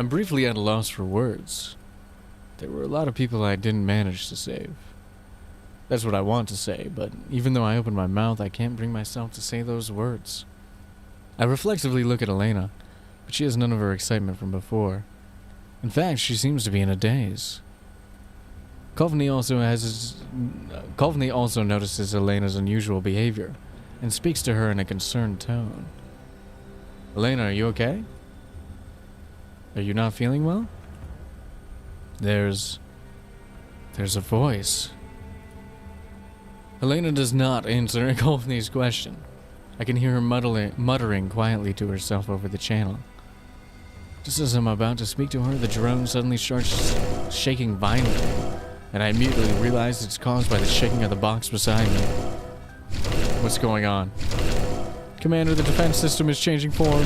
briefly at a loss for words. There were a lot of people I didn't manage to save. That's what I want to say, but even though I open my mouth, I can't bring myself to say those words. I reflectively look at Elena, but she has none of her excitement from before. In fact, she seems to be in a daze. Coffney also notices Elena's unusual behavior and speaks to her in a concerned tone. Elena, are you okay? Are you not feeling well? There's a voice. Elena does not answer Coffney's question. I can hear her muttering quietly to herself over the channel. Just as I'm about to speak to her, the drone suddenly starts shaking violently, and I immediately realize it's caused by the shaking of the box beside me. What's going on? Commander, the defense system is changing form.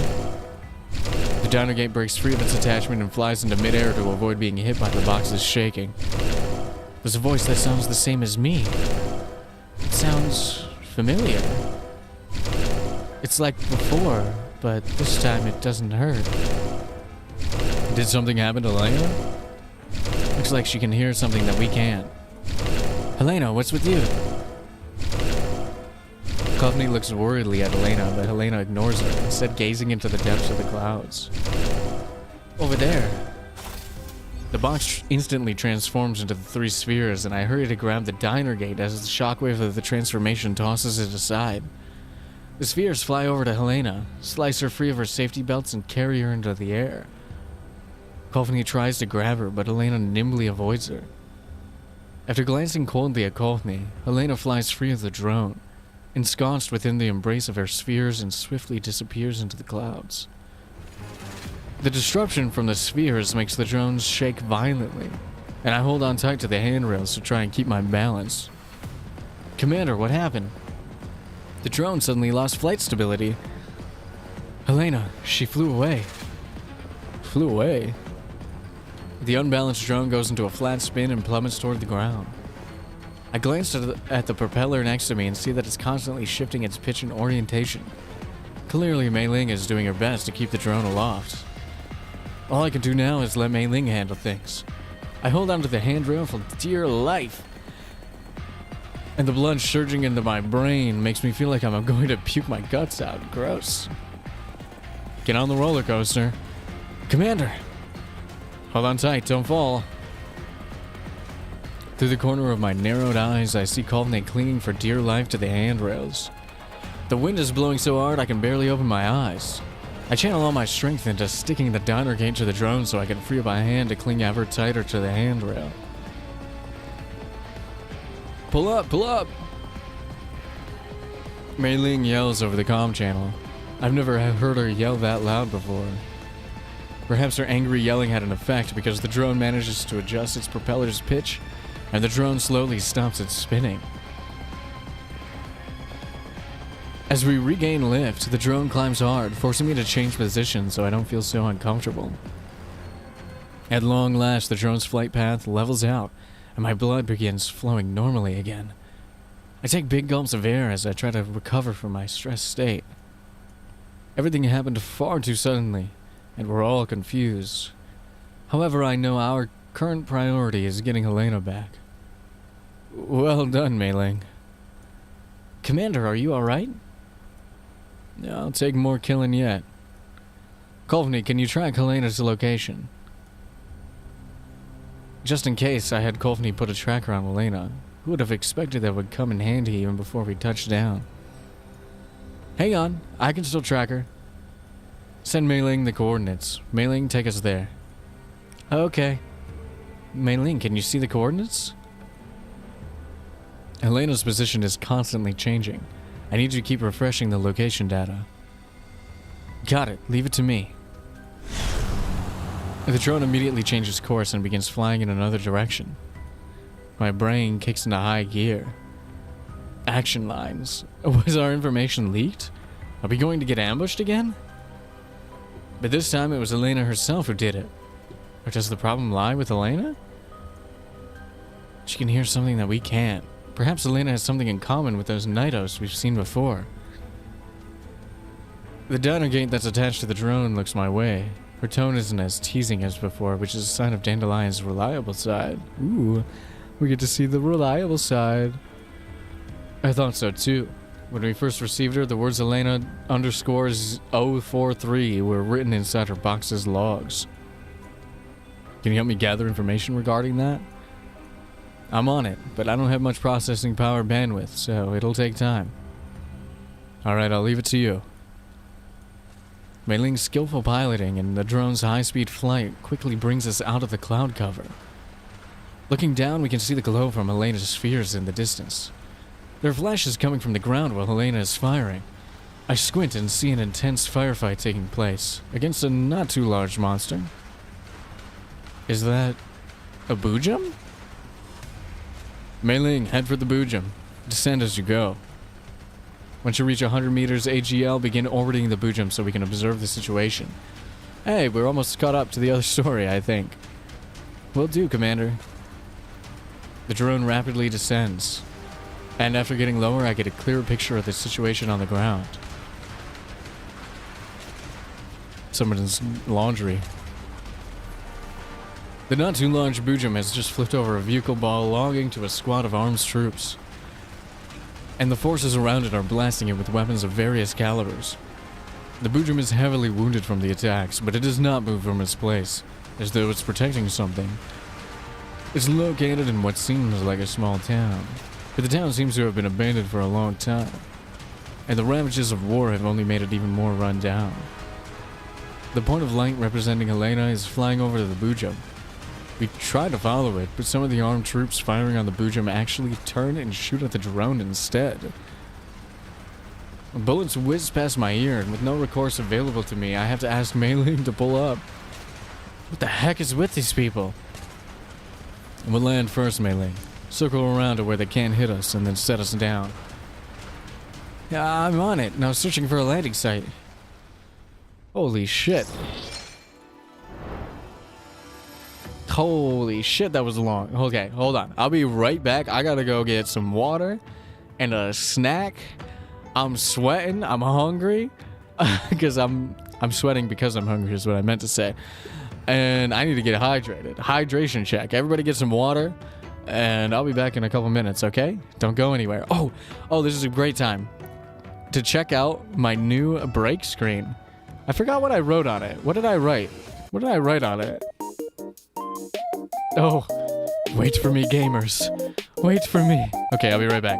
The diner gate breaks free of its attachment and flies into midair to avoid being hit by the box's shaking. There's a voice that sounds the same as me. It sounds familiar. It's like before, but this time it doesn't hurt. Did something happen to Helena? Looks like she can hear something that we can't. Helena, what's with you? Coffney looks worriedly at Helena, but Helena ignores her, instead gazing into the depths of the clouds. Over there. The box instantly transforms into the 3 spheres, and I hurry to grab the diner gate as the shockwave of the transformation tosses it aside. The spheres fly over to Helena, slice her free of her safety belts, and carry her into the air. Kolfni tries to grab her, but Helena nimbly avoids her. After glancing coldly at Kolfni, Helena flies free of the drone, ensconced within the embrace of her spheres, and swiftly disappears into the clouds. The disruption from the spheres makes the drone shake violently, and I hold on tight to the handrails to try and keep my balance. Commander, what happened? The drone suddenly lost flight stability. Helena, she flew away. Flew away? The unbalanced drone goes into a flat spin and plummets toward the ground. I glance at the propeller next to me and see that it's constantly shifting its pitch and orientation. Clearly, Mei Ling is doing her best to keep the drone aloft. All I can do now is let Mei Ling handle things. I hold onto the handrail for dear life, and the blood surging into my brain makes me feel like I'm going to puke my guts out. Gross. Get on the roller coaster. Commander! Hold on tight, don't fall. Through the corner of my narrowed eyes, I see Kolfni clinging for dear life to the handrails. The wind is blowing so hard I can barely open my eyes. I channel all my strength into sticking the diner gate to the drone so I can free up my hand to cling ever tighter to the handrail. Pull up, pull up! Mei Ling yells over the comm channel. I've never heard her yell that loud before. Perhaps her angry yelling had an effect because the drone manages to adjust its propeller's pitch, and the drone slowly stops its spinning. As we regain lift, the drone climbs hard, forcing me to change position so I don't feel so uncomfortable. At long last, the drone's flight path levels out, and my blood begins flowing normally again. I take big gulps of air as I try to recover from my stressed state. Everything happened far too suddenly, and we're all confused. However, I know our current priority is getting Helena back. Well done, Mei Ling. Commander, are you alright? I'll take more killing yet. Kolfni, can you track Helena's location? Just in case I had Kolfni put a tracker on Helena, who would have expected that would come in handy even before we touched down? Hang on, I can still track her. Send Mei Ling the coordinates. Mei Ling, take us there. Okay. Mei Ling, can you see the coordinates? Helena's position is constantly changing. I need you to keep refreshing the location data. Got it. Leave it to me. The drone immediately changes course and begins flying in another direction. My brain kicks into high gear. Action lines. Was our information leaked? Are we going to get ambushed again? But this time it was Helena herself who did it. Or does the problem lie with Helena? She can hear something that we can't. Perhaps Helena has something in common with those Nidos we've seen before. The diner gate that's attached to the drone looks my way. Her tone isn't as teasing as before, which is a sign of Dandelion's reliable side. Ooh, we get to see the reliable side. I thought so too. When we first received her, the words Helena underscores 043 were written inside her box's logs. Can you help me gather information regarding that? I'm on it, but I don't have much processing power bandwidth, so it'll take time. Alright, I'll leave it to you. Mei Ling's skillful piloting and the drone's high-speed flight quickly brings us out of the cloud cover. Looking down, we can see the glow from Helena's spheres in the distance. Their flash is coming from the ground while Helena is firing. I squint and see an intense firefight taking place against a not-too-large monster. Is that a boojum? Mei Ling, head for the boojum. Descend as you go. Once you reach 100 meters AGL, begin orbiting the boojum so we can observe the situation. Hey, we're almost caught up to the other story, I think. Will do, Commander. The drone rapidly descends, and after getting lower, I get a clearer picture of the situation on the ground. Someone's laundry. The not-too-large boojum has just flipped over a vehicle belonging to a squad of armed troops, and the forces around it are blasting it with weapons of various calibers. The boojum is heavily wounded from the attacks, but it does not move from its place. as though it's protecting something. It's located in what seems like a small town, but the town seems to have been abandoned for a long time, and the ravages of war have only made it even more run down. The point of light representing Helena is flying over to the Bujum. We tried to follow it, but some of the armed troops firing on the Bujum actually turn and shoot at the drone instead. Bullets whiz past my ear, and with no recourse available to me, I have to ask Mei-Ling to pull up. What the heck is with these people? We'll land first, Mei-Ling. Circle around to where they can't hit us, and then set us down. Yeah, I'm on it. Now searching for a landing site. Holy shit. Holy shit, that was long. Okay, hold on. I'll be right back. I gotta go get some water and a snack. I'm sweating. I'm hungry. Because I'm sweating because I'm hungry is what I meant to say. And I need to get hydrated. Hydration check. Everybody get some water. And I'll be back in a couple minutes, okay? Don't go anywhere. Oh, this is a great time to check out my new break screen. I forgot what I wrote on it. What did I write? What did I write on it? Oh, wait for me, gamers. Wait for me. Okay, I'll be right back.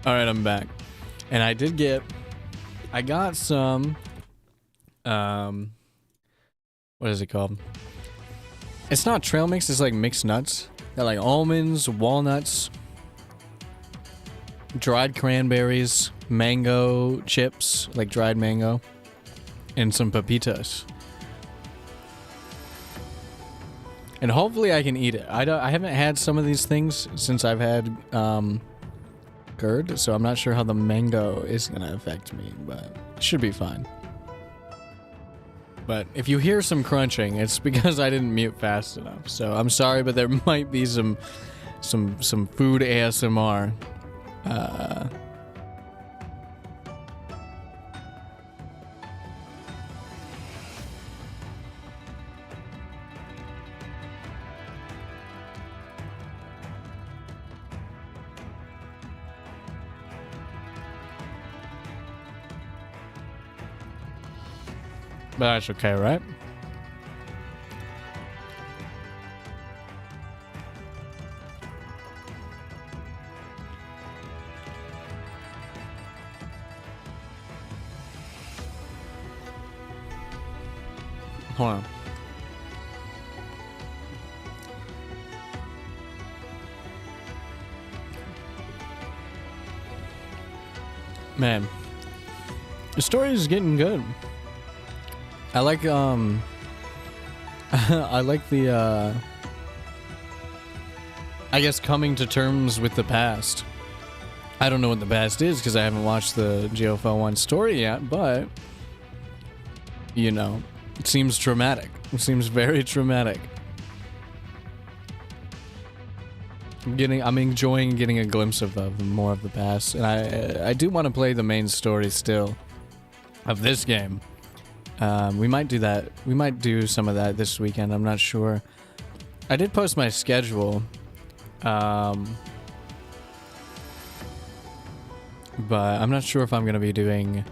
All right, I'm back. And I got some, what is it called? It's not trail mix, it's like mixed nuts. Got like almonds, walnuts, dried cranberries, mango chips, like dried mango, and some pepitas. And hopefully I can eat it. I haven't had some of these things since I've had GERD, so I'm not sure how the mango is gonna affect me, but it should be fine. But if you hear some crunching, it's because I didn't mute fast enough. So I'm sorry, but there might be some food ASMR. But that's okay, right? Hold on. Man, the story is getting good. I like I like the I guess coming to terms with the past. I don't know what the past is because I haven't watched the GFL 1 story yet, but you know, it seems traumatic. It seems very traumatic. I'm enjoying getting a glimpse of more of the past, and I do want to play the main story still of this game. We might do that. We might do some of that this weekend. I'm not sure. I did post my schedule. But I'm not sure if I'm going to be doing...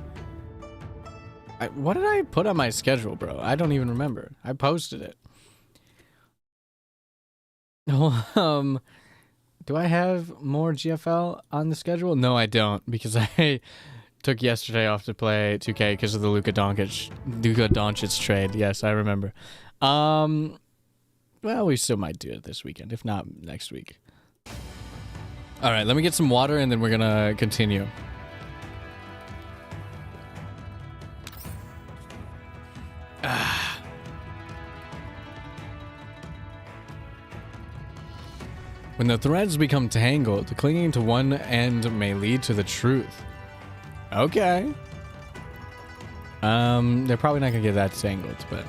what did I put on my schedule, bro? I don't even remember. I posted it. Do I have more GFL on the schedule? No, I don't, because I... took yesterday off to play 2K because of the Luka Doncic trade. Yes, I remember. Well, we still might do it this weekend, if not next week. All right, let me get some water and then we're gonna continue. When the threads become tangled, clinging to one end may lead to the truth. Okay. They're probably not gonna get that tangled, but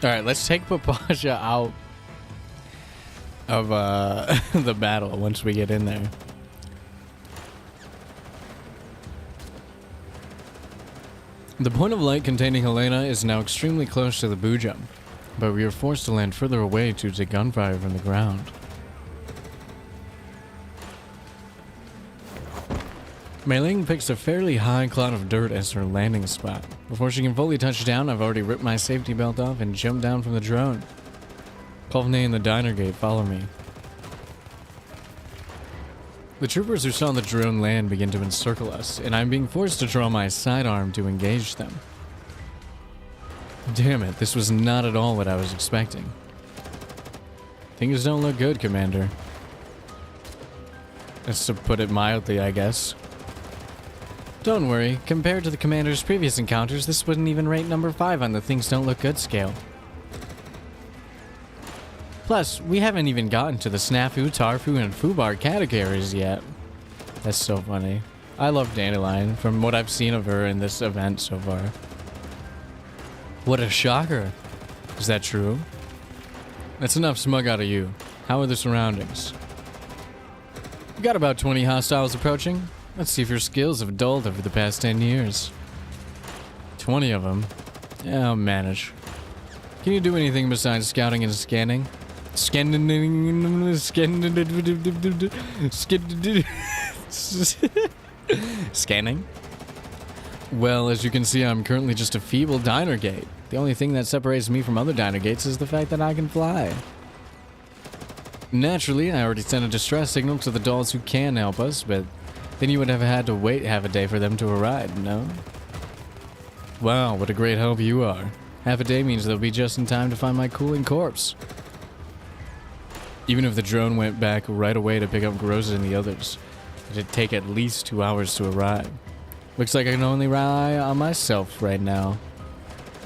all right, let's take Papasha out of the battle once we get in there. The point of light containing Helena is now extremely close to the Bujum, but we are forced to land further away due to gunfire from the ground. Mei Ling picks a fairly high cloud of dirt as her landing spot. Before she can fully touch down, I've already ripped my safety belt off and jumped down from the drone. Kovney and the diner gate follow me. The troopers who saw the drone land begin to encircle us, and I'm being forced to draw my sidearm to engage them. Damn it, this was not at all what I was expecting. Things don't look good, Commander. That's to put it mildly, I guess. Don't worry, compared to the Commander's previous encounters, this wouldn't even rate number 5 on the things don't look good scale. Plus, we haven't even gotten to the Snafu, Tarfu, and Fubar categories yet. That's so funny. I love Dandelion, from what I've seen of her in this event so far. What a shocker. Is that true? That's enough smug out of you. How are the surroundings? We got about 20 hostiles approaching. Let's see if your skills have dulled over the past 10 years. 20 of them? Yeah, I'll manage. Can you do anything besides scouting and scanning? Scanning. Well, as you can see, I'm currently just a feeble diner gate. The only thing that separates me from other diner gates is the fact that I can fly. Naturally, I already sent a distress signal to the dolls who can help us, but Then you would have had to wait half a day for them to arrive, no? Wow, what a great help you are. Half a day means they'll be just in time to find my cooling corpse. Even if the drone went back right away to pick up Groza and the others, it'd take at least 2 hours to arrive. Looks like I can only rely on myself right now.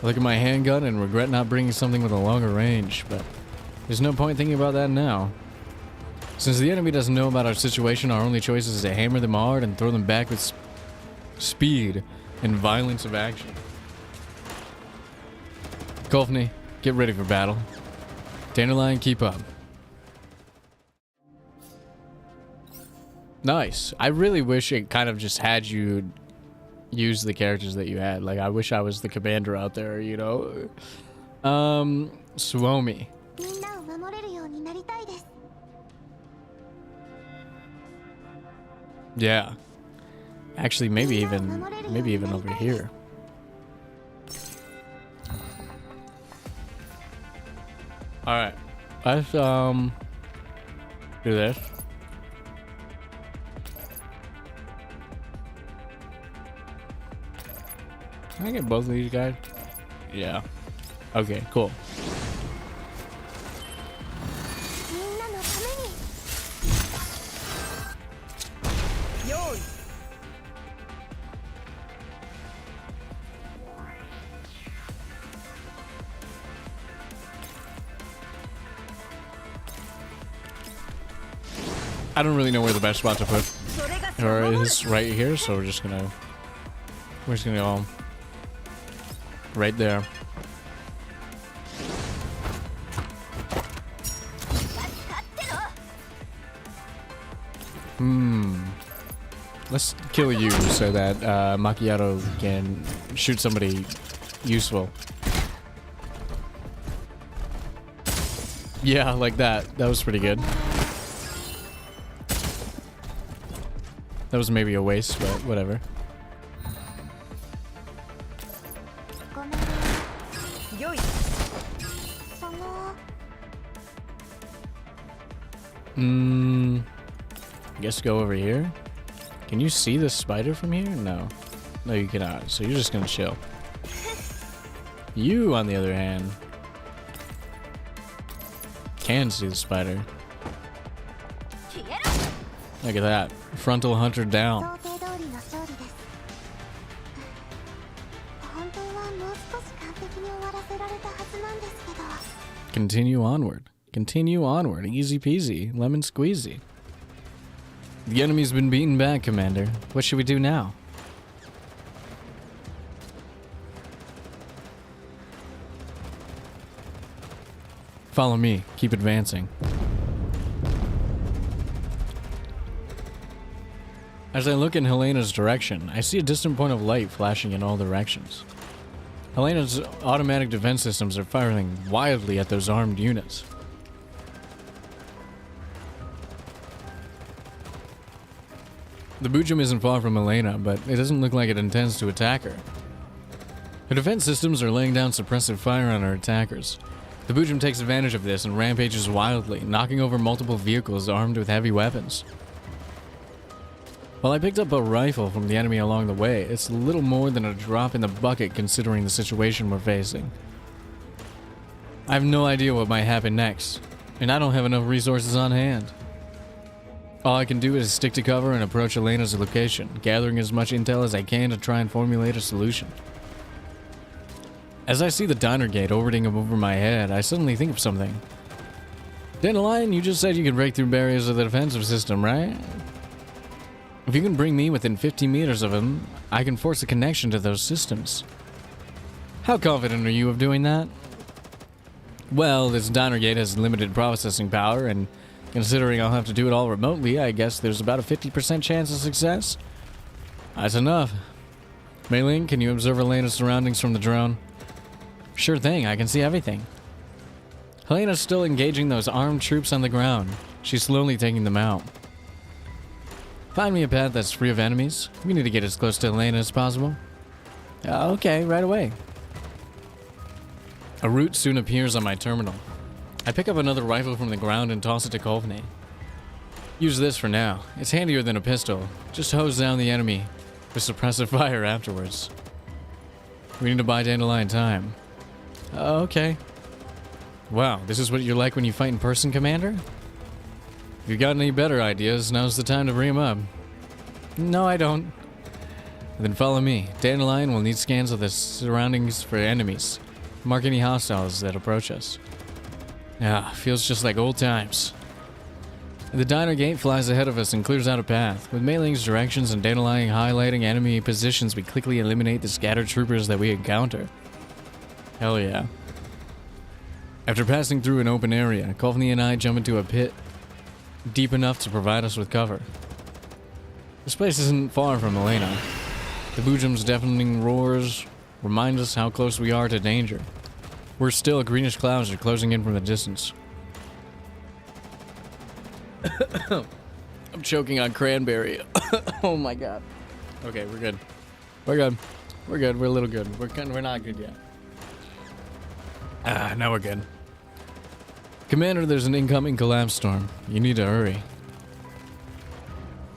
I look at my handgun and regret not bringing something with a longer range, but there's no point thinking about that now. Since the enemy doesn't know about our situation, our only choice is to hammer them hard and throw them back with speed and violence of action. Kolfni, get ready for battle. Dandelion, keep up. Nice. I really wish it kind of just had you use the characters that you had. Like, I wish I was the commander out there, you know? Suomi. Yeah. Actually, maybe even over here. Alright. Let's, do this. Can I get both of these guys? Yeah. Okay, cool. I don't really know where the best spot to put her is right here, so we're just gonna go right there. Let's kill you so that Macchiato can shoot somebody useful. Yeah, like that. That was pretty good. That was maybe a waste, but whatever. I guess go over here. Can you see the spider from here? No. No, you cannot. So you're just gonna chill. You, on the other hand, can see the spider. Look at that. Frontal hunter down. Continue onward. Continue onward. Easy peasy. Lemon squeezy. The enemy's been beaten back, Commander. What should we do now? Follow me. Keep advancing. As I look in Helena's direction, I see a distant point of light flashing in all directions. Helena's automatic defense systems are firing wildly at those armed units. The Bujum isn't far from Helena, but it doesn't look like it intends to attack her. Her defense systems are laying down suppressive fire on her attackers. The Bujum takes advantage of this and rampages wildly, knocking over multiple vehicles armed with heavy weapons. While I picked up a rifle from the enemy along the way, it's little more than a drop in the bucket considering the situation we're facing. I have no idea what might happen next, and I don't have enough resources on hand. All I can do is stick to cover and approach Elena's location, gathering as much intel as I can to try and formulate a solution. As I see the diner gate orbiting over my head, I suddenly think of something. Dandelion, you just said you could break through barriers of the defensive system, right? If you can bring me within 50 meters of him, I can force a connection to those systems. How confident are you of doing that? Well, this diner gate has limited processing power, and considering I'll have to do it all remotely, I guess there's about a 50% chance of success. That's enough. Mei Ling, can you observe Helena's surroundings from the drone? Sure thing, I can see everything. Helena's still engaging those armed troops on the ground. She's slowly taking them out. Find me a path that's free of enemies. We need to get as close to Helena as possible. Okay, right away. A route soon appears on my terminal. I pick up another rifle from the ground and toss it to Kolfni. Use this for now. It's handier than a pistol. Just hose down the enemy with suppressive fire afterwards. We need to buy Dandelion time. Okay. Wow, this is what you're like when you fight in person, Commander? If you've got any better ideas, now's the time to bring them up. No, I don't. Then follow me. Dandelion will need scans of the surroundings for enemies. Mark any hostiles that approach us. Ah, feels just like old times. The diner gate flies ahead of us and clears out a path. With Meiling's directions and Dandelion highlighting enemy positions, we quickly eliminate the scattered troopers that we encounter. Hell yeah. After passing through an open area, Kovni and I jump into a pit deep enough to provide us with cover. This place isn't far from Elena. The Bujum's deafening roars remind us how close we are to danger. We're still greenish clouds are closing in from the distance. I'm choking on cranberry. Oh my god. Okay, we're good. We're good. We're good. We're a little good. We're not good yet. Ah, now we're good. Commander, there's an incoming collapse storm. You need to hurry.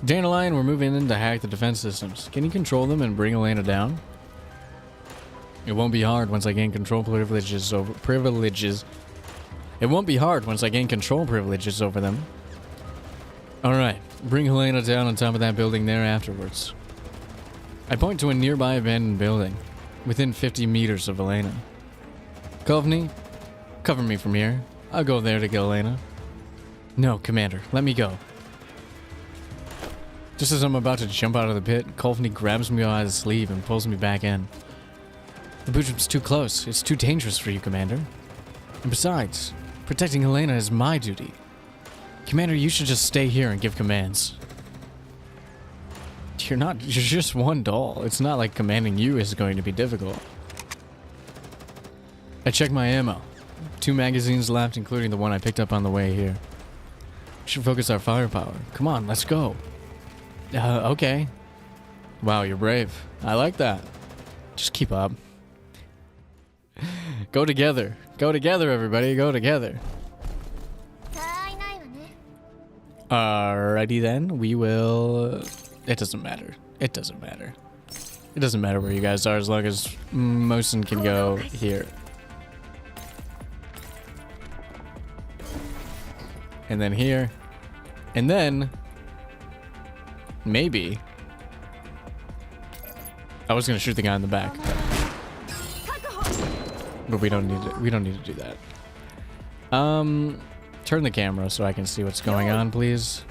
Dandelion, we're moving in to hack the defense systems. Can you control them and bring Elena down? It won't be hard once I gain control privileges over It won't be hard once I gain control privileges over them. Alright, bring Helena down on top of that building there afterwards. I point to a nearby abandoned building, within 50 meters of Elena. Kovni, cover me from here. I'll go there to get Elena. No, Commander, let me go. Just as I'm about to jump out of the pit, Kovni grabs me by the sleeve and pulls me back in. The Bujum's too close. It's too dangerous for you, Commander. And besides, protecting Helena is my duty. Commander, you should just stay here and give commands. You're just one doll. It's not like commanding you is going to be difficult. I check my ammo. 2 magazines left, including the one I picked up on the way here. We should focus our firepower. Come on, let's go. Okay. Wow, you're brave. I like that. Just keep up. Go together. Go together, everybody. Go together. Alrighty then, we will... It doesn't matter. It doesn't matter. It doesn't matter where you guys are as long as Mosin can go here. And then here. And then... Maybe... I was gonna shoot the guy in the back. But we don't need to do that. Turn the camera so I can see what's going on, please.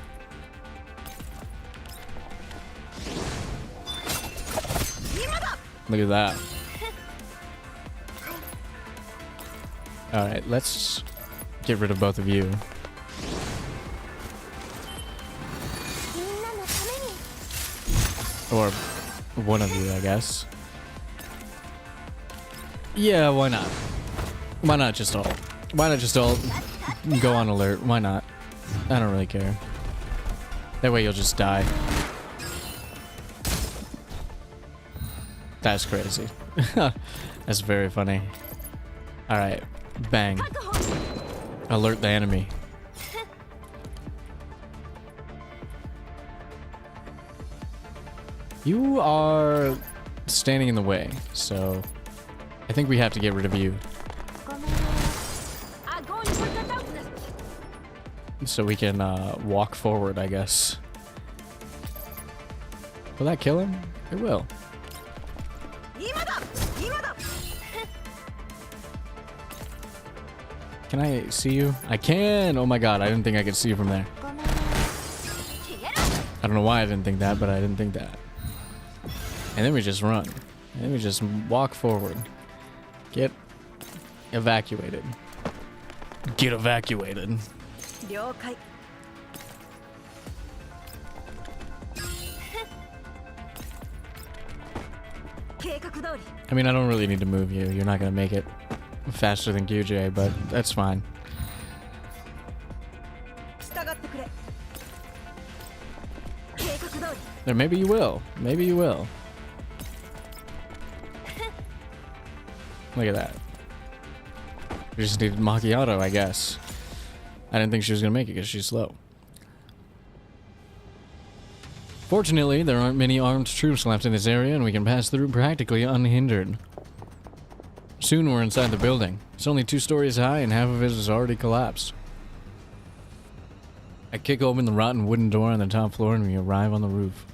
Look at that. Alright, let's get rid of both of you. Or one of you, I guess. Yeah, why not? Why not just all? Why not just all go on alert? Why not? I don't really care. That way you'll just die. That's crazy. That's very funny. Alright, bang. Alert the enemy. You are standing in the way, so I think we have to get rid of you. So we can walk forward, I guess. Will that kill him? It will. Can I see you? I can! Oh my god, I didn't think I could see you from there. I don't know why I didn't think that, but I didn't think that. And then we just run. And then we just walk forward. Get evacuated. Get evacuated. I mean, I don't really need to move you. You're not going to make it faster than QJ, but that's fine. Or maybe you will. Maybe you will. Look at that. We just needed macchiato, I guess. I didn't think she was going to make it because she's slow. Fortunately, there aren't many armed troops left in this area, and we can pass through practically unhindered. Soon we're inside the building. It's only 2 stories high, and half of it has already collapsed. I kick open the rotten wooden door on the top floor, and we arrive on the roof.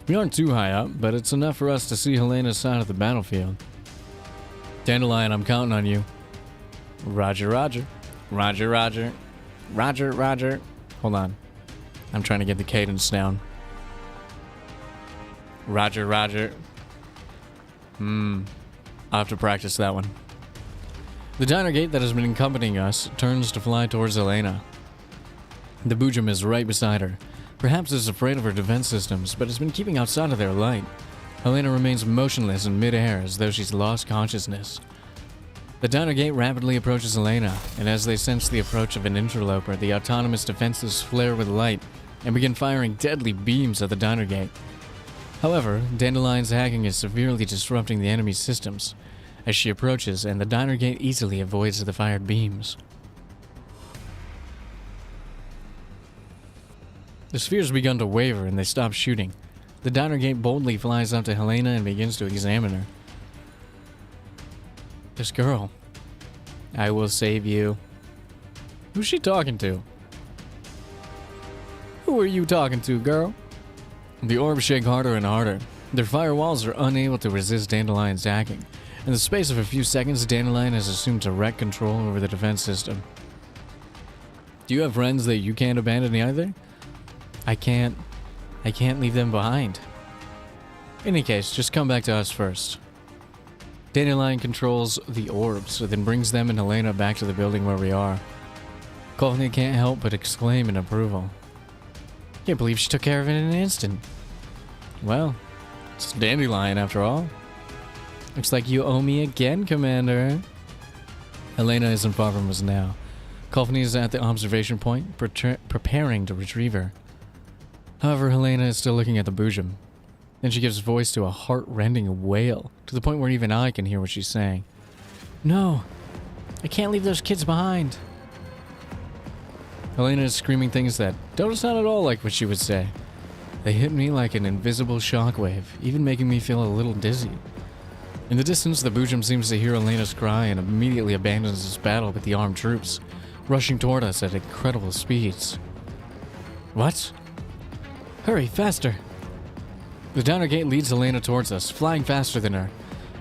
We aren't too high up, but it's enough for us to see Helena's side of the battlefield. Dandelion, I'm counting on you. Roger, roger. Roger, roger. Roger, roger. Hold on. I'm trying to get the cadence down. Roger, roger. I'll have to practice that one. The diner gate that has been accompanying us turns to fly towards Helena. The Boojum is right beside her. Perhaps it's afraid of her defense systems, but it's been keeping outside of their light. Helena remains motionless in midair as though she's lost consciousness. The diner gate rapidly approaches Helena, and as they sense the approach of an interloper, the autonomous defenses flare with light and begin firing deadly beams at the diner gate. However, Dandelion's hacking is severely disrupting the enemy's systems as she approaches, and the diner gate easily avoids the fired beams. The spheres begun to waver and they stop shooting. The diner gate boldly flies up to Helena and begins to examine her. This girl. I will save you. Who's she talking to? Who are you talking to, girl? The orbs shake harder and harder. Their firewalls are unable to resist Dandelion's hacking. In the space of a few seconds, Dandelion has assumed direct control over the defense system. Do you have friends that you can't abandon either? I can't leave them behind. In any case, just come back to us first. Dandelion controls the orbs, then brings them and Helena back to the building where we are. Courtney can't help but exclaim in approval. Can't believe she took care of it in an instant. Well, it's Dandelion after all. Looks like you owe me again, Commander. Helena isn't far from us now. Courtney is at the observation point, preparing to retrieve her. However, Helena is still looking at the Boojum. Then she gives voice to a heart-rending wail, to the point where even I can hear what she's saying. No, I can't leave those kids behind. Helena is screaming things that don't sound at all like what she would say. They hit me like an invisible shockwave, even making me feel a little dizzy. In the distance, the Boojum seems to hear Helena's cry and immediately abandons its battle with the armed troops, rushing toward us at incredible speeds. What? Hurry, faster! The downer gate leads Helena towards us, flying faster than her.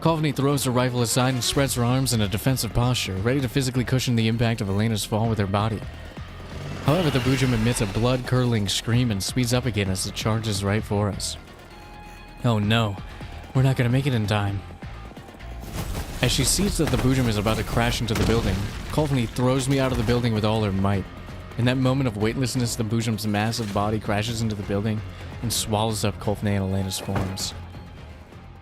Courtney throws her rifle aside and spreads her arms in a defensive posture, ready to physically cushion the impact of Helena's fall with her body. However, the Boojum emits a blood-curdling scream and speeds up again as it charges right for us. Oh no, we're not gonna make it in time. As she sees that the Boojum is about to crash into the building, Courtney throws me out of the building with all her might. In that moment of weightlessness, the Boojum's massive body crashes into the building and swallows up Courtney and Helena's forms.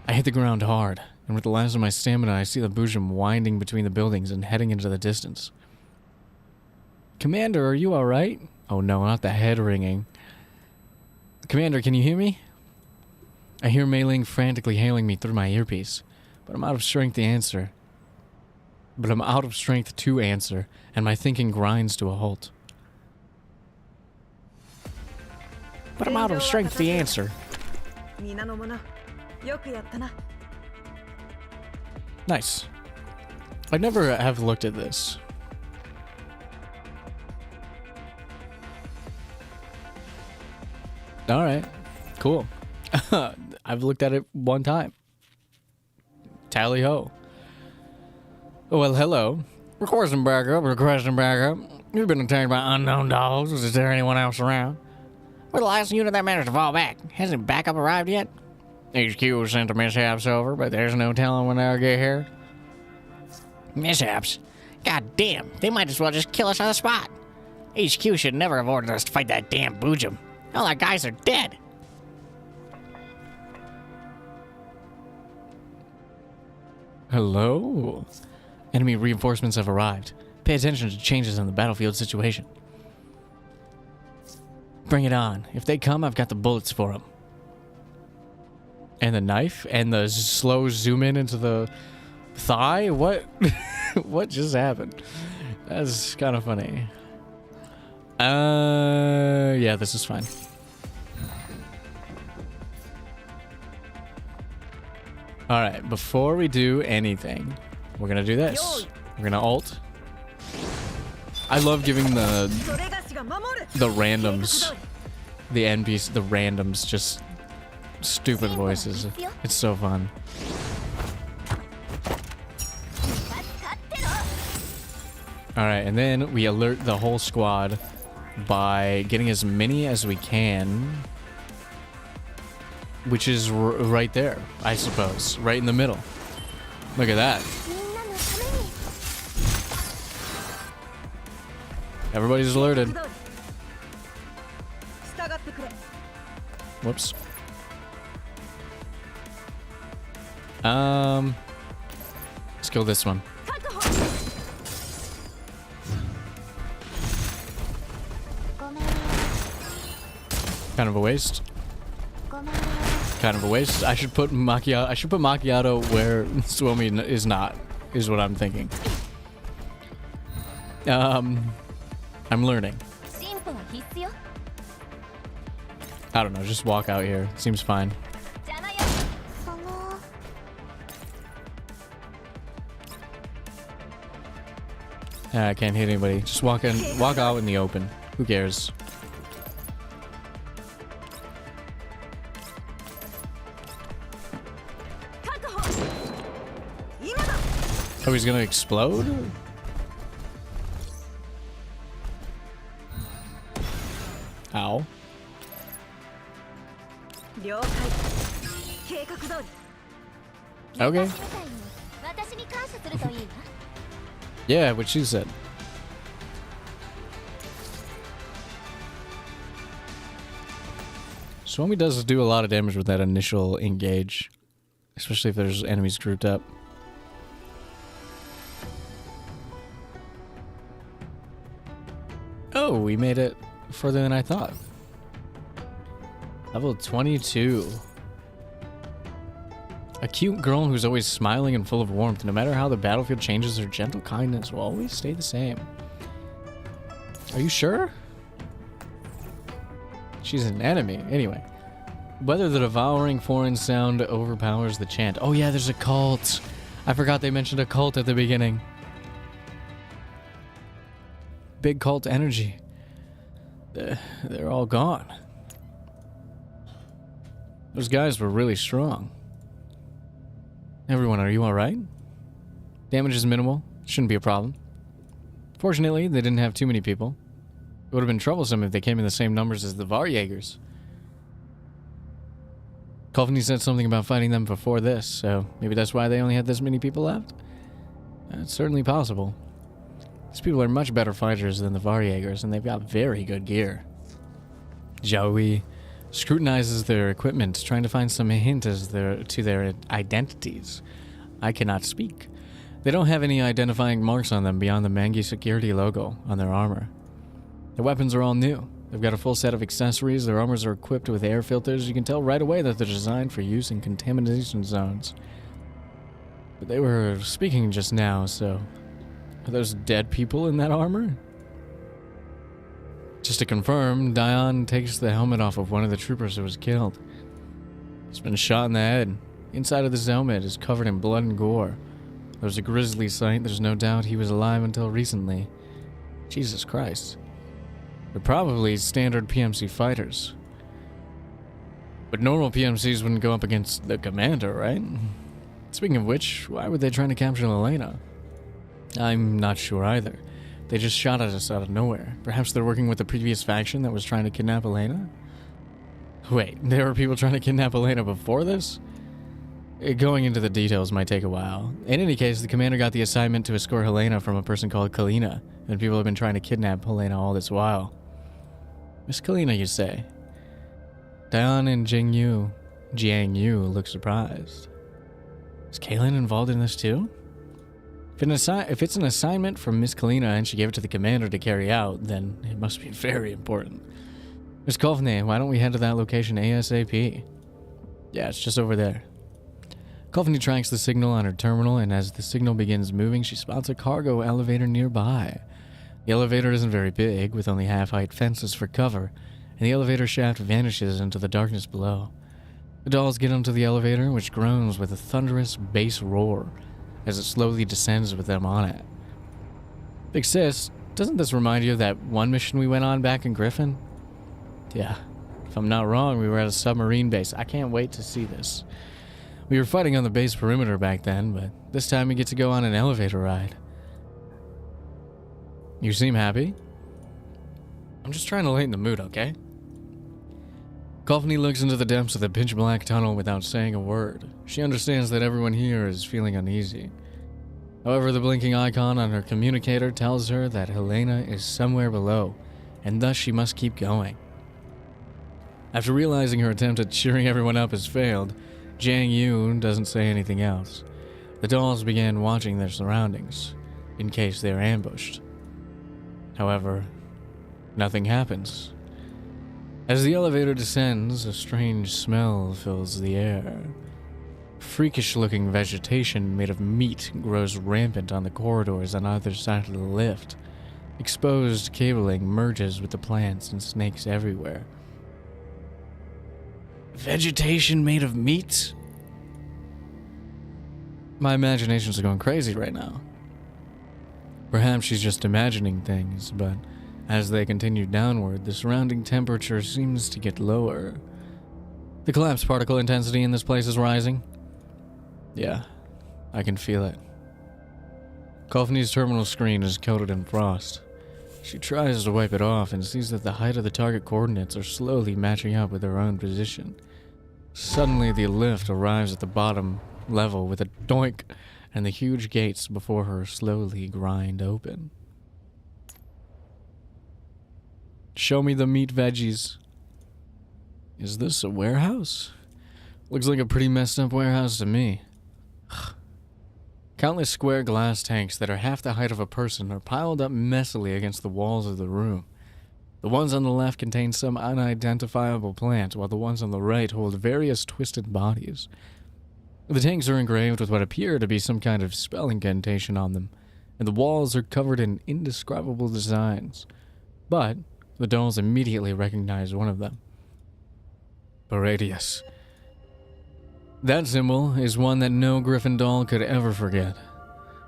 I hit the ground hard, and with the last of my stamina, I see the Boojum winding between the buildings and heading into the distance. Commander, are you alright? Oh no, not the head ringing. Commander, can you hear me? I hear Mei Ling frantically hailing me through my earpiece, but I'm out of strength to answer. And my thinking grinds to a halt. But I'm out of strength to answer. Nice. I never have looked at this. Alright, cool. I've looked at it one time. Tally ho. Oh, well, hello. Requesting backup. You've been attacked by unknown dogs. Is there anyone else around? We're the last unit that managed to fall back. Hasn't backup arrived yet? HQ sent the mishaps over, but there's no telling when they'll get here. Mishaps? God damn, they might as well just kill us on the spot. HQ should never have ordered us to fight that damn Boojum. All our guys are dead. Hello? Enemy reinforcements have arrived. Pay attention to changes in the battlefield situation. Bring it on. If they come, I've got the bullets for them. And the knife? And the slow zoom in into the thigh? What? What just happened? That's kind of funny. Yeah, this is fine. All right, before we do anything, we're gonna do this. We're gonna ult. I love giving the randoms, the NPCs, the randoms, just stupid voices. It's so fun. All right, and then we alert the whole squad by getting as many as we can, which is right there, I suppose, right in the middle. Look at that. Everybody's alerted. Whoops. Let's kill this one. Kind of a waste. Kind of a waste. I should put Macchiato. I should put Macchiato where Suomi is not. Is what I'm thinking. I'm learning. I don't know. Just walk out here. Seems fine. I can't hit anybody. Just walk in. Walk out in the open. Who cares? Oh, he's gonna explode? Ow. Okay. Yeah, what she said. Suomi does do a lot of damage with that initial engage, especially if there's enemies grouped up. Oh, we made it further than I thought. Level 22. A cute girl who's always smiling and full of warmth. No matter how the battlefield changes, her gentle kindness will always stay the same. Are you sure? She's an enemy. Anyway. Whether the devouring foreign sound overpowers the chant. Oh yeah, there's a cult. I forgot they mentioned a cult at the beginning. Big cult energy. They're all gone. Those guys were really strong. Everyone, are you alright? Damage is minimal. Shouldn't be a problem. Fortunately, they didn't have too many people. It would have been troublesome if they came in the same numbers as the Varjägers. Kolfni said something about fighting them before this, so maybe that's why they only had this many people left? It's certainly possible. These people are much better fighters than the Varjägers, and they've got very good gear. Joey scrutinizes their equipment, trying to find some hint to their identities. I cannot speak. They don't have any identifying marks on them beyond the Mangi security logo on their armor. Their weapons are all new. They've got a full set of accessories. Their armors are equipped with air filters. You can tell right away that they're designed for use in contamination zones. But they were speaking just now, so... Are those dead people in that armor? Just to confirm, Daiyan takes the helmet off of one of the troopers who was killed. He's been shot in the head. Inside of this helmet is covered in blood and gore. It was a grisly sight. There's no doubt he was alive until recently. Jesus Christ. They're probably standard PMC fighters. But normal PMCs wouldn't go up against the commander, right? Speaking of which, why were they trying to capture Elena? I'm not sure either. They just shot at us out of nowhere. Perhaps they're working with the previous faction that was trying to kidnap Elena? Wait, there were people trying to kidnap Elena before this? Going into the details might take a while. In any case, the commander got the assignment to escort Helena from a person called Kalina, and people have been trying to kidnap Helena all this while. Miss Kalina, you say? Daiyan and Jiang Yu look surprised. Is Kaylin involved in this too? If it's an assignment from Miss Kalina and she gave it to the commander to carry out, then it must be very important. Miss Kolfne, why don't we head to that location ASAP? Yeah, it's just over there. Coffany tracks the signal on her terminal, and as the signal begins moving, she spots a cargo elevator nearby. The elevator isn't very big, with only half-height fences for cover, and the elevator shaft vanishes into the darkness below. The dolls get onto the elevator, which groans with a thunderous bass roar as it slowly descends with them on it. Big Sis, doesn't this remind you of that one mission we went on back in Griffin? Yeah, if I'm not wrong, we were at a submarine base. I can't wait to see this. We were fighting on the base perimeter back then, but this time we get to go on an elevator ride. You seem happy? I'm just trying to lighten the mood, okay? Coffany looks into the depths of the pitch-black tunnel without saying a word. She understands that everyone here is feeling uneasy. However, the blinking icon on her communicator tells her that Helena is somewhere below, and thus she must keep going. After realizing her attempt at cheering everyone up has failed, Jiang Yu doesn't say anything else. The dolls began watching their surroundings, in case they are ambushed. However, nothing happens. As the elevator descends, a strange smell fills the air. Freakish-looking vegetation made of meat grows rampant on the corridors on either side of the lift. Exposed cabling merges with the plants and snakes everywhere. Vegetation made of meat? My imaginations are going crazy right now. Perhaps she's just imagining things, but as they continue downward, the surrounding temperature seems to get lower. The collapse particle intensity in this place is rising. Yeah, I can feel it. Coffany's terminal screen is coated in frost. She tries to wipe it off and sees that the height of the target coordinates are slowly matching up with her own position. Suddenly, the lift arrives at the bottom level with a doink, and the huge gates before her slowly grind open. Show me the meat veggies. Is this a warehouse? Looks like a pretty messed up warehouse to me. Countless square glass tanks that are half the height of a person are piled up messily against the walls of the room. The ones on the left contain some unidentifiable plant, while the ones on the right hold various twisted bodies. The tanks are engraved with what appear to be some kind of spell incantation on them, and the walls are covered in indescribable designs. But the dolls immediately recognize one of them. Paradius. That symbol is one that no Griffin doll could ever forget.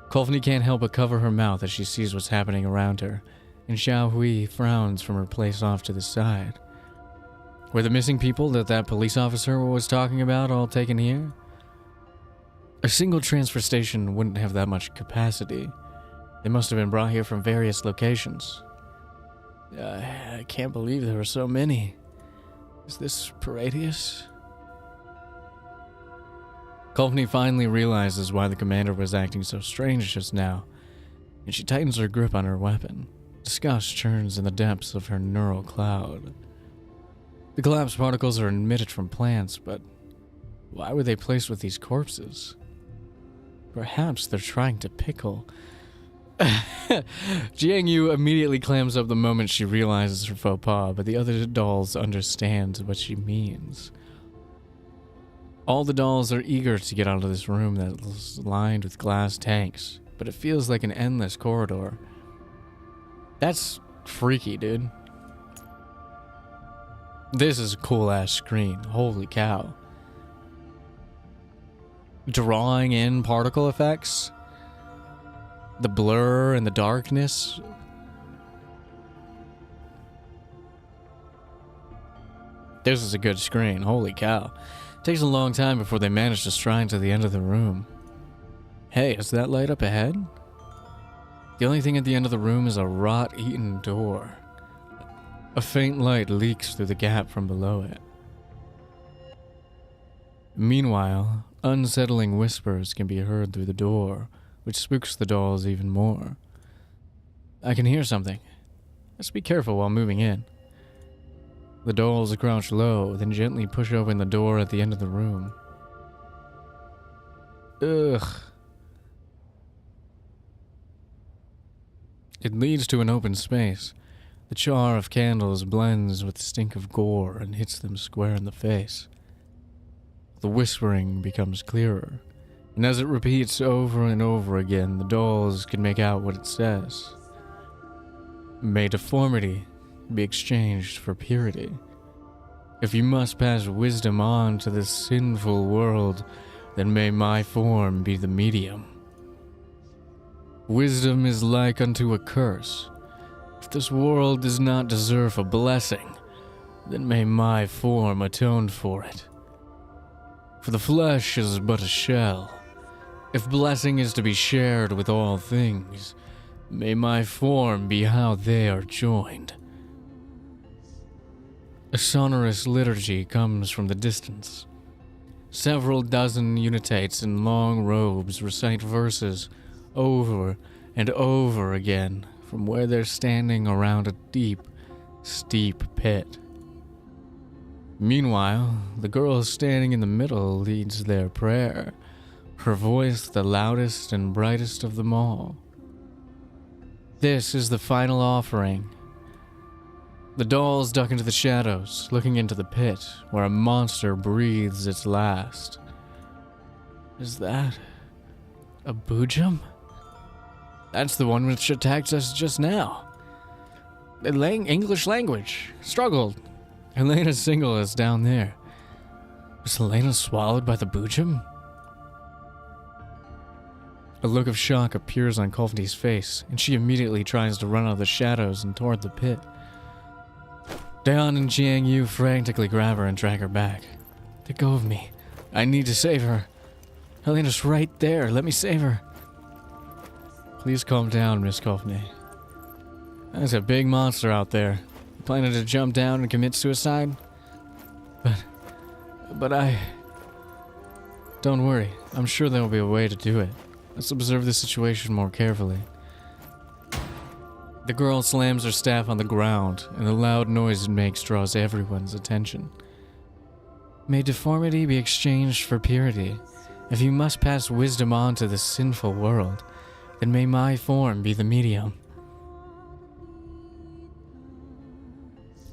Coffany can't help but cover her mouth as she sees what's happening around her, and Xiao Hui frowns from her place off to the side. Were the missing people that police officer was talking about all taken here? A single transfer station wouldn't have that much capacity. They must have been brought here from various locations. I can't believe there are so many. Is this Paradius? Coffany finally realizes why the commander was acting so strange just now, and she tightens her grip on her weapon. Disgust churns in the depths of her neural cloud. The collapsed particles are emitted from plants, but why were they placed with these corpses? Perhaps they're trying to pickle. Jiang Yu immediately clams up the moment she realizes her faux pas, but the other dolls understand what she means. All the dolls are eager to get out of this room that's lined with glass tanks, but it feels like an endless corridor. That's freaky, dude. This is a cool-ass screen. Holy cow. Drawing in particle effects. The blur and the darkness. This is a good screen. Holy cow. Takes a long time before they manage to stride to the end of the room. Hey, is that light up ahead? The only thing at the end of the room is a rot-eaten door. A faint light leaks through the gap from below it. Meanwhile, unsettling whispers can be heard through the door, which spooks the dolls even more. I can hear something. Let's be careful while moving in. The dolls crouch low, then gently push open the door at the end of the room. Ugh. It leads to an open space. The char of candles blends with the stink of gore and hits them square in the face. The whispering becomes clearer, And as it repeats over and over again, the dolls can make out what it says. May deformity be exchanged for purity. If you must pass wisdom on to this sinful world, then may my form be the medium. Wisdom is like unto a curse. If this world does not deserve a blessing, then may my form atone for it. For the flesh is but a shell. If blessing is to be shared with all things, may my form be how they are joined. A sonorous liturgy comes from the distance. Several dozen unitates in long robes recite verses over and over again from where they're standing around a deep, steep pit. Meanwhile, the girl standing in the middle leads their prayer, her voice the loudest and brightest of them all. This is the final offering. The dolls duck into the shadows, looking into the pit, where a monster breathes its last. Is that a boojum? That's the one which attacked us just now. English language. Struggled. Elena Single is down there. Was Elena swallowed by the boojum? A look of shock appears on Kolfni's face, and she immediately tries to run out of the shadows and toward the pit. Daiyan and Jiang Yu frantically grab her and drag her back. Let go of me. I need to save her. Helena's right there. Let me save her. Please calm down, Miss Kolfni. There's a big monster out there. You planning to jump down and commit suicide? But I... Don't worry. I'm sure there will be a way to do it. Let's observe the situation more carefully. The girl slams her staff on the ground, and the loud noise it makes draws everyone's attention. May deformity be exchanged for purity. If you must pass wisdom on to this sinful world, then may my form be the medium.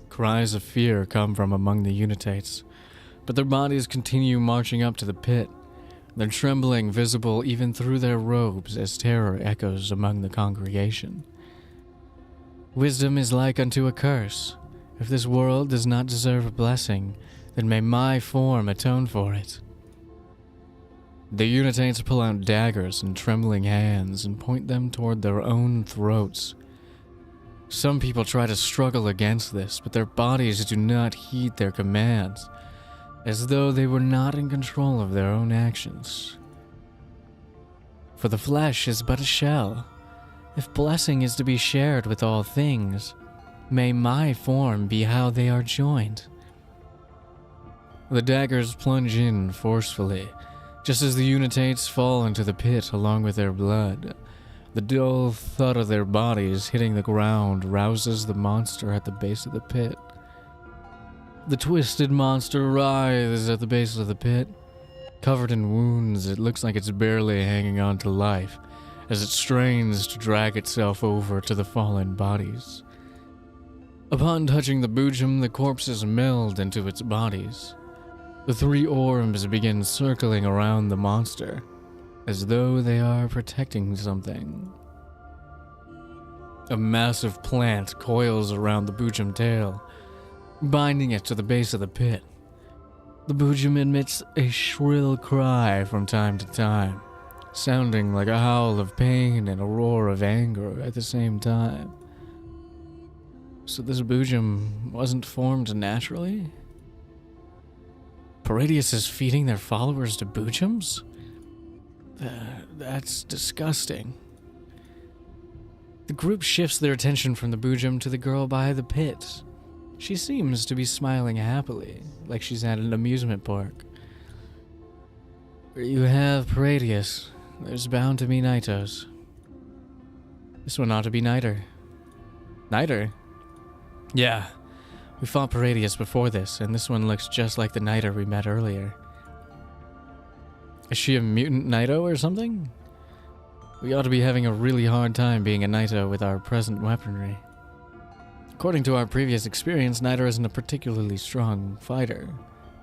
Cries of fear come from among the unitates, but their bodies continue marching up to the pit, their trembling visible even through their robes as terror echoes among the congregation. Wisdom is like unto a curse. If this world does not deserve a blessing, then may my form atone for it. The unitates pull out daggers in trembling hands and point them toward their own throats. Some people try to struggle against this, but their bodies do not heed their commands, as though they were not in control of their own actions. For the flesh is but a shell. If blessing is to be shared with all things, may my form be how they are joined. The daggers plunge in forcefully, just as the unitates fall into the pit along with their blood. The dull thud of their bodies hitting the ground rouses the monster at the base of the pit. The twisted monster writhes at the base of the pit. Covered in wounds, it looks like it's barely hanging on to life as it strains to drag itself over to the fallen bodies. Upon touching the boojum, the corpses meld into its bodies. The three orbs begin circling around the monster, as though they are protecting something. A massive plant coils around the boojum tail, binding it to the base of the pit. The boojum emits a shrill cry from time to time, sounding like a howl of pain and a roar of anger at the same time. So this boojum wasn't formed naturally? Paradius is feeding their followers to boojums? That's disgusting. The group shifts their attention from the boojum to the girl by the pit. She seems to be smiling happily, like she's at an amusement park. Where you have Paradius, there's bound to be Nitos. This one ought to be Niter. Niter? Yeah, we fought Paradius before this, and this one looks just like the Niter we met earlier. Is she a mutant Nito or something? We ought to be having a really hard time being a Nito with our present weaponry. According to our previous experience, Niter isn't a particularly strong fighter.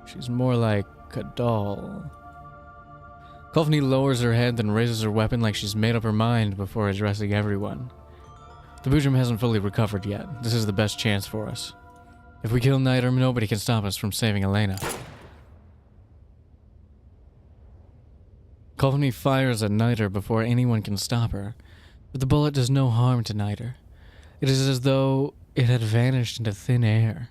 She's more like a doll. Kolfni lowers her head, then raises her weapon like she's made up her mind before addressing everyone. The Boojum hasn't fully recovered yet. This is the best chance for us. If we kill Niter, nobody can stop us from saving Elena. Kolfni fires at Niter before anyone can stop her, but the bullet does no harm to Niter. It is as though it had vanished into thin air.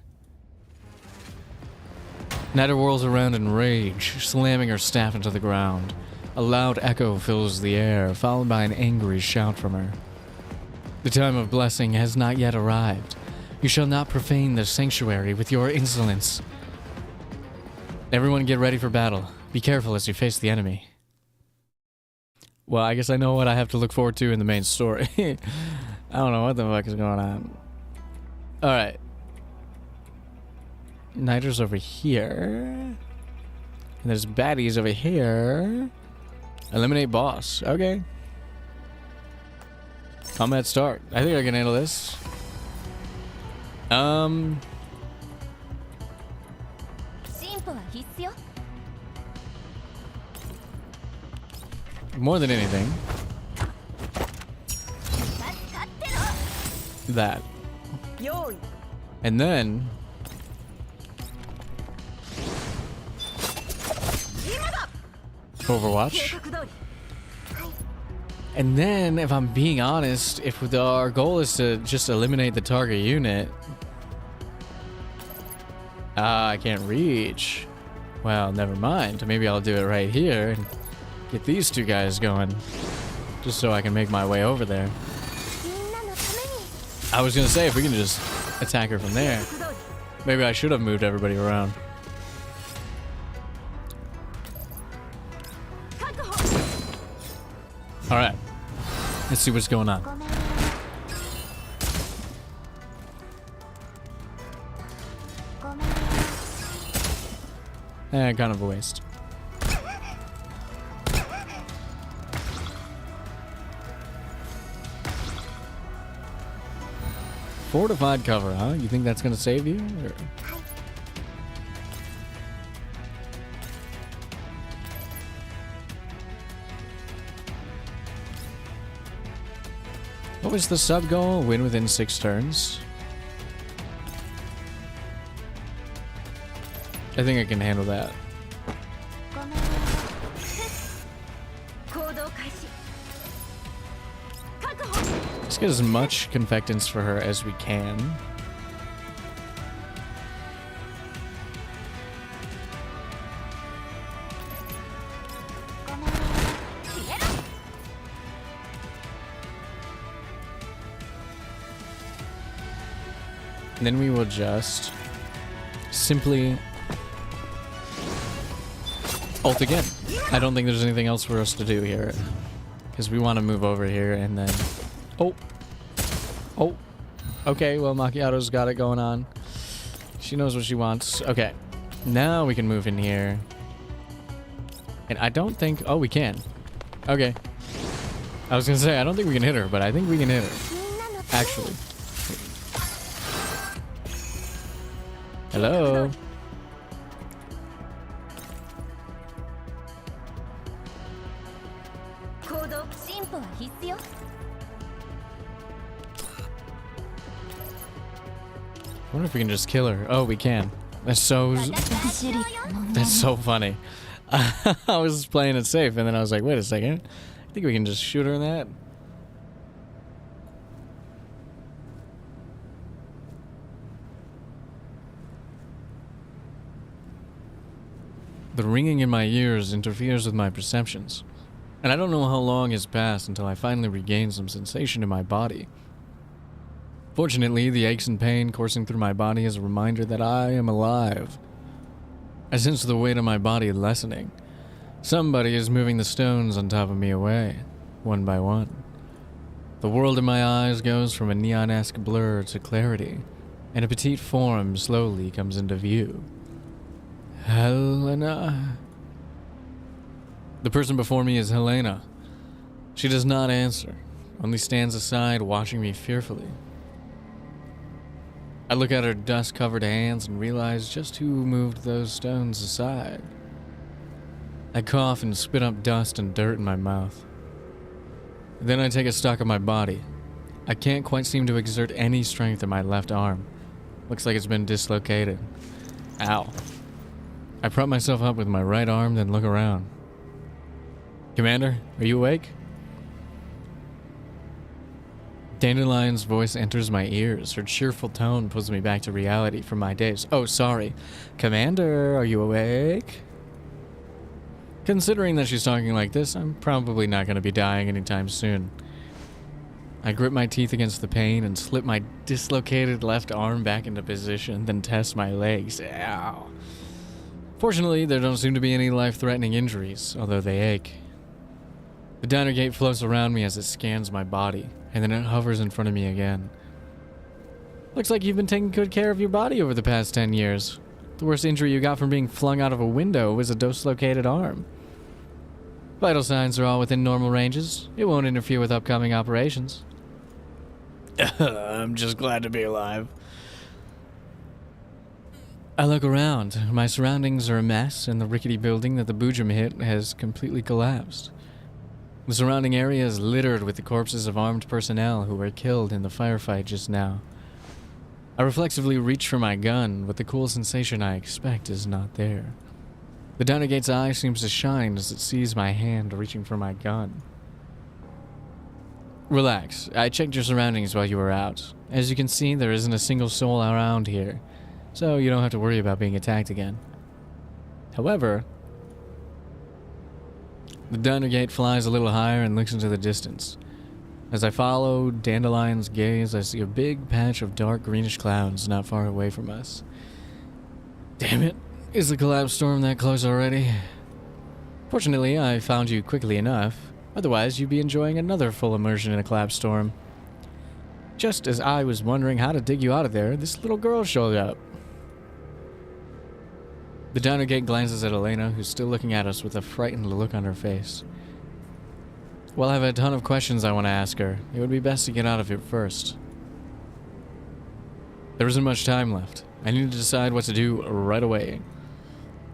Niter whirls around in rage, slamming her staff into the ground. A loud echo fills the air, followed by an angry shout from her. The time of blessing has not yet arrived. You shall not profane the sanctuary with your insolence. Everyone get ready for battle. Be careful as you face the enemy. Well, I guess I know what I have to look forward to in the main story. I don't know what the fuck is going on. Alright. Niter's over here. And there's baddies over here. Eliminate boss. Okay. Combat start. I think I can handle this. More than anything. That. And then Overwatch. And then, if I'm being honest, if our goal is to just eliminate the target unit... I can't reach. Well, never mind. Maybe I'll do it right here and get these two guys going. Just so I can make my way over there. I was gonna say, if we can just attack her from there. Maybe I should have moved everybody around. Alright. Let's see what's going on. Kind of a waste. Fortified cover, huh? You think that's gonna save you? Or? What was the sub goal? Win within 6 turns. I think I can handle that. Let's get as much confectants for her as we can. And then we will just simply ult again. I don't think there's anything else for us to do here. Because we want to move over here and then... Oh. Oh. Okay, well, Macchiato's got it going on. She knows what she wants. Okay. Now we can move in here. And I don't think... Oh, we can. Okay. I was going to say, I don't think we can hit her, but I think we can hit her. Actually. Hello? I wonder if we can just kill her. Oh, we can. That's so funny. I was playing it safe, and then I was like, wait a second. I think we can just shoot her in that. The ringing in my ears interferes with my perceptions, and I don't know how long has passed until I finally regain some sensation in my body. Fortunately, the aches and pain coursing through my body is a reminder that I am alive. I sense the weight of my body lessening. Somebody is moving the stones on top of me away, one by one. The world in my eyes goes from a neon-esque blur to clarity, and a petite form slowly comes into view. Helena. The person before me is Helena. She does not answer, only stands aside watching me fearfully. I look at her dust-covered hands and realize just who moved those stones aside. I cough and spit up dust and dirt in my mouth. Then I take a stock of my body. I can't quite seem to exert any strength in my left arm. Looks like it's been dislocated. Ow. I prop myself up with my right arm, then look around. Commander, are you awake? Dandelion's voice enters my ears. Her cheerful tone pulls me back to reality from my days. Oh, sorry. Commander, are you awake? Considering that she's talking like this, I'm probably not going to be dying anytime soon. I grip my teeth against the pain and slip my dislocated left arm back into position, then test my legs. Ow. Fortunately, there don't seem to be any life-threatening injuries, although they ache. The diner gate floats around me as it scans my body, and then it hovers in front of me again. Looks like you've been taking good care of your body over the past 10 years. The worst injury you got from being flung out of a window was a dislocated arm. Vital signs are all within normal ranges. It won't interfere with upcoming operations. I'm just glad to be alive. I look around. My surroundings are a mess, and the rickety building that the Boojum hit has completely collapsed. The surrounding area is littered with the corpses of armed personnel who were killed in the firefight just now. I reflexively reach for my gun, but the cool sensation I expect is not there. The diner gate's eye seems to shine as it sees my hand reaching for my gun. Relax. I checked your surroundings while you were out. As you can see, there isn't a single soul around here, so you don't have to worry about being attacked again. However, the diner gate flies a little higher and looks into the distance. As I follow Dandelion's gaze, I see a big patch of dark greenish clouds not far away from us. Damn it, is the collapse storm that close already? Fortunately, I found you quickly enough. Otherwise, you'd be enjoying another full immersion in a collapse storm. Just as I was wondering how to dig you out of there, this little girl showed up. The diner gate glances at Elena, who's still looking at us with a frightened look on her face. While I have a ton of questions I want to ask her, it would be best to get out of here first. There isn't much time left. I need to decide what to do right away.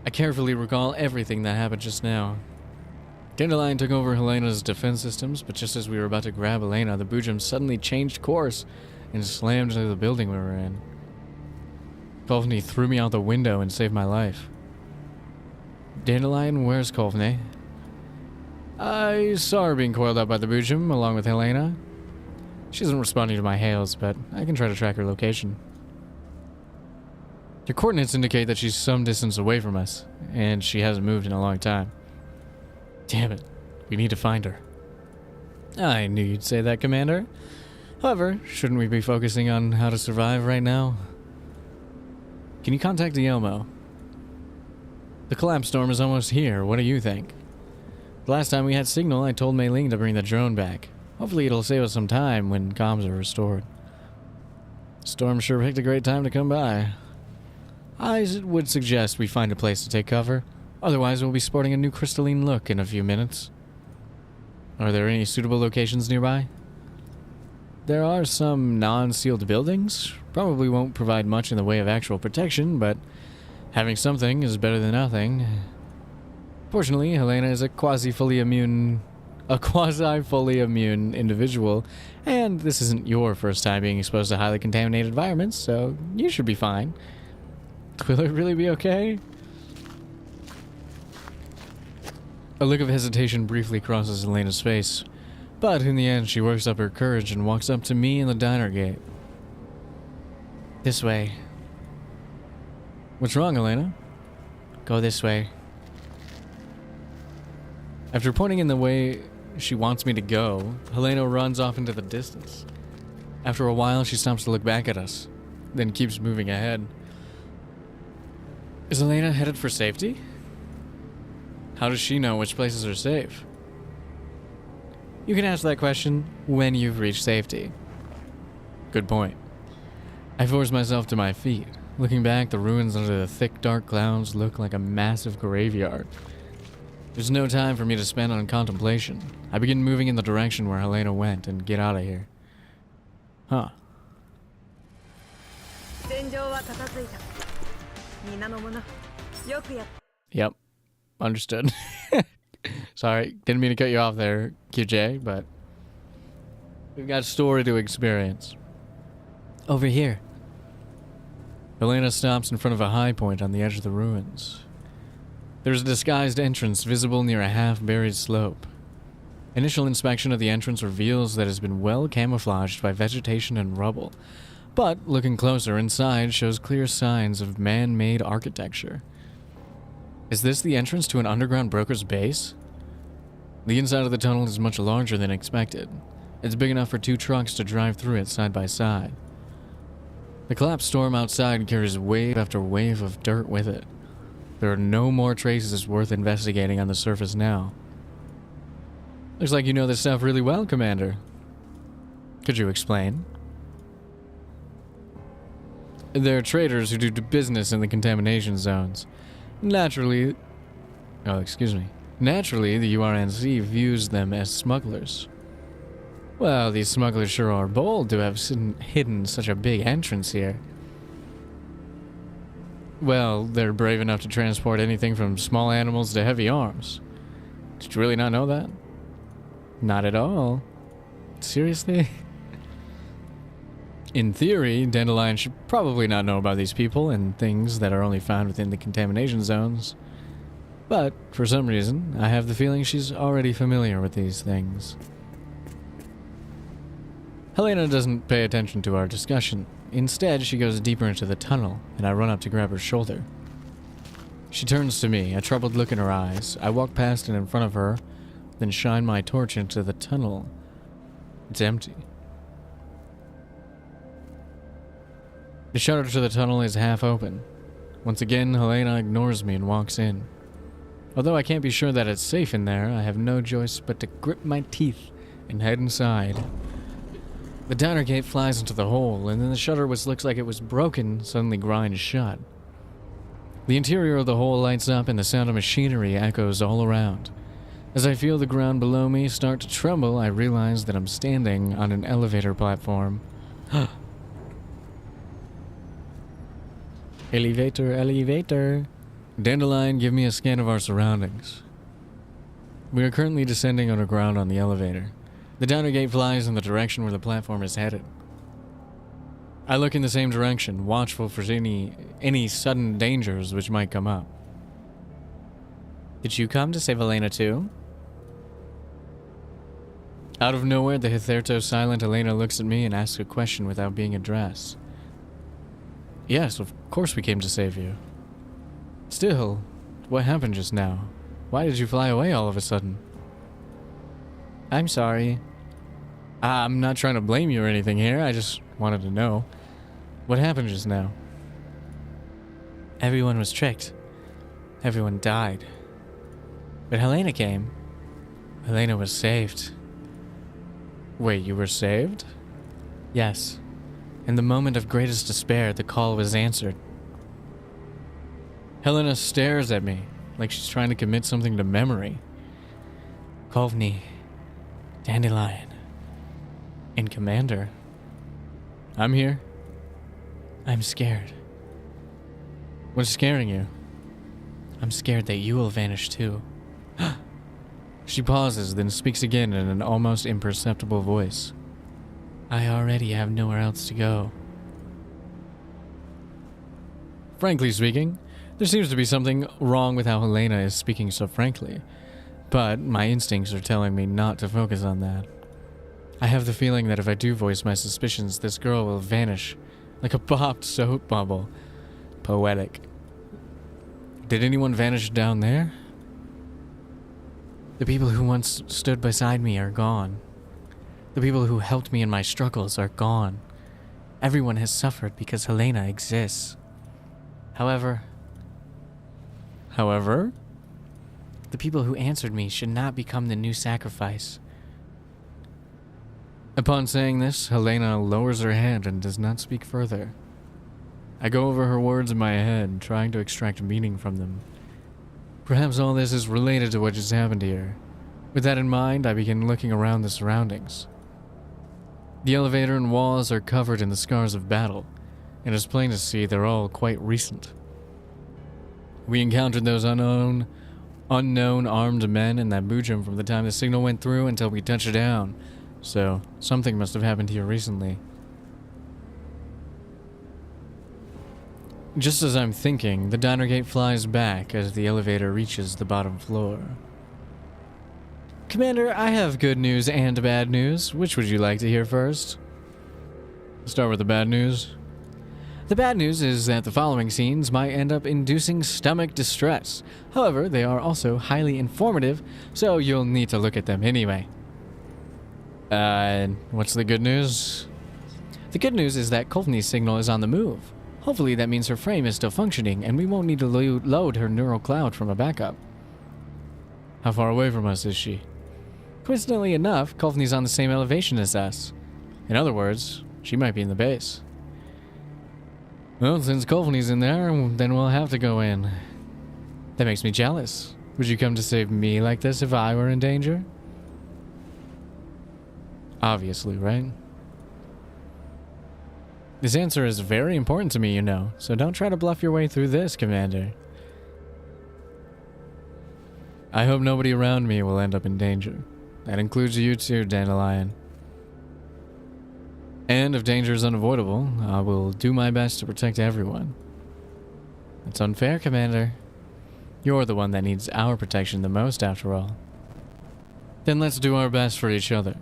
I carefully recall everything that happened just now. Dandelion took over Helena's defense systems, but just as we were about to grab Helena, the Boojum suddenly changed course and slammed into the building we were in. Kolvny threw me out the window and saved my life. Dandelion, where's Kolvny? I saw her being coiled up by the Boojum along with Helena. She isn't responding to my hails, but I can try to track her location. Your coordinates indicate that she's some distance away from us, and she hasn't moved in a long time. Damn it, we need to find her. I knew you'd say that, Commander. However, shouldn't we be focusing on how to survive right now? Can you contact Dielmo? The collapse storm is almost here. What do you think? The last time we had signal, I told Mei Ling to bring the drone back. Hopefully it'll save us some time when comms are restored. Storm sure picked a great time to come by. I would suggest we find a place to take cover. Otherwise, we'll be sporting a new crystalline look in a few minutes. Are there any suitable locations nearby? There are some non-sealed buildings. Probably won't provide much in the way of actual protection, but having something is better than nothing. Fortunately, Helena is a quasi-fully immune individual, and this isn't your first time being exposed to highly contaminated environments, so you should be fine. Will it really be okay? A look of hesitation briefly crosses Elena's face, but in the end she works up her courage and walks up to me in the diner gate. This way. What's wrong, Elena? Go this way. After pointing in the way she wants me to go, Helena runs off into the distance. After a while, she stops to look back at us, then keeps moving ahead. Is Elena headed for safety? How does she know which places are safe? You can ask that question when you've reached safety. Good point. I force myself to my feet. Looking back, the ruins under the thick, dark clouds look like a massive graveyard. There's no time for me to spend on contemplation. I begin moving in the direction where Helena went and get out of here. Huh. Yep. Understood. Sorry, didn't mean to cut you off there, QJ, but we've got a story to experience. Over here. Helena stops in front of a high point on the edge of the ruins. There's a disguised entrance visible near a half-buried slope. Initial inspection of the entrance reveals that it has been well camouflaged by vegetation and rubble, but looking closer inside shows clear signs of man-made architecture. Is this the entrance to an underground broker's base? The inside of the tunnel is much larger than expected. It's big enough for 2 trucks to drive through it side by side. The collapsed storm outside carries wave after wave of dirt with it. There are no more traces worth investigating on the surface now. Looks like you know this stuff really well, Commander. Could you explain? There are traders who do business in the contamination zones. Naturally, the URNC views them as smugglers. Well, these smugglers sure are bold to have hidden such a big entrance here. Well, they're brave enough to transport anything from small animals to heavy arms. Did you really not know that? Not at all. Seriously? In theory, Dandelion should probably not know about these people and things that are only found within the contamination zones. But, for some reason, I have the feeling she's already familiar with these things. Helena doesn't pay attention to our discussion. Instead, she goes deeper into the tunnel, and I run up to grab her shoulder. She turns to me, a troubled look in her eyes. I walk past and in front of her, then shine my torch into the tunnel. It's empty. The shutter to the tunnel is half open. Once again, Helena ignores me and walks in. Although I can't be sure that it's safe in there, I have no choice but to grip my teeth and head inside. The diner gate flies into the hole, and then the shutter, which looks like it was broken, suddenly grinds shut. The interior of the hole lights up and the sound of machinery echoes all around. As I feel the ground below me start to tremble, I realize that I'm standing on an elevator platform. Elevator, elevator. Dandelion, give me a scan of our surroundings. We are currently descending underground on the elevator. The downer gate flies in the direction where the platform is headed. I look in the same direction, watchful for any sudden dangers which might come up. Did you come to save Elena too? Out of nowhere, the hitherto silent Elena looks at me and asks a question without being addressed. Yes, of course we came to save you. Still, what happened just now? Why did you fly away all of a sudden? I'm sorry. I'm not trying to blame you or anything here, I just wanted to know. What happened just now? Everyone was tricked. Everyone died. But Helena came. Helena was saved. Wait, you were saved? Yes. In the moment of greatest despair, the call was answered. Helena stares at me, like she's trying to commit something to memory. Kovni, Dandelion, and Commander. I'm here. I'm scared. What's scaring you? I'm scared that you will vanish too. She pauses, then speaks again in an almost imperceptible voice. I already have nowhere else to go. Frankly speaking, there seems to be something wrong with how Helena is speaking so frankly, but my instincts are telling me not to focus on that. I have the feeling that if I do voice my suspicions, this girl will vanish like a popped soap bubble. Poetic. Did anyone vanish down there? The people who once stood beside me are gone. The people who helped me in my struggles are gone. Everyone has suffered because Helena exists. However, the people who answered me should not become the new sacrifice. Upon saying this, Helena lowers her head and does not speak further. I go over her words in my head, trying to extract meaning from them. Perhaps all this is related to what just happened here. With that in mind, I begin looking around the surroundings. The elevator and walls are covered in the scars of battle, and it's plain to see they're all quite recent. We encountered those unknown unknown armed men in that boojum from the time the signal went through until we touched down. So, something must have happened here recently. Just as I'm thinking, the diner gate flies back as the elevator reaches the bottom floor. Commander, I have good news and bad news. Which would you like to hear first? Let's start with the bad news. The bad news is that the following scenes might end up inducing stomach distress. However, they are also highly informative, so you'll need to look at them anyway. And what's the good news? The good news is that Coultney's signal is on the move. Hopefully that means her frame is still functioning and we won't need to load her neural cloud from a backup. How far away from us is she? Coincidentally enough, Coultney's on the same elevation as us. In other words, she might be in the base. Well, since Coultney's in there, then we'll have to go in. That makes me jealous. Would you come to save me like this if I were in danger? Obviously, right? This answer is very important to me, you know, so don't try to bluff your way through this, Commander. I hope nobody around me will end up in danger. That includes you too, Dandelion. And if danger is unavoidable, I will do my best to protect everyone. It's unfair, Commander. You're the one that needs our protection the most, after all. Then let's do our best for each other.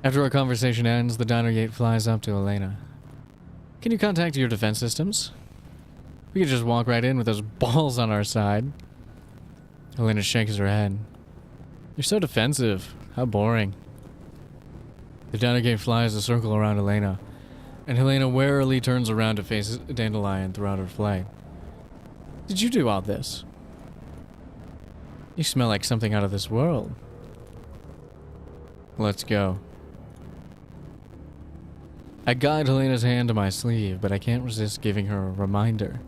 After our conversation ends, the diner gate flies up to Elena. Can you contact your defense systems? We could just walk right in with those balls on our side. Elena shakes her head. You're so defensive. How boring. The diner gate flies a circle around Elena, and Helena warily turns around to face Dandelion throughout her flight. Did you do all this? You smell like something out of this world. Let's go. I guide Helena's hand to my sleeve, but I can't resist giving her a reminder.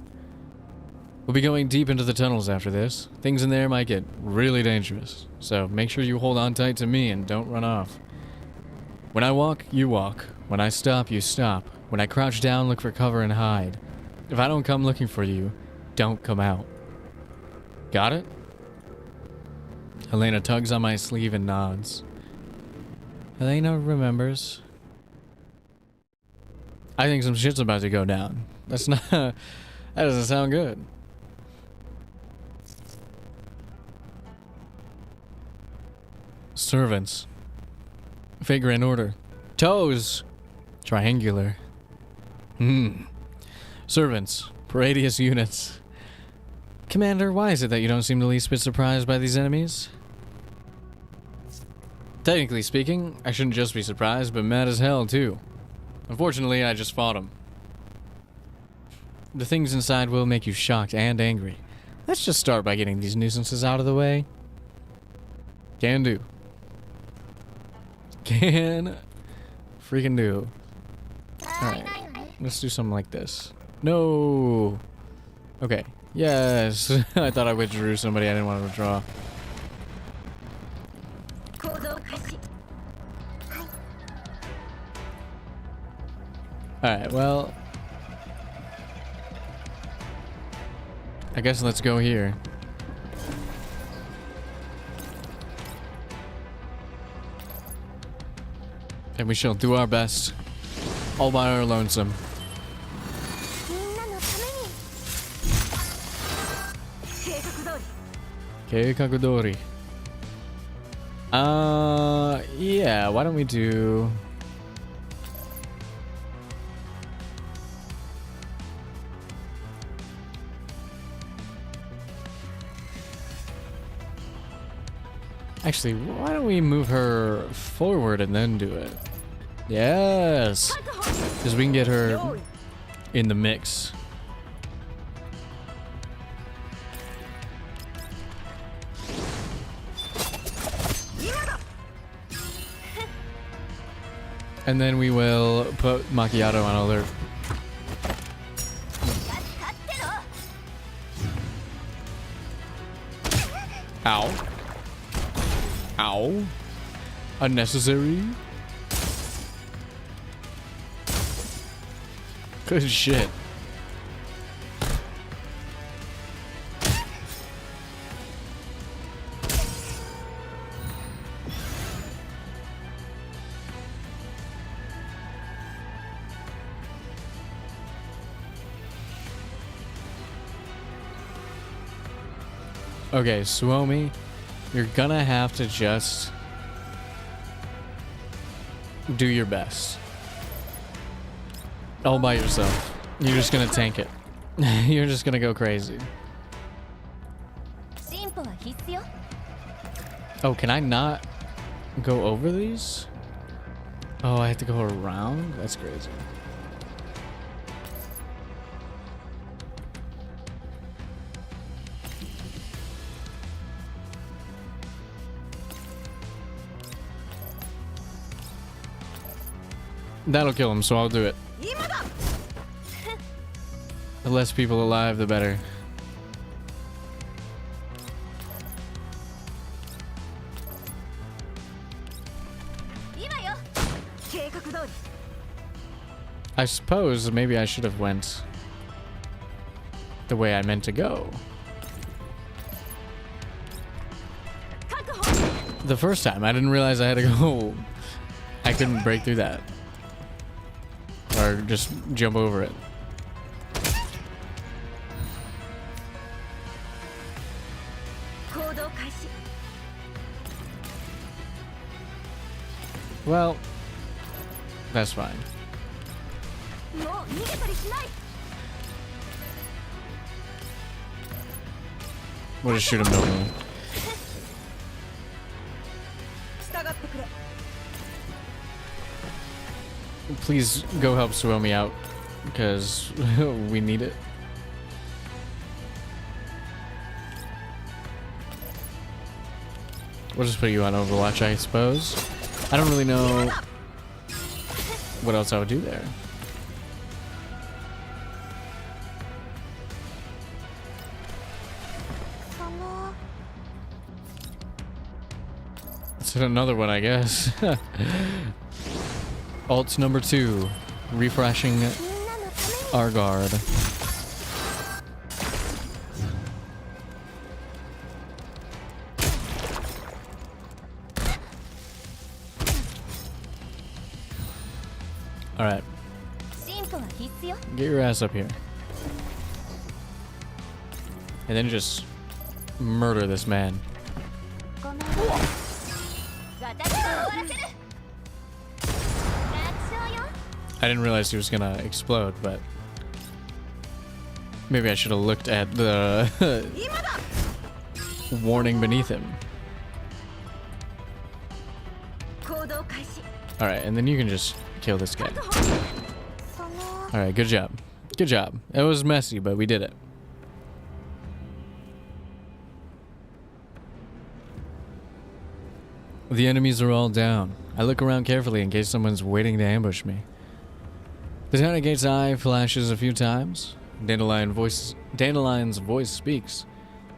We'll be going deep into the tunnels after this. Things in there might get really dangerous, so make sure you hold on tight to me and don't run off. When I walk, you walk. When I stop, you stop. When I crouch down, look for cover and hide. If I don't come looking for you, don't come out. Got it? Helena tugs on my sleeve and nods. Helena remembers. I think some shit's about to go down. That's not... that doesn't sound good. Servants. Vagrant order. Toes. Triangular. Servants. Paradius units. Commander, why is it that you don't seem the least bit surprised by these enemies? Technically speaking, I shouldn't just be surprised, but mad as hell too. Unfortunately, I just fought him. The things inside will make you shocked and angry. Let's just start by getting these nuisances out of the way. Can do. Can freaking do. Alright, let's do something like this. No! Okay, yes! I thought I withdrew somebody I didn't want to withdraw. Alright, well... I guess let's go here. And we shall do our best. All by our lonesome. Keikakudori. Yeah, why don't we do... Actually, why don't we move her forward and then do it? Yes! Because we can get her in the mix. And then we will put Macchiato on alert. Ow. Ow. Unnecessary. Good shit. Okay, Suomi, you're gonna have to just do your best. All by yourself. You're just gonna tank it. You're just gonna go crazy. Oh, can I not go over these? Oh, I have to go around? That's crazy. That'll kill him, so I'll do it. The less people alive, the better. I suppose maybe I should have went the way I meant to go. The first time, I didn't realize I had to go. I couldn't break through that. Or just jump over it. Well, that's fine. We'll just shoot him normally. Please go help Suomi out, because we need it. We'll just put you on Overwatch, I suppose. I don't really know what else I would do there. Let's hit another one, I guess. Alt number 2, refreshing our guard. All right, get your ass up here, and then just murder this man. I didn't realize he was gonna explode, but maybe I should have looked at the warning beneath him. Alright, and then you can just kill this guy. Alright, good job. Good job. It was messy, but we did it. The enemies are all down. I look around carefully in case someone's waiting to ambush me. The town gate's eye flashes a few times. Dandelion's voice speaks,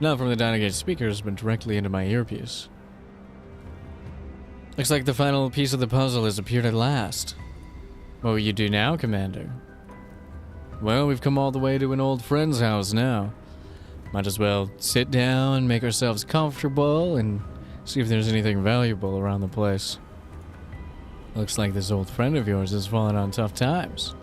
not from the Dynagate speakers, but directly into my earpiece. Looks like the final piece of the puzzle has appeared at last. What will you do now, Commander? Well, we've come all the way to an old friend's house now. Might as well sit down, make ourselves comfortable, and see if there's anything valuable around the place. Looks like this old friend of yours has fallen on tough times.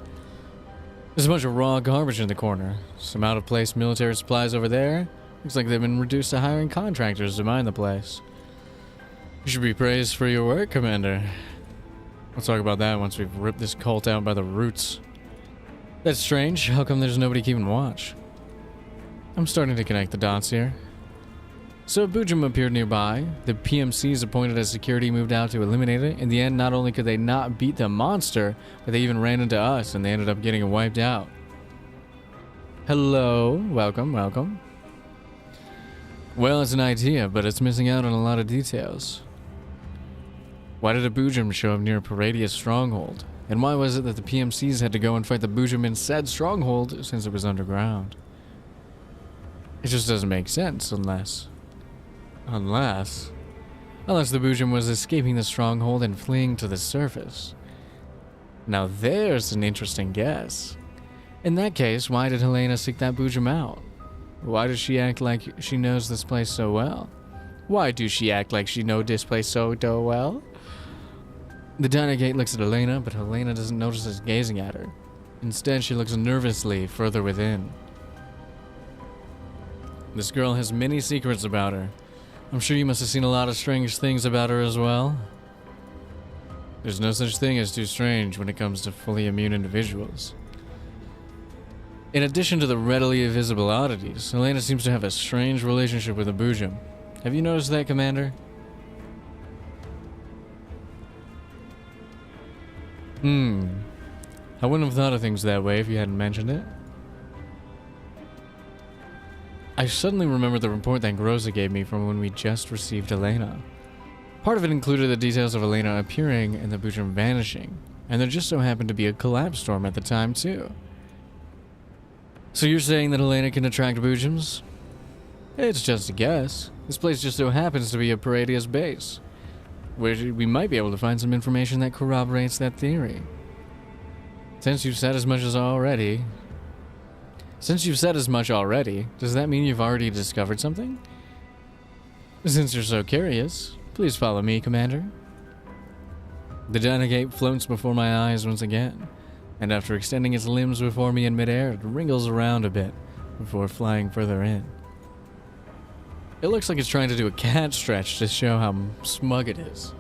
There's a bunch of raw garbage in the corner. Some out-of-place military supplies over there. Looks like they've been reduced to hiring contractors to mine the place. You should be praised for your work, Commander. We'll talk about that once we've ripped this cult out by the roots. That's strange. How come there's nobody keeping watch? I'm starting to connect the dots here. So Bujum appeared nearby. The PMCs appointed as security moved out to eliminate it. In the end, not only could they not beat the monster, but they even ran into us and they ended up getting wiped out. Hello. Welcome, welcome. Well, it's an idea, but it's missing out on a lot of details. Why did a Bujum show up near a Paradius stronghold? And why was it that the PMCs had to go and fight the Bujum in said stronghold since it was underground? It just doesn't make sense unless the Bujum was escaping the stronghold and fleeing to the surface. Now there's an interesting guess. In that case, why did Helena seek that Bujum out? Why does she act like she knows this place so well? Why do she act like she knows this place so well? The Dynagate looks at Helena, but Helena doesn't notice us gazing at her. Instead, she looks nervously further within. This girl has many secrets about her. I'm sure you must have seen a lot of strange things about her as well. There's no such thing as too strange when it comes to fully immune individuals. In addition to the readily visible oddities, Elena seems to have a strange relationship with Abujam. Have you noticed that, Commander? I wouldn't have thought of things that way if you hadn't mentioned it. I suddenly remembered the report that Groza gave me from when we just received Elena. Part of it included the details of Elena appearing and the Abujam vanishing, and there just so happened to be a collapse storm at the time too. So you're saying that Elena can attract Abujams? It's just a guess. This place just so happens to be a Paradius base, where we might be able to find some information that corroborates that theory. Since you've said as much already, does that mean you've already discovered something? Since you're so curious, please follow me, Commander. The Dynagate floats before my eyes once again, and after extending its limbs before me in midair, it wriggles around a bit before flying further in. It looks like it's trying to do a cat stretch to show how smug it is.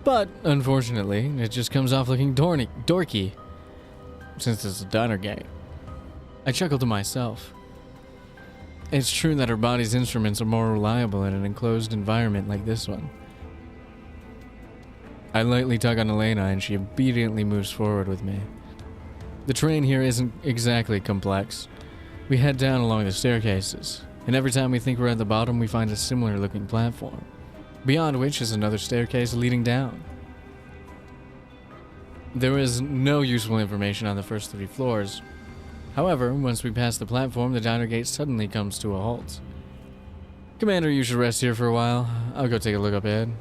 But, unfortunately, it just comes off looking dorky, since it's a Dynagate. I chuckled to myself. It's true that her body's instruments are more reliable in an enclosed environment like this one. I lightly tug on Elena and she obediently moves forward with me. The terrain here isn't exactly complex. We head down along the staircases, and every time we think we're at the bottom we find a similar looking platform, beyond which is another staircase leading down. There is no useful information on the first 3 floors. However, once we pass the platform, the diner gate suddenly comes to a halt. Commander, you should rest here for a while. I'll go take a look up ahead.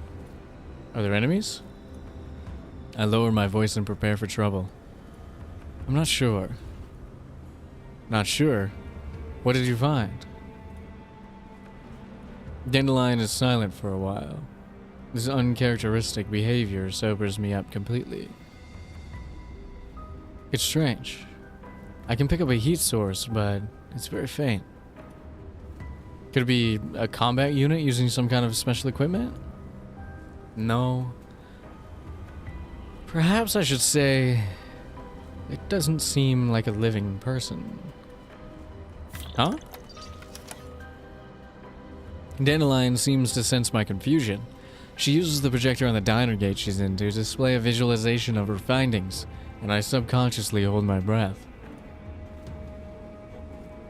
Are there enemies? I lower my voice and prepare for trouble. I'm not sure. Not sure? What did you find? Dandelion is silent for a while. This uncharacteristic behavior sobers me up completely. It's strange. I can pick up a heat source, but it's very faint. Could it be a combat unit using some kind of special equipment? No. Perhaps I should say, it doesn't seem like a living person. Huh? Dandelion seems to sense my confusion. She uses the projector on the diner gate she's in to display a visualization of her findings, and I subconsciously hold my breath.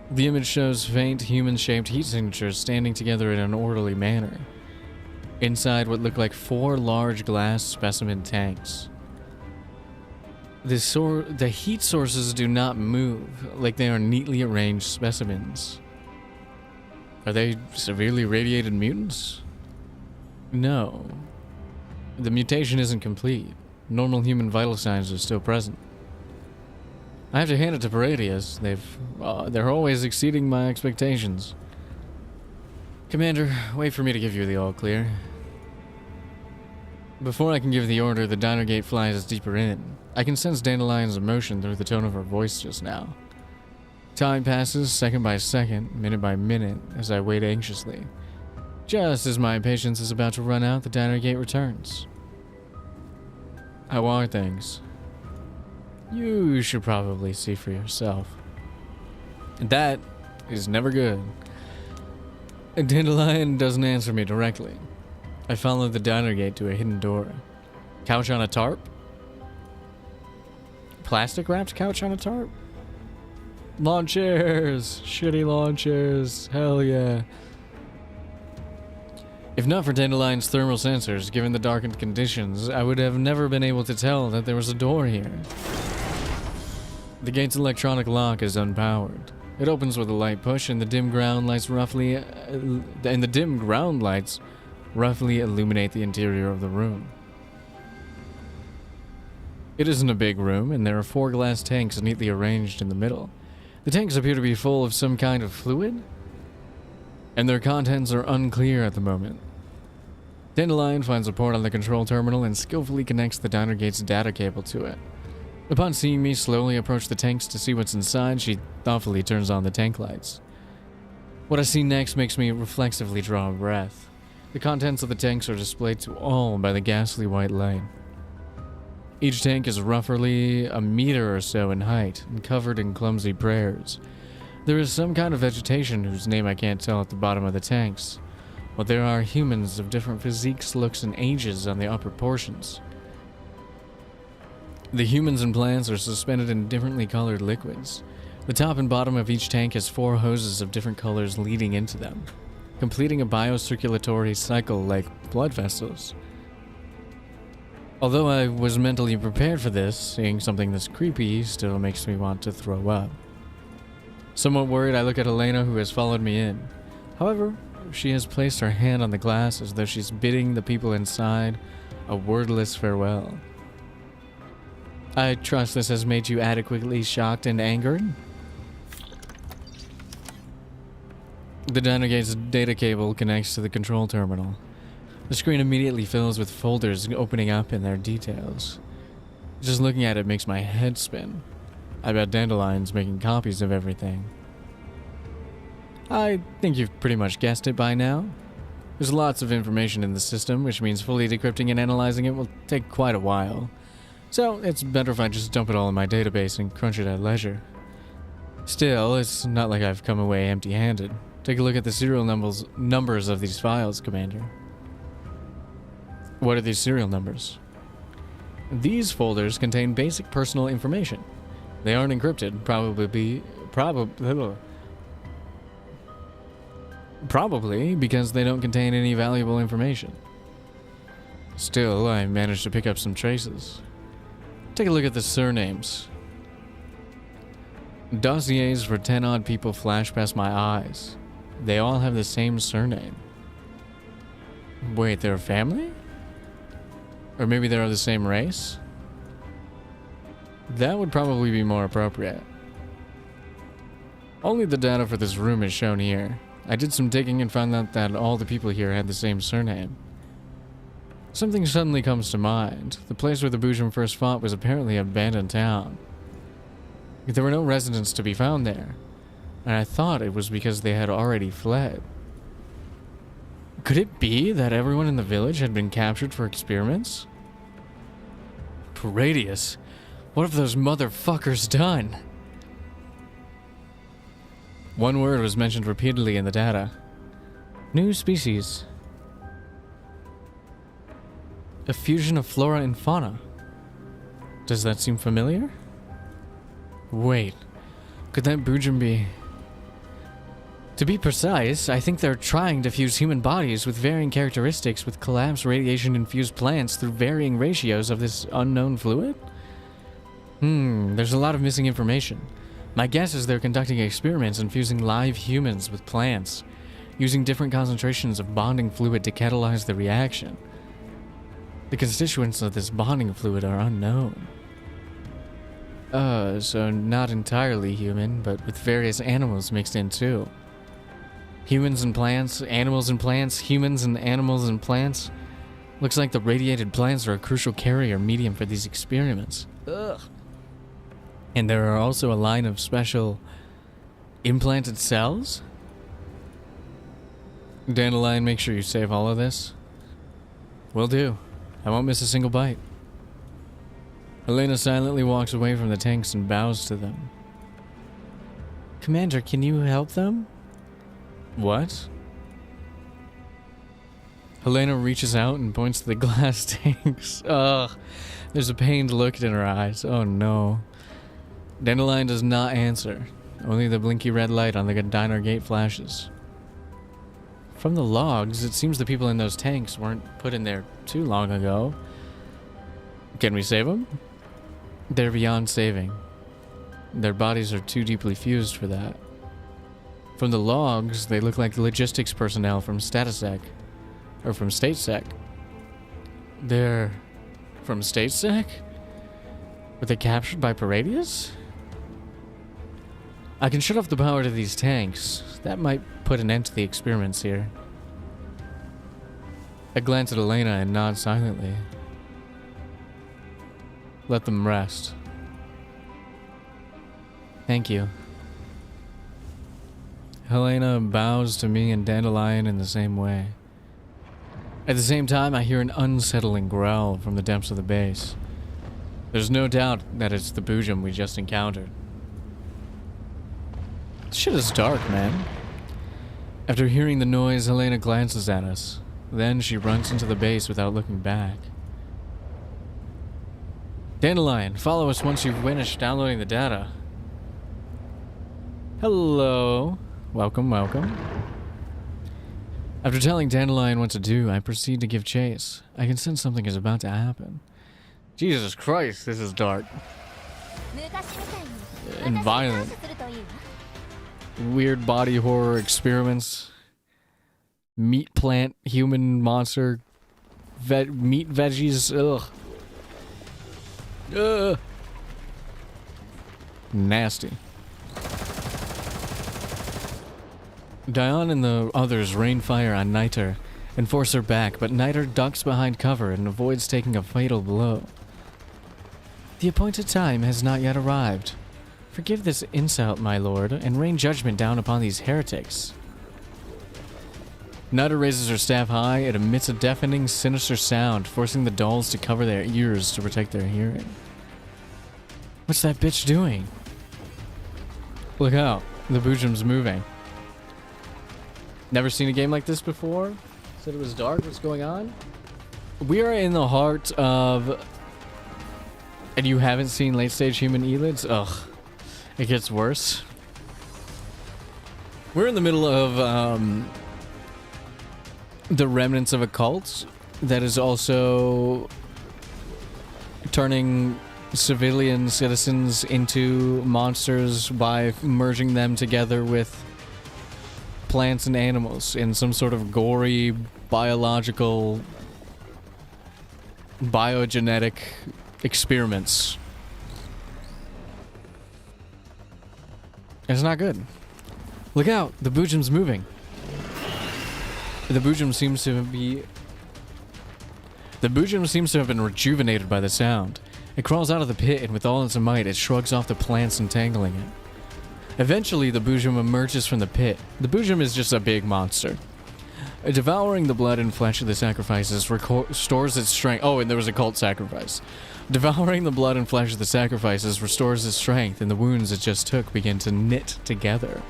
The image shows faint, human-shaped heat signatures standing together in an orderly manner, inside what look like 4 large glass specimen tanks. The heat sources do not move, like they are neatly arranged specimens. Are they severely radiated mutants? No. The mutation isn't complete. Normal human vital signs are still present. I have to hand it to Paradius. They're always exceeding my expectations. Commander, wait for me to give you the all clear. Before I can give the order, the diner gate flies deeper in. I can sense Dandelion's emotion through the tone of her voice just now. Time passes second by second, minute by minute, as I wait anxiously. Just as my patience is about to run out, the diner gate returns. How are things? You should probably see for yourself. That is never good. Dandelion doesn't answer me directly. I follow the diner gate to a hidden door. Couch on a tarp? Plastic wrapped couch on a tarp? Lawn chairs! Shitty lawn chairs. Hell yeah. If not for Dandelion's thermal sensors, given the darkened conditions, I would have never been able to tell that there was a door here. The gate's electronic lock is unpowered. It opens with a light push, and the dim ground lights roughly illuminate the interior of the room. It isn't a big room, and there are 4 glass tanks neatly arranged in the middle. The tanks appear to be full of some kind of fluid, and their contents are unclear at the moment. Dandelion finds a port on the control terminal and skillfully connects the diner gate's data cable to it. Upon seeing me slowly approach the tanks to see what's inside, she thoughtfully turns on the tank lights. What I see next makes me reflexively draw a breath. The contents of the tanks are displayed to all by the ghastly white light. Each tank is roughly a meter or so in height and covered in clumsy prayers. There is some kind of vegetation whose name I can't tell at the bottom of the tanks, but there are humans of different physiques, looks, and ages on the upper portions. The humans and plants are suspended in differently colored liquids. The top and bottom of each tank has 4 hoses of different colors leading into them, completing a biocirculatory cycle like blood vessels. Although I was mentally prepared for this, seeing something this creepy still makes me want to throw up. Somewhat worried, I look at Elena, who has followed me in. However, she has placed her hand on the glass as though she's bidding the people inside a wordless farewell. I trust this has made you adequately shocked and angered? The Dynagate's data cable connects to the control terminal. The screen immediately fills with folders opening up in their details. Just looking at it makes my head spin. I bet Dandelion's making copies of everything. I think you've pretty much guessed it by now. There's lots of information in the system, which means fully decrypting and analyzing it will take quite a while. So it's better if I just dump it all in my database and crunch it at leisure. Still, it's not like I've come away empty-handed. Take a look at the serial numbers of these files, Commander. What are these serial numbers? These folders contain basic personal information. They aren't encrypted, probably because they don't contain any valuable information. Still, I managed to pick up some traces. Take a look at the surnames. Dossiers for 10 odd people flash past my eyes. They all have the same surname. Wait, they're a family? Or maybe they're of the same race? That would probably be more appropriate. Only the data for this room is shown here. I did some digging and found out that all the people here had the same surname. Something suddenly comes to mind. The place where the Boojum first fought was apparently an abandoned town. There were no residents to be found there, and I thought it was because they had already fled. Could it be that everyone in the village had been captured for experiments? Paradius, what have those motherfuckers done? One word was mentioned repeatedly in the data. New species. A fusion of flora and fauna. Does that seem familiar? Wait, could that Boojum be... To be precise, I think they're trying to fuse human bodies with varying characteristics with collapsed radiation-infused plants through varying ratios of this unknown fluid? There's a lot of missing information. My guess is they're conducting experiments infusing live humans with plants, using different concentrations of bonding fluid to catalyze the reaction. The constituents of this bonding fluid are unknown. So not entirely human, but with various animals mixed in too. Humans and plants, animals and plants, humans and animals and plants. Looks like the radiated plants are a crucial carrier medium for these experiments. Ugh. And there are also a line of special implanted cells? Dandelion, make sure you save all of this. Will do. I won't miss a single bite. Helena silently walks away from the tanks and bows to them. Commander, can you help them? What? Helena reaches out and points to the glass tanks. Ugh. There's a pained look in her eyes. Oh no. Dandelion does not answer. Only the blinky red light on the diner gate flashes. From the logs, it seems the people in those tanks weren't put in there too long ago. Can we save them? They're beyond saving. Their bodies are too deeply fused for that. From the logs, they look like logistics personnel from Statisec. Or from StateSec. They're... from StateSec? Were they captured by Paradius? I can shut off the power to these tanks. That might put an end to the experiments here. I glance at Elena and nod silently. Let them rest. Thank you. Helena bows to me and Dandelion in the same way. At the same time, I hear an unsettling growl from the depths of the base. There's no doubt that it's the Boojum we just encountered. This shit is dark, man. After hearing the noise, Helena glances at us. Then she runs into the base without looking back. Dandelion, follow us once you've finished downloading the data. Hello. Welcome, welcome. After telling Dandelion what to do, I proceed to give chase. I can sense something is about to happen. Jesus Christ, this is dark. And violent. Weird body horror experiments. Meat plant, human monster, meat veggies, ugh. Ugh. Nasty. Daiyan and the others rain fire on Niter and force her back, but Niter ducks behind cover and avoids taking a fatal blow. The appointed time has not yet arrived. Forgive this insult, my lord, and rain judgment down upon these heretics. Niter raises her staff high and emits a deafening, sinister sound, forcing the dolls to cover their ears to protect their hearing. What's that bitch doing? Look out, the Boojum's moving. Never seen a game like this before? Said it was dark, what's going on? We are in the heart of... And you haven't seen late stage human elids? Ugh. It gets worse. We're in the middle of the remnants of a cult that is also turning civilian citizens into monsters by merging them together with plants and animals in some sort of gory biological biogenetic experiments. It's not good. Look out, the Boojum's moving. The Boojum seems to have been rejuvenated by the sound. It crawls out of the pit and with all its might it shrugs off the plants entangling it. Eventually the Boojum emerges from the pit. The Boojum is just a big monster. Devouring the blood and flesh of the sacrifices restores its strength. Oh, and there was a cult sacrifice. Devouring the blood and flesh of the sacrifices restores its strength, and the wounds it just took begin to knit together.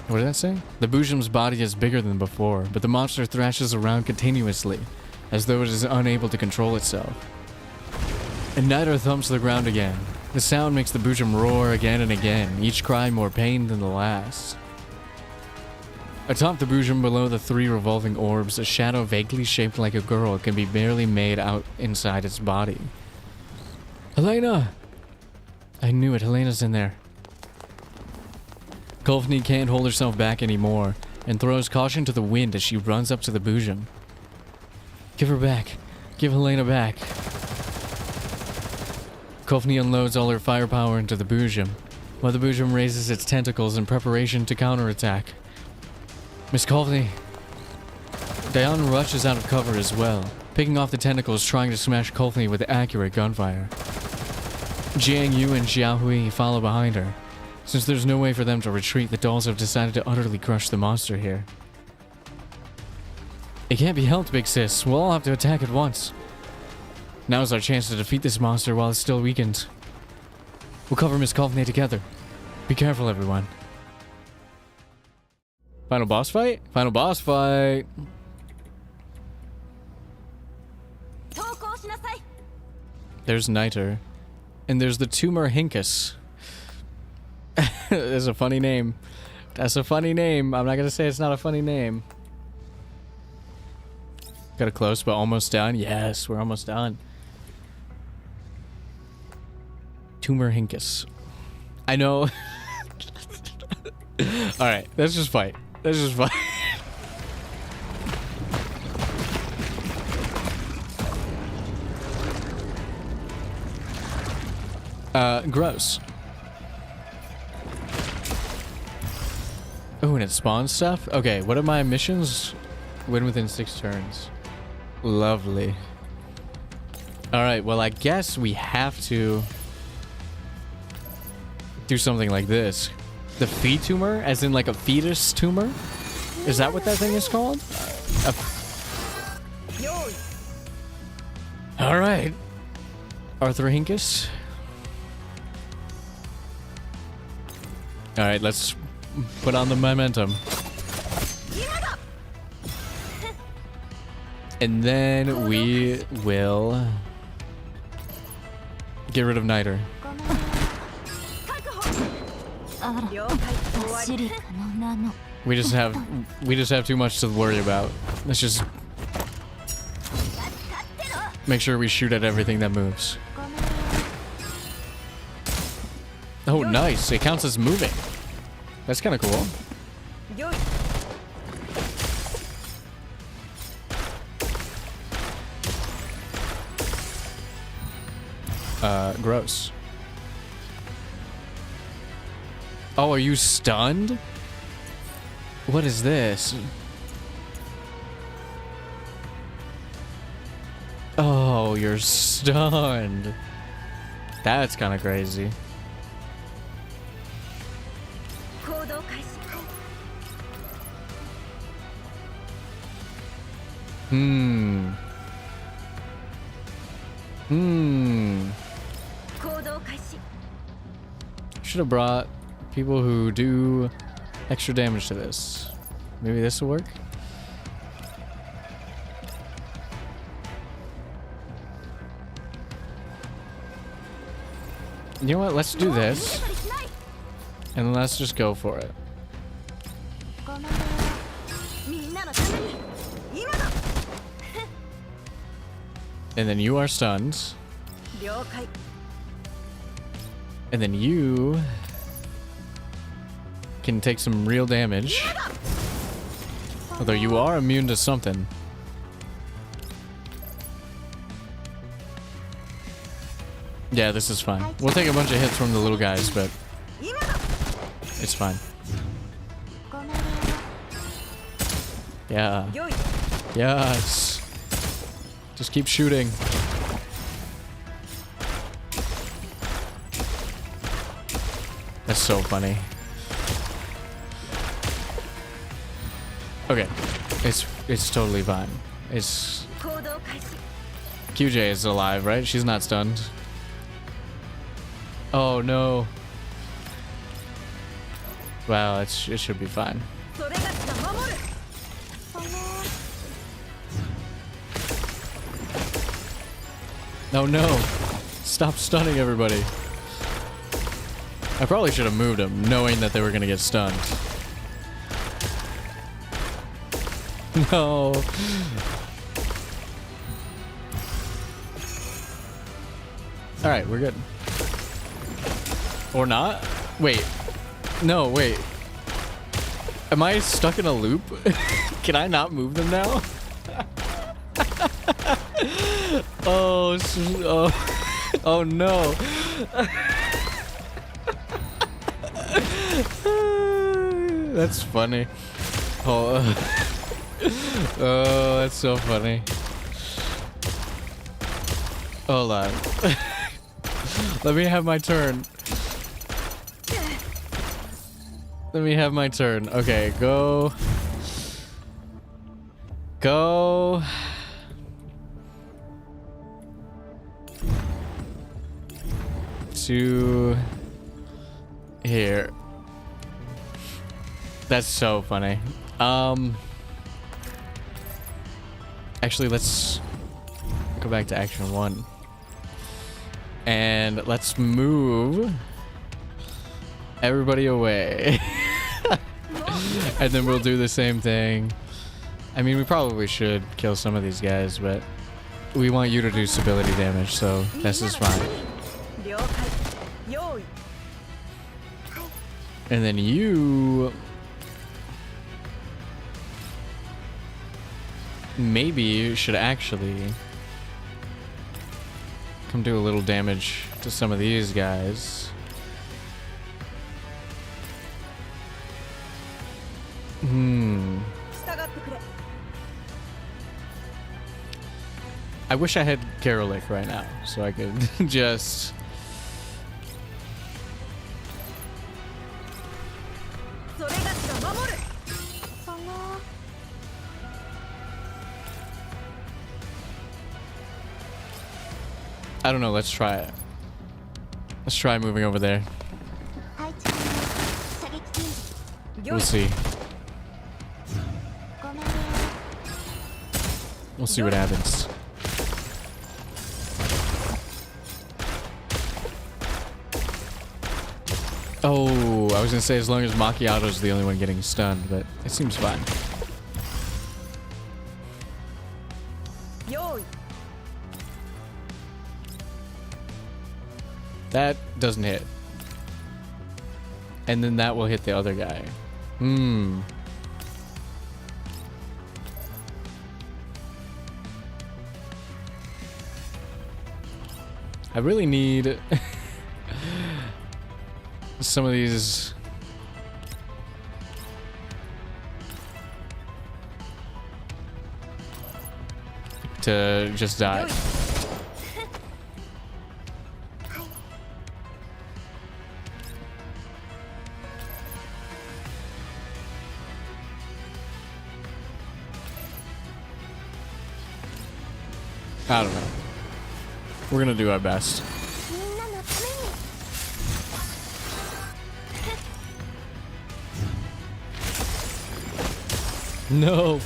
What did that say? The Boojum's body is bigger than before, but the monster thrashes around continuously, as though it is unable to control itself. And Niter thumps the ground again. The sound makes the Boojum roar again and again, each cry more pain than the last. Atop the Boojum, below the three revolving orbs, a shadow vaguely shaped like a girl can be barely made out inside its body. Helena! I knew it, Helena's in there. Kolfni can't hold herself back anymore, and throws caution to the wind as she runs up to the Boojum. Give her back. Give Helena back. Kolfni unloads all her firepower into the Boojum, while the Boojum raises its tentacles in preparation to counterattack. Miss Kolfni. Daiyan rushes out of cover as well, picking off the tentacles trying to smash Kolfni with accurate gunfire. Jiang Yu and Xiaohui follow behind her. Since there's no way for them to retreat, the dolls have decided to utterly crush the monster here. It can't be helped, big sis. We'll all have to attack at once. Now's our chance to defeat this monster while it's still weakened. We'll cover Miss Kolfni together. Be careful, everyone. Final boss fight? Final boss fight! There's Niter. And there's the tumor Hinkus. That's a funny name. That's a funny name. I'm not gonna say it's not a funny name. Got a close, but almost done. Yes, we're almost done. Tumor Hinkus. I know. Alright, let's just fight. Let's just fight. Gross. Oh, and it spawns stuff? Okay, what are my missions? Win within 6 turns. Lovely. Alright, well, I guess we have to do something like this. The fee tumor, as in like a fetus tumor? Is that what that thing is called? All right, Arthurhinkus. All right, let's put on the momentum. And then we will get rid of Niter. We just have too much to worry about. Let's just make sure we shoot at everything that moves. Oh, nice. It counts as moving. That's kind of cool. Gross. Oh, are you stunned? What is this? Oh, you're stunned. That's kind of crazy. Should have brought people who do extra damage to this. Maybe this will work? You know what? Let's do this. And let's just go for it. And then you are stunned. And then you can take some real damage. Although you are immune to something. Yeah, this is fine. We'll take a bunch of hits from the little guys, but it's fine. Yeah. Yes. Just keep shooting. That's so funny. Okay. It's totally fine. It's... QJ is alive, right? She's not stunned. Oh no. Wow, it should be fine. Oh no. Stop stunning everybody. I probably should have moved him, knowing that they were gonna get stunned. No. Alright, we're good. Or not? Wait. No, wait. Am I stuck in a loop? Can I not move them now? Oh no. That's funny. Oh, that's so funny. Hold on. Let me have my turn. Let me have my turn. Okay, go. Go. To here. That's so funny. Actually, let's go back to action 1. And let's move everybody away. And then we'll do the same thing. I mean, we probably should kill some of these guys, but we want you to do stability damage, so this is fine. And then you maybe should actually come do a little damage to some of these guys. I wish I had Karolic right now, so I could just... I don't know. Let's try it. Let's try moving over there. We'll see. We'll see what happens. Oh, I was gonna say as long as Macchiato's the only one getting stunned, but it seems fine. That doesn't hit. And then that will hit the other guy. Hmm. I really need some of these to just die. I don't know. We're gonna do our best. No.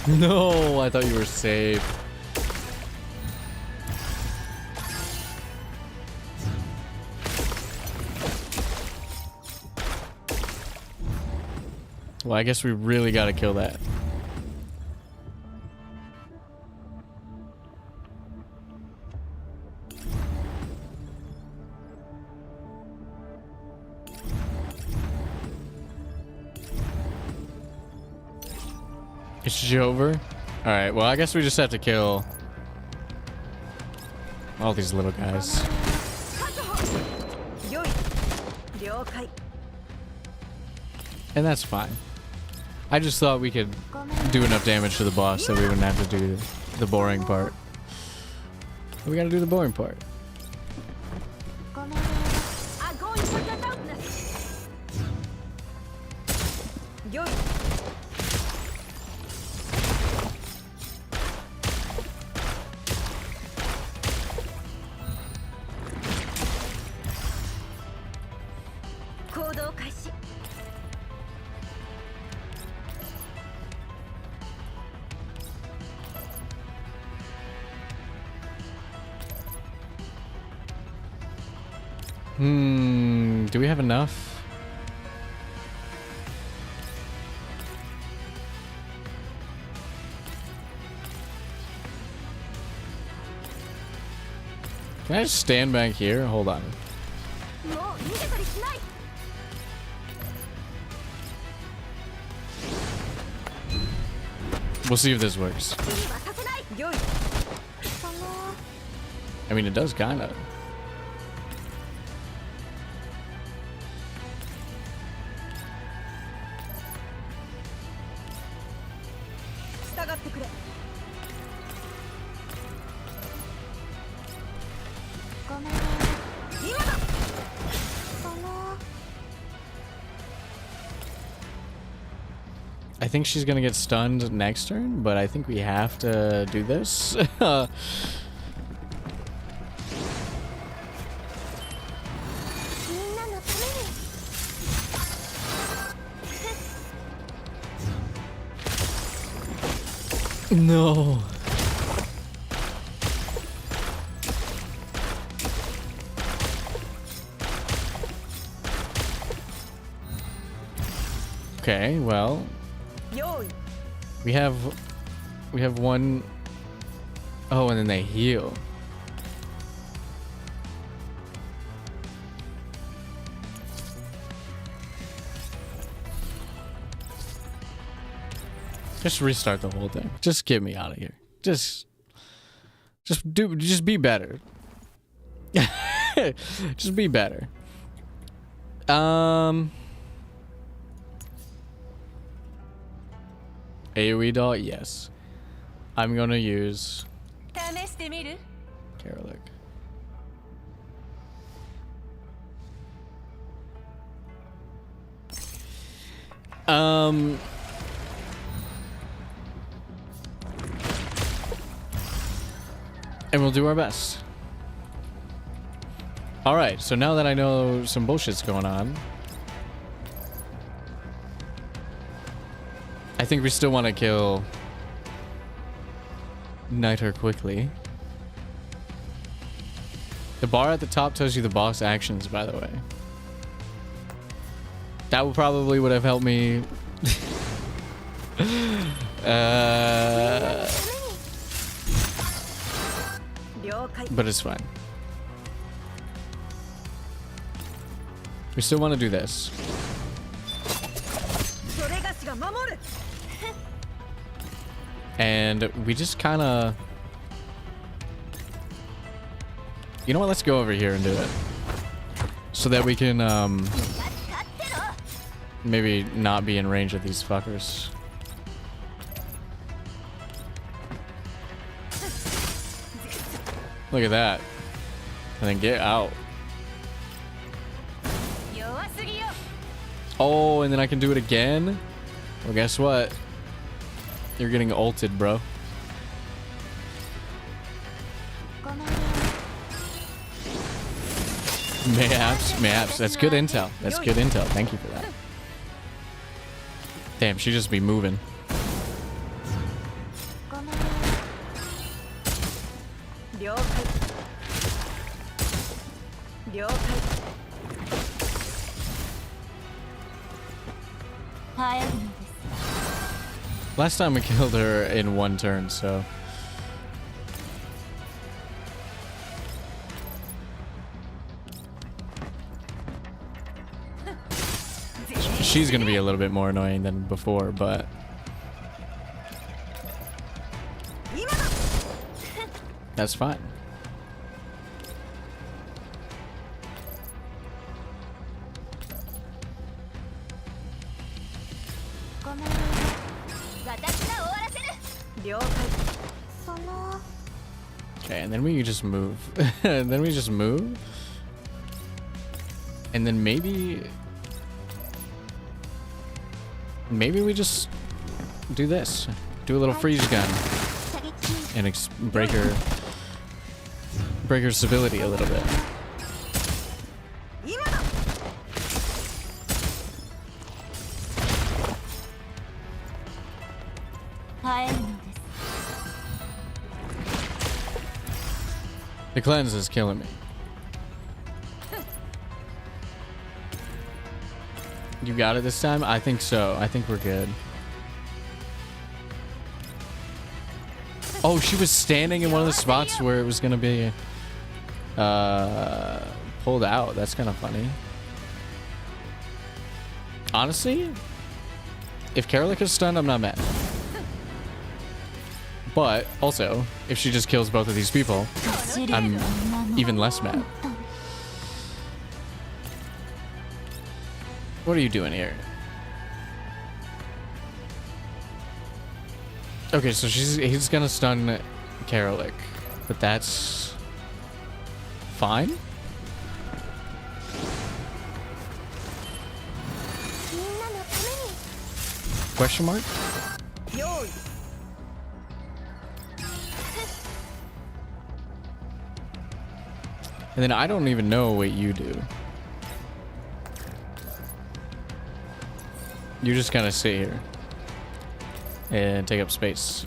No, I thought you were safe. Well, I guess we really gotta kill that. It's over? Alright, well, I guess we just have to kill all these little guys. And that's fine. I just thought we could do enough damage to the boss that we wouldn't have to do the boring part. We gotta do the boring part. Do we have enough? Can I just stand back here? Hold on. We'll see if this works. I mean, it does kind of. I think she's gonna get stunned next turn, but I think we have to do this. No. Okay, well, we have one. Oh, and then they heal. Just restart the whole thing. Just get me out of here. Just be better. Just be better. AoE doll, yes. I'm gonna use Karalik. And we'll do our best. Alright, so now that I know some bullshit's going on, I think we still want to kill Niter quickly. The bar at the top tells you the boss actions, by the way. That would probably would have helped me. But it's fine. We still want to do this. And we just kind of... You know what? Let's go over here and do it. So that we can, maybe not be in range of these fuckers. Look at that. And then get out. Oh, and then I can do it again? Well, guess what? You're getting ulted, bro. Mayhaps. That's good intel. That's good intel. Thank you for that. Damn, she just be moving. Last time we killed her in one turn, so... She's gonna be a little bit more annoying than before, but... That's fine. Okay, and then we just move. And then we just move. And then maybe we just do this. Do a little freeze gun. And break her stability a little bit. The cleanse is killing me. You got it this time? I think so. I think we're good. Oh, she was standing in one of the spots where it was going to be pulled out. That's kind of funny. Honestly, if Karalik is stunned, I'm not mad. But also, if she just kills both of these people, I'm even less mad. What are you doing here? Okay, so he's gonna stun Karalik, but that's fine. Question mark? And then I don't even know what you do. You just kind of sit here and take up space.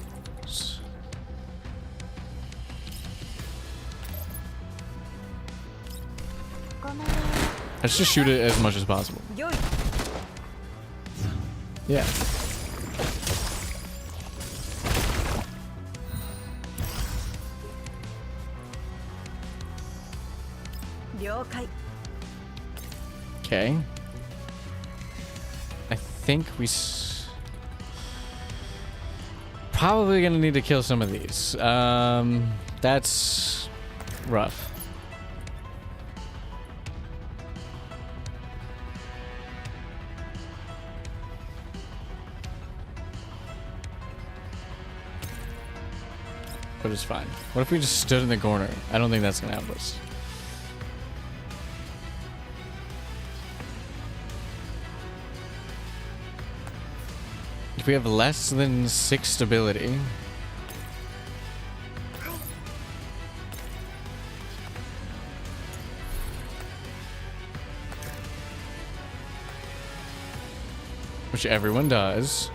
Let's just shoot it as much as possible. Yeah. Okay. I think probably gonna need to kill some of these. That's rough. But it's fine. What if we just stood in the corner? I don't think that's gonna help us. If we have less than 6 stability, which everyone does.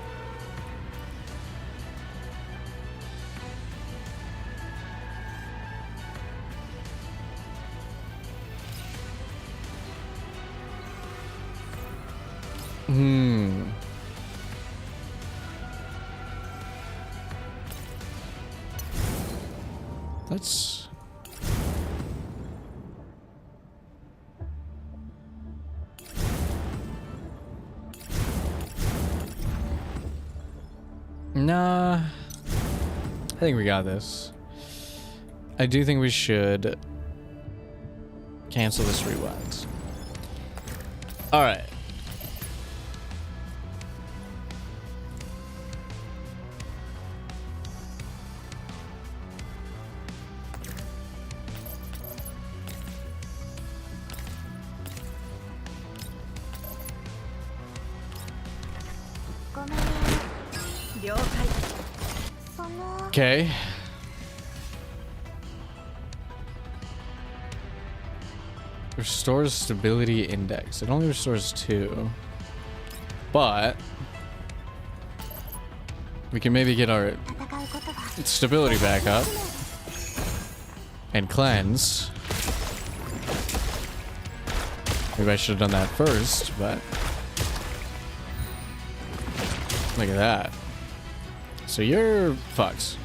Let's... Nah. I think we got this. I do think we should cancel this rewind. Alright. Okay. Restores stability index. It only restores 2. But we can maybe get our stability back up and cleanse. Maybe I should have done that first, but look at that. So you're fucked.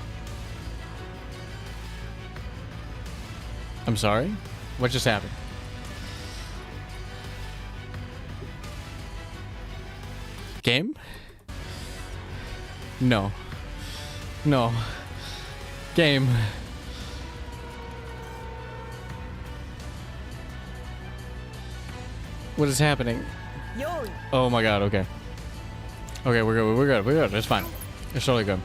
I'm sorry? What just happened? Game? No. No. Game. What is happening? Oh my god, okay. Okay, we're good, we're good, we're good. It's fine. It's totally good.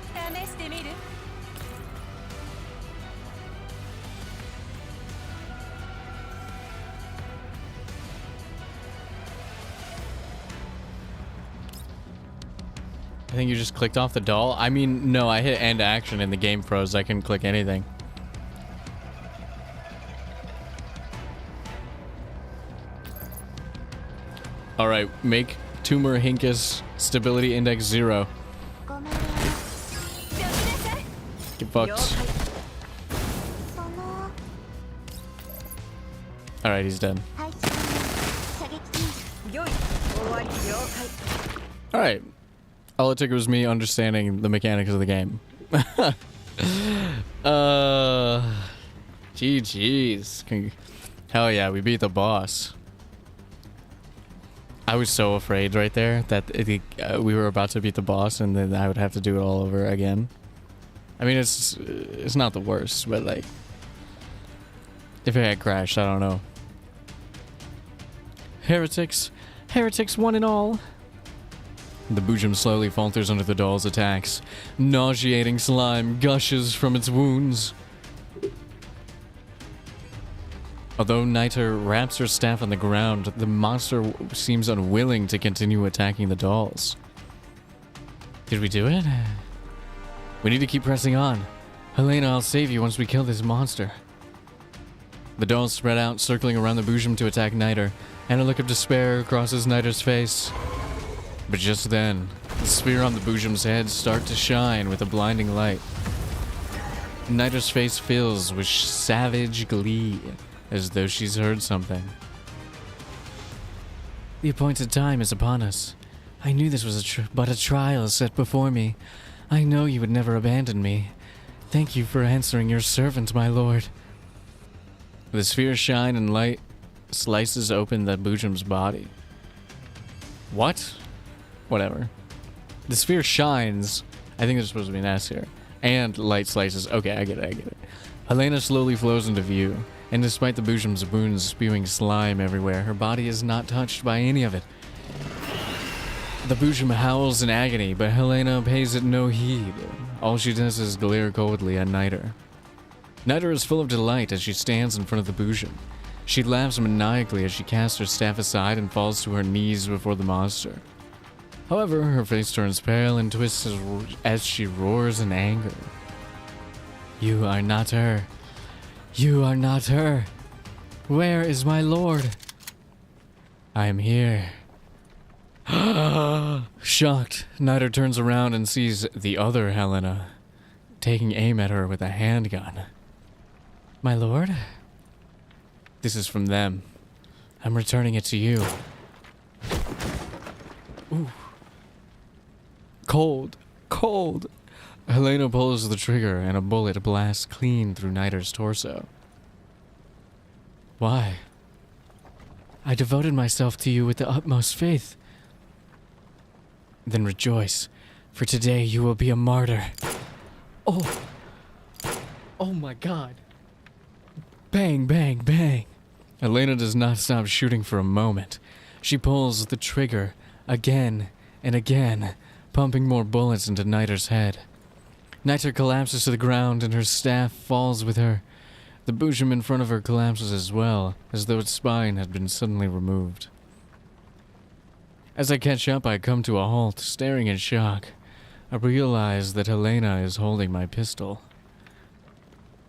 I think you just clicked off the doll. I mean, no, I hit end action and the game froze. I couldn't click anything. All right, make tumor Hinkus stability index 0. Get fucked. All right, he's dead. All right. All it took was me understanding the mechanics of the game. GG's. Hell yeah, we beat the boss. I was so afraid right there that we were about to beat the boss and then I would have to do it all over again. I mean, it's not the worst, but like, if it had crashed, I don't know. Heretics. Heretics one and all. The Boojum slowly falters under the doll's attacks. Nauseating slime gushes from its wounds. Although Niter wraps her staff on the ground, the monster seems unwilling to continue attacking the dolls. Did we do it? We need to keep pressing on. Helena, I'll save you once we kill this monster. The dolls spread out, circling around the Boojum to attack Niter, and a look of despair crosses Niter's face. But just then, the sphere on the Boojum's head starts to shine with a blinding light. Niter's face fills with savage glee, as though she's heard something. The appointed time is upon us. I knew this was but a trial set before me. I know you would never abandon me. Thank you for answering your servant, my lord. The sphere's shine and light slices open the Boojum's body. What? Whatever. The sphere shines. I think there's supposed to be an S here. And light slices. Okay, I get it, I get it. Helena slowly flows into view, and despite the Boojum's wounds spewing slime everywhere, her body is not touched by any of it. The Boojum howls in agony, but Helena pays it no heed. All she does is glare coldly at Niter. Niter is full of delight as she stands in front of the Boojum. She laughs maniacally as she casts her staff aside and falls to her knees before the monster. However, her face turns pale and twists as she roars in anger. You are not her. You are not her. Where is my lord? I am here. Shocked, Niter turns around and sees the other Helena taking aim at her with a handgun. My lord? This is from them. I'm returning it to you. Ooh. Cold. Cold. Helena pulls the trigger and a bullet blasts clean through Niter's torso. Why? I devoted myself to you with the utmost faith. Then rejoice, for today you will be a martyr. Oh. Oh my god. Bang, bang, bang. Helena does not stop shooting for a moment. She pulls the trigger again and again, pumping more bullets into Niter's head. Niter collapses to the ground and her staff falls with her. The Boojum in front of her collapses as well, as though its spine had been suddenly removed. As I catch up, I come to a halt, staring in shock. I realize that Helena is holding my pistol.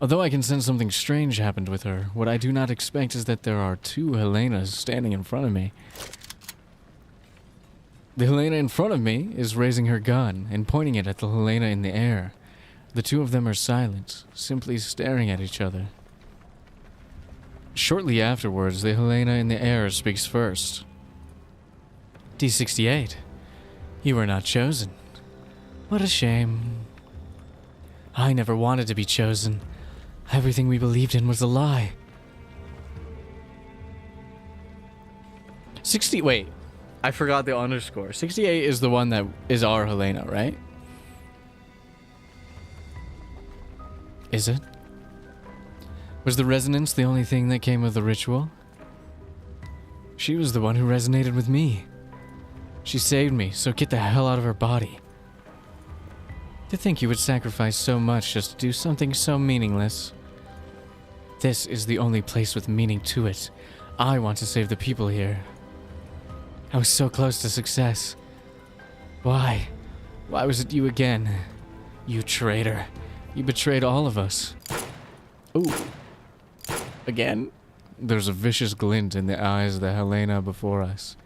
Although I can sense something strange happened with her, what I do not expect is that there are two Helenas standing in front of me. The Helena in front of me is raising her gun and pointing it at the Helena in the air. The two of them are silent, simply staring at each other. Shortly afterwards, the Helena in the air speaks first. D68, you were not chosen. What a shame. I never wanted to be chosen. Everything we believed in was a lie. Wait, I forgot the underscore. 68 is the one that is our Helena, right? Is it? Was the resonance the only thing that came of the ritual? She was the one who resonated with me. She saved me, so get the hell out of her body. To think you would sacrifice so much just to do something so meaningless. This is the only place with meaning to it. I want to save the people here. I was so close to success. Why? Why was it you again? You traitor. You betrayed all of us. Ooh. Again? There's a vicious glint in the eyes of the Helena before us.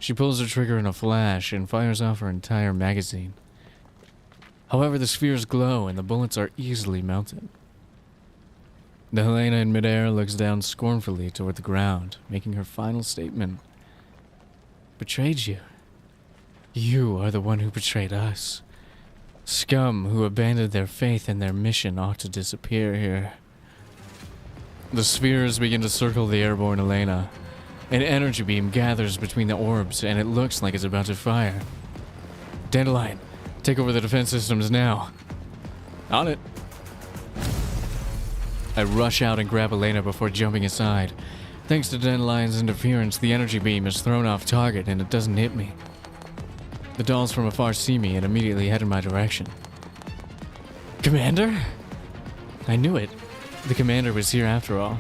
She pulls the trigger in a flash and fires off her entire magazine. However, the spheres glow and the bullets are easily melted. The Helena in midair looks down scornfully toward the ground, making her final statement. Betrayed you. You are the one who betrayed us. Scum who abandoned their faith and their mission ought to disappear here. The spheres begin to circle the airborne Helena. An energy beam gathers between the orbs and it looks like it's about to fire. Dandelion, take over the defense systems now. On it. I rush out and grab Helena before jumping aside. Thanks to Dandelion's interference, the energy beam is thrown off target and it doesn't hit me. The dolls from afar see me and immediately head in my direction. Commander? I knew it. The commander was here after all.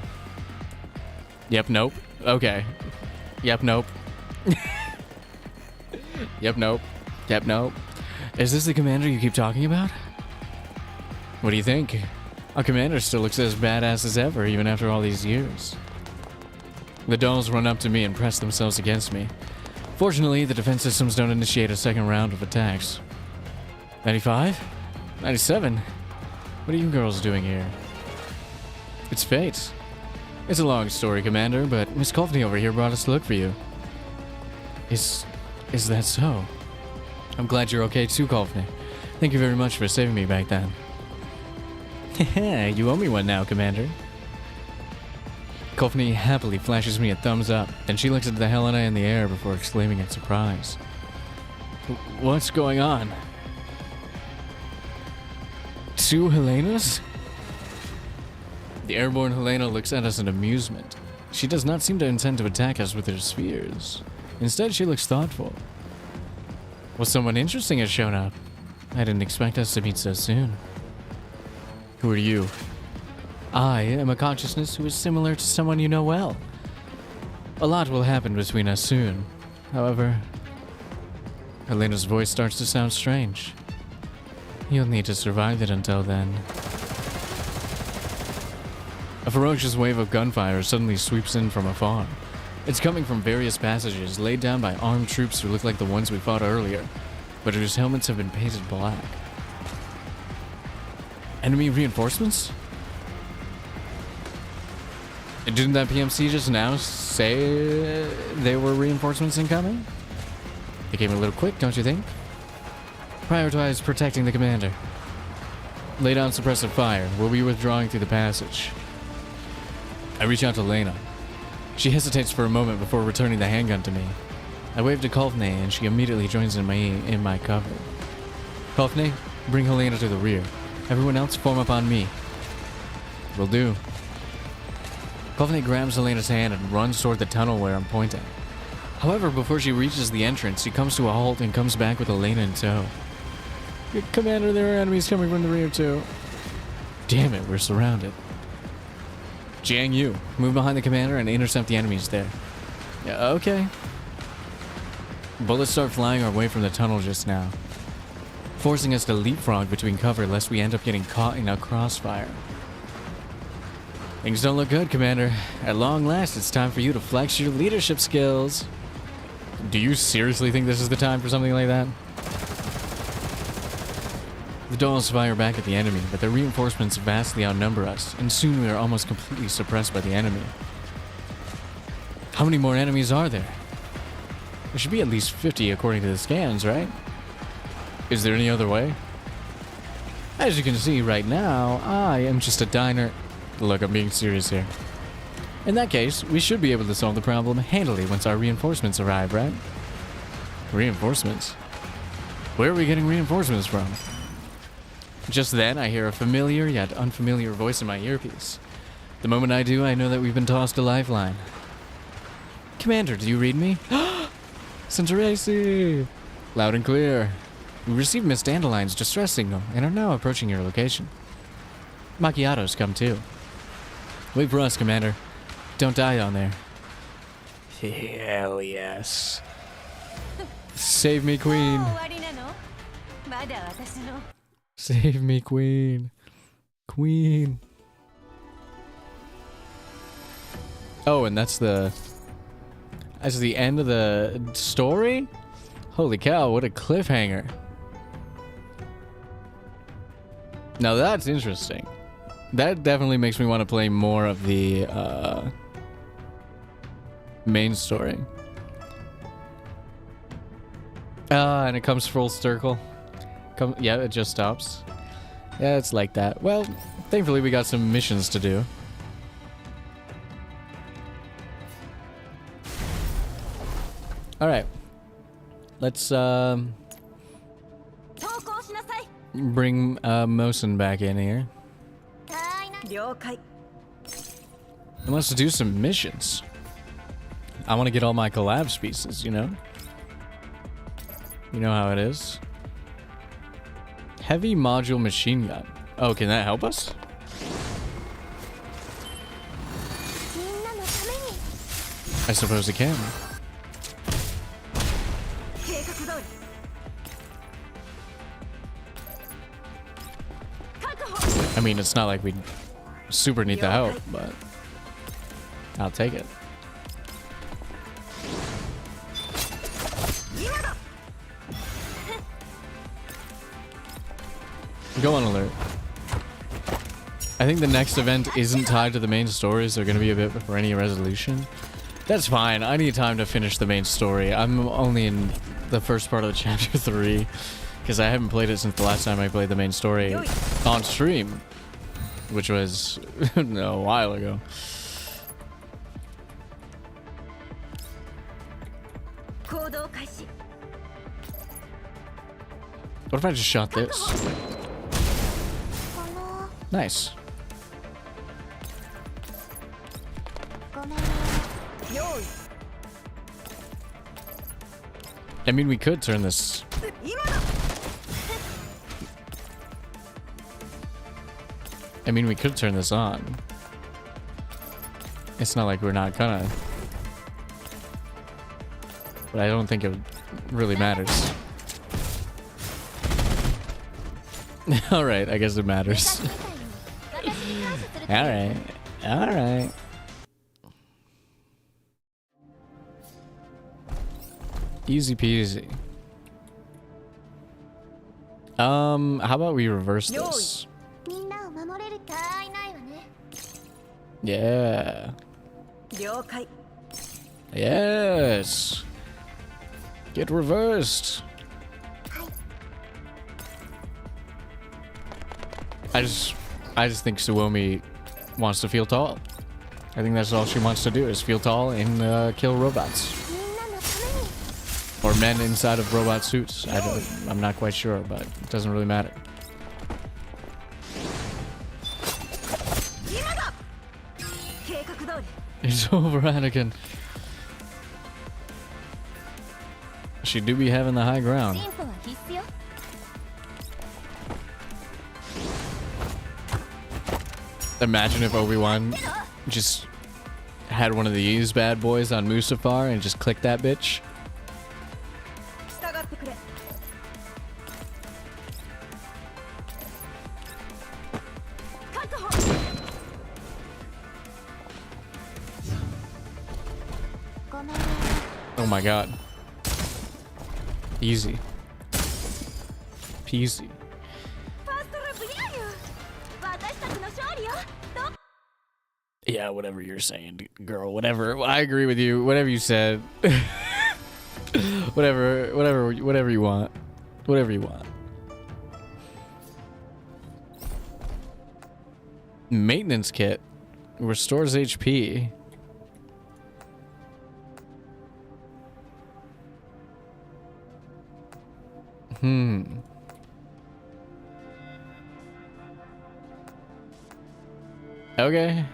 Yep, nope. Okay. Yep, nope. Yep, nope. Yep, nope. Is this the commander you keep talking about? What do you think? Our commander still looks as badass as ever, even after all these years. The dolls run up to me and press themselves against me. Fortunately, the defense systems don't initiate a second round of attacks. 95? 97? What are you girls doing here? It's fate. It's a long story, Commander, but Miss Coultney over here brought us to look for you. Is that so? I'm glad you're okay too, Coultney. Thank you very much for saving me back then. Heh, you owe me one now, Commander. Coultney happily flashes me a thumbs up, then she looks at the Helena in the air before exclaiming in surprise. What's going on? Two Helenas? The airborne Helena looks at us in amusement. She does not seem to intend to attack us with her spheres. Instead, she looks thoughtful. Well, someone interesting has shown up. I didn't expect us to meet so soon. Who are you? I am a consciousness who is similar to someone you know well. A lot will happen between us soon. However, Helena's voice starts to sound strange. You'll need to survive it until then. A ferocious wave of gunfire suddenly sweeps in from afar. It's coming from various passages laid down by armed troops who look like the ones we fought earlier, but whose helmets have been painted black. Enemy reinforcements? Didn't that PMC just now say there were reinforcements incoming? They came a little quick, don't you think? Prioritize protecting the commander. Lay down suppressive fire. We'll be withdrawing through the passage. I reach out to Lena. She hesitates for a moment before returning the handgun to me. I wave to Kolfne and she immediately joins in my cover. Kolfne, bring Helena to the rear. Everyone else form up on me. Will do. Kolfne grabs Helena's hand and runs toward the tunnel where I'm pointing. However, before she reaches the entrance, she comes to a halt and comes back with Helena in tow. Commander, there are enemies coming from the rear too. Damn it, we're surrounded. Jiang Yu, move behind the commander and intercept the enemies there. Yeah, okay. Bullets start flying our way from the tunnel just now, forcing us to leapfrog between cover lest we end up getting caught in a crossfire. Things don't look good, Commander. At long last, it's time for you to flex your leadership skills. Do you seriously think this is the time for something like that? The dolls fire back at the enemy, but their reinforcements vastly outnumber us, and soon we are almost completely suppressed by the enemy. How many more enemies are there? There should be at least 50 according to the scans, right? Is there any other way? As you can see right now, I am just a diner. Look, I'm being serious here. In that case, we should be able to solve the problem handily once our reinforcements arrive, right? Reinforcements? Where are we getting reinforcements from? Just then, I hear a familiar yet unfamiliar voice in my earpiece. The moment I do, I know that we've been tossed a lifeline. Commander, do you read me? Centracy! Loud and clear. We received Miss Dandelion's distress signal and are now approaching your location. Macchiato's come too. Wait for us, Commander. Don't die down there. Hell yes. Save me, Queen. Save me, Queen. Queen. Oh, and that's the end of the story? Holy cow, what a cliffhanger. Now that's interesting. That definitely makes me want to play more of the main story. And it comes full circle. Yeah, it just stops. Yeah, it's like that. Well, thankfully we got some missions to do. Alright. Let's bring Mosen back in here. And let's do some missions. I want to get all my collabs pieces, you know? You know how it is. Heavy module machine gun. Oh, can that help us? I suppose it can. I mean, it's not like we super need the help, but I'll take it. Go on alert. I think the next event isn't tied to the main story, so they're going to be a bit before any resolution. That's fine. I need time to finish the main story. I'm only in the first part of the chapter 3, because I haven't played it since the last time I played the main story on stream, which was a while ago. What if I just shot this? Nice. I mean, we could turn this. I mean, we could turn this on. It's not like we're not gonna. But I don't think it really matters. Alright, I guess it matters. Alright. Alright. Easy peasy. How about we reverse this? Yeah. Yes. Get reversed. I just think Suomi wants to feel tall. I think that's all she wants to do is feel tall and kill robots. Or men inside of robot suits. I'm not quite sure, but it doesn't really matter. It's over, Anakin. She do be having the high ground. Imagine if Obi-Wan just had one of these bad boys on Mustafar and just clicked that bitch. Oh my god. Easy. Peasy. Yeah, whatever you're saying, girl. Whatever. I agree with you. Whatever you said. whatever you want. Whatever you want. Maintenance kit. Restores HP. Okay.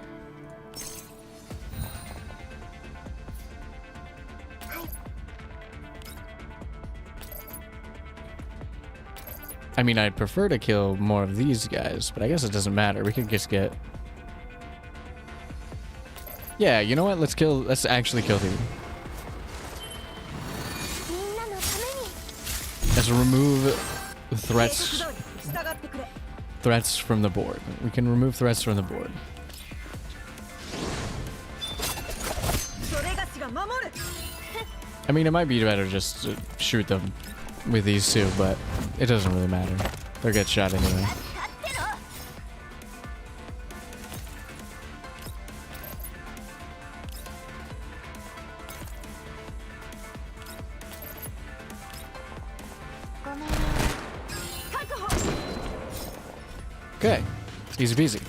I mean, I'd prefer to kill more of these guys, but I guess it doesn't matter. We could just get... Yeah, you know what? Let's actually kill these. Let's remove threats from the board. We can remove threats from the board. I mean, it might be better just to shoot them with these two, but it doesn't really matter. They'll get shot anyway. Okay, easy peasy.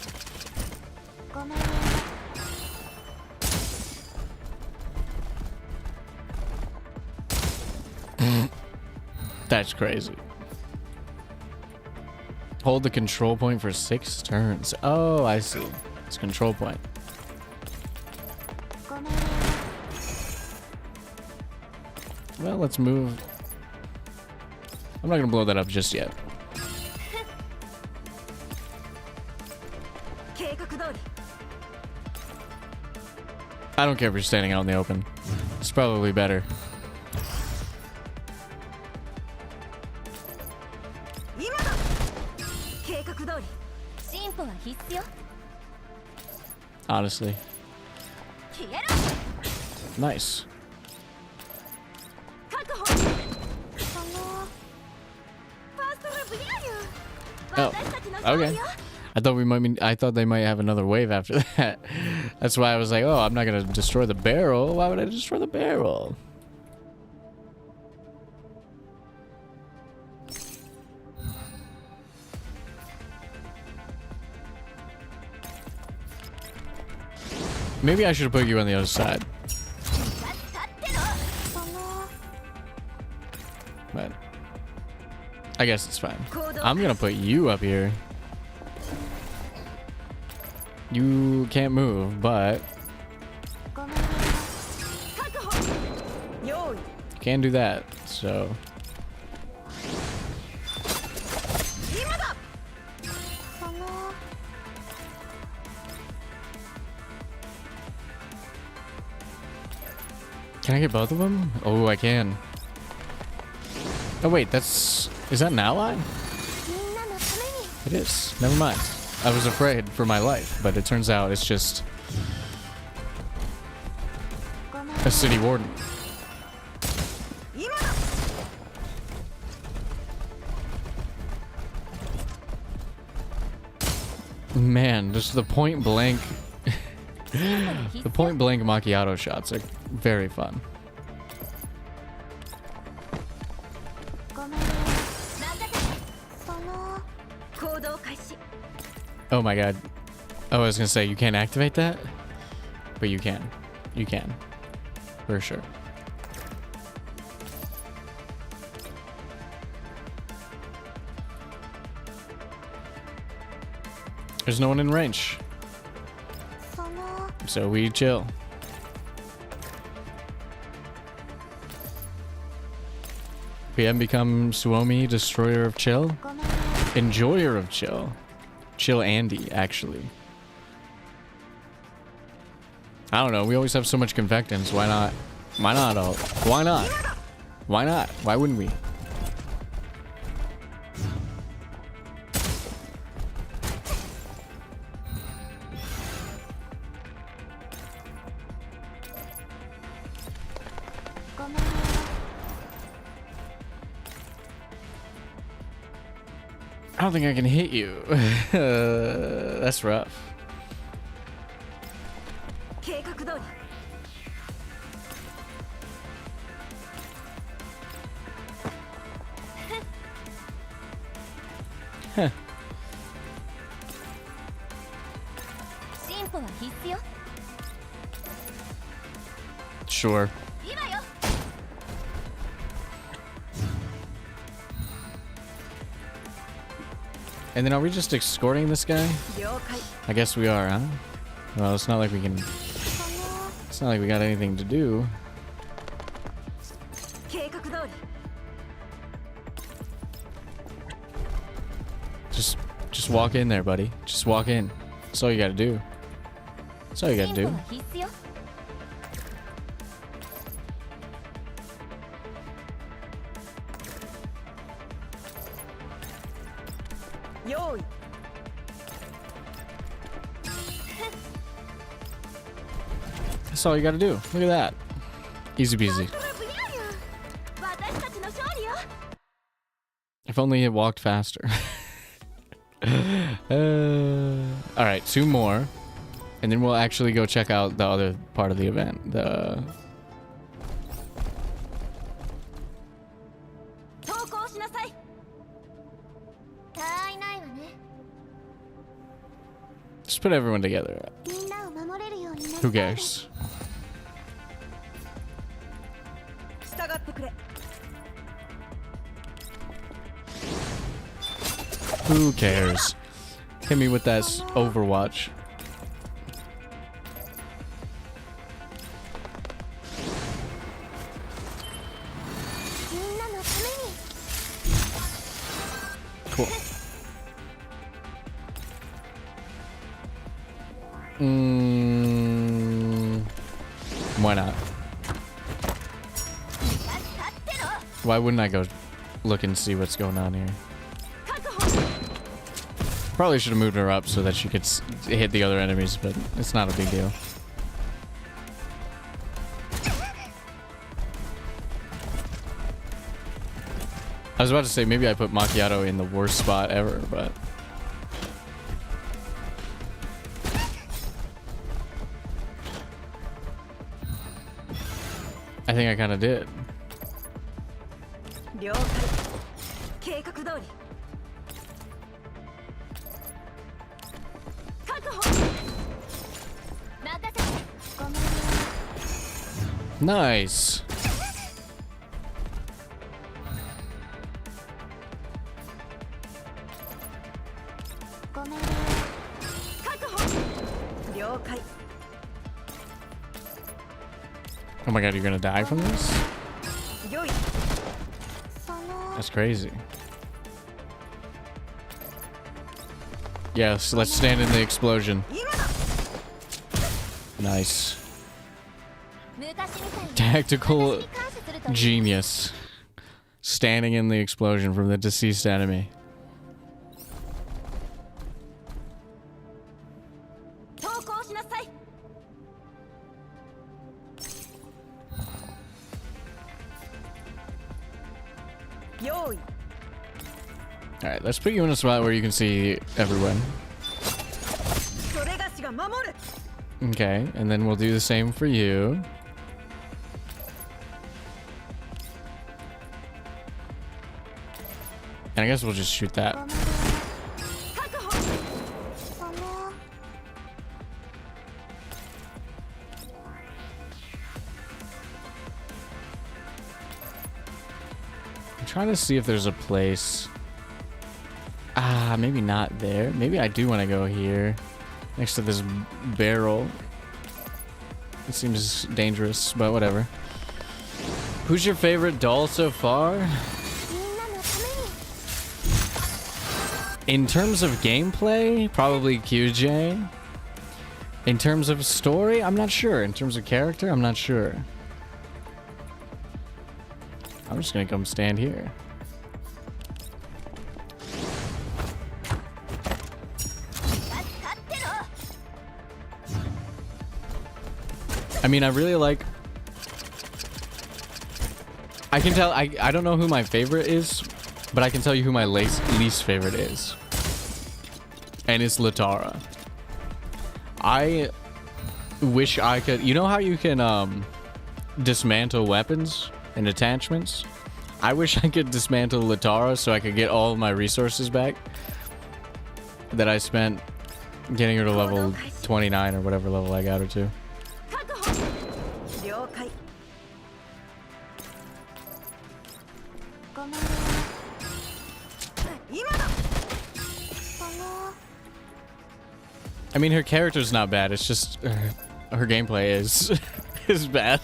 That's crazy. Hold the control point for 6 turns. Oh, I see. It's control point. Well, let's move. I'm not gonna blow that up just yet. I don't care if you're standing out in the open. It's probably better. Honestly. Nice. Oh, okay. I thought they might have another wave after that. That's why I was like, oh, I'm not gonna destroy the barrel. Why would I destroy the barrel? Maybe I should have put you on the other side. But I guess it's fine. I'm gonna put you up here. You can't move, but you can do that, so. Can I get both of them? Oh, I can. Oh wait, is that an ally? It is. Never mind. I was afraid for my life, but it turns out it's just a city warden. Man, just the point blank. The point blank macchiato shots are very fun. Oh my god. Oh, I was gonna say you can't activate that, but you can. You can. For sure. There's no one in range. So we chill. PM become Suomi, destroyer of chill? Enjoyer of chill. Chill Andy, actually. I don't know, we always have so much convectants, why not? Why not all? Why not? Why not? Why wouldn't we? I don't think I can hit you. That's rough. Huh. Sure. And then are we just escorting this guy? I guess we are, huh? Well, it's not like we can... It's not like we got anything to do. Just walk in there, buddy. Just walk in. That's all you gotta do. That's all you gotta do. That's all you gotta do. Look at that. Easy peasy. If only it walked faster. Alright, 2 more. And then we'll actually go check out the other part of the event. Just put everyone together. Who cares? Who cares? Hit me with that Overwatch. Cool. Why not? Why wouldn't I go look and see what's going on here? Probably should have moved her up so that she could hit the other enemies, but it's not a big deal. I was about to say maybe I put Macchiato in the worst spot ever, but I think I kind of did. Nice. Oh my god, you're gonna die from this? That's crazy. Yes, let's stand in the explosion. Nice. Tactical genius. Standing in the explosion from the deceased enemy. Alright, let's put you in a spot where you can see everyone. Okay, and then we'll do the same for you. And I guess we'll just shoot that. I'm trying to see if there's a place. Ah, maybe not there. Maybe I do want to go here. Next to this barrel. It seems dangerous, but whatever. Who's your favorite doll so far? In terms of gameplay, probably QJ. In terms of story, I'm not sure. In terms of character, I'm not sure. I'm just gonna come stand here. I mean, I really like... I can tell... I don't know who my favorite is, but I can tell you who my least favorite is. And it's Latara. I wish I could... You know how you can dismantle weapons and attachments? I wish I could dismantle Latara so I could get all of my resources back that I spent getting her to level 29 or whatever level I got her to. I mean, her character's not bad. It's just her gameplay is bad.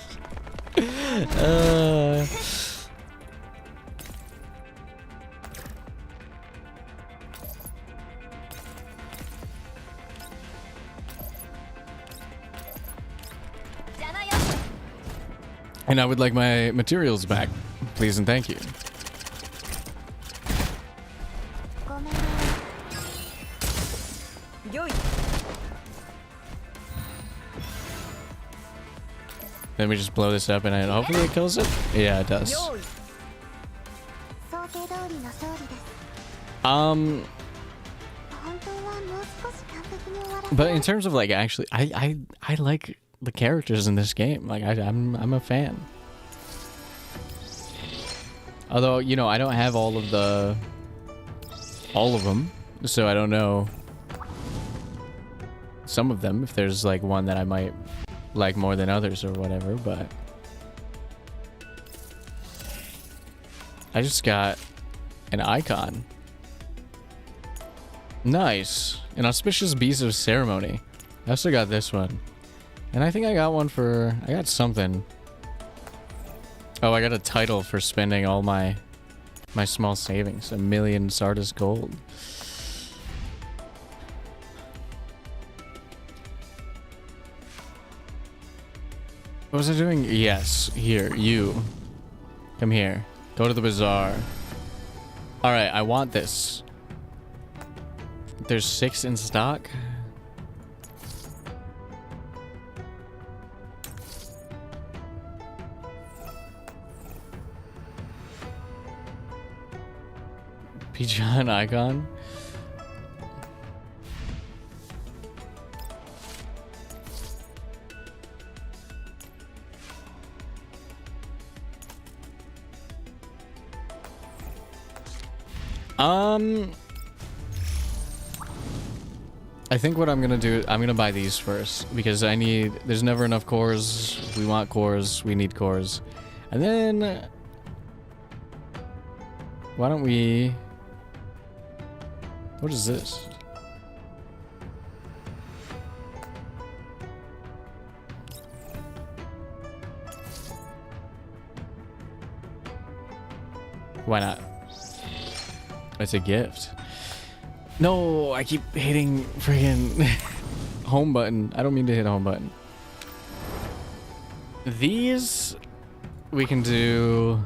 And I would like my materials back, please and thank you. Then we just blow this up and hopefully it kills it. Yeah, it does. But in terms of like actually, I like the characters in this game. Like I'm a fan. Although, you know, I don't have all of them, so I don't know some of them if there's like one that I might like more than others or whatever, but I just got an icon. Nice. An auspicious beast of ceremony. I also got this one. And I think I got one for... I got something. Oh, I got a title for spending all my small savings. 1,000,000 Sardis gold. What was I doing? Yes. Here. You. Come here. Go to the bazaar. Alright, I want this. There's 6 in stock. Pigeon icon. I think what I'm gonna do, I'm gonna buy these first because there's never enough cores. We want cores, we need cores. And then why don't we, what is this? Why not? It's a gift. No, I keep hitting friggin' home button. I don't mean to hit home button. These we can do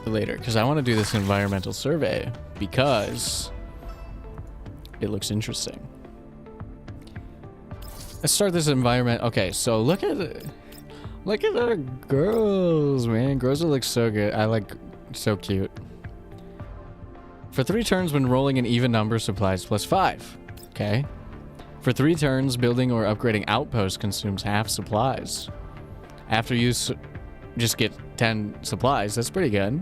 later because I want to do this environmental survey because it looks interesting. Let's start this environment. Okay, so look at our girls, man. Girls look so good. I like so cute. For 3 turns when rolling an even number, supplies plus 5. Okay. For 3 turns, building or upgrading outpost consumes half supplies. After you just get 10 supplies. That's pretty good.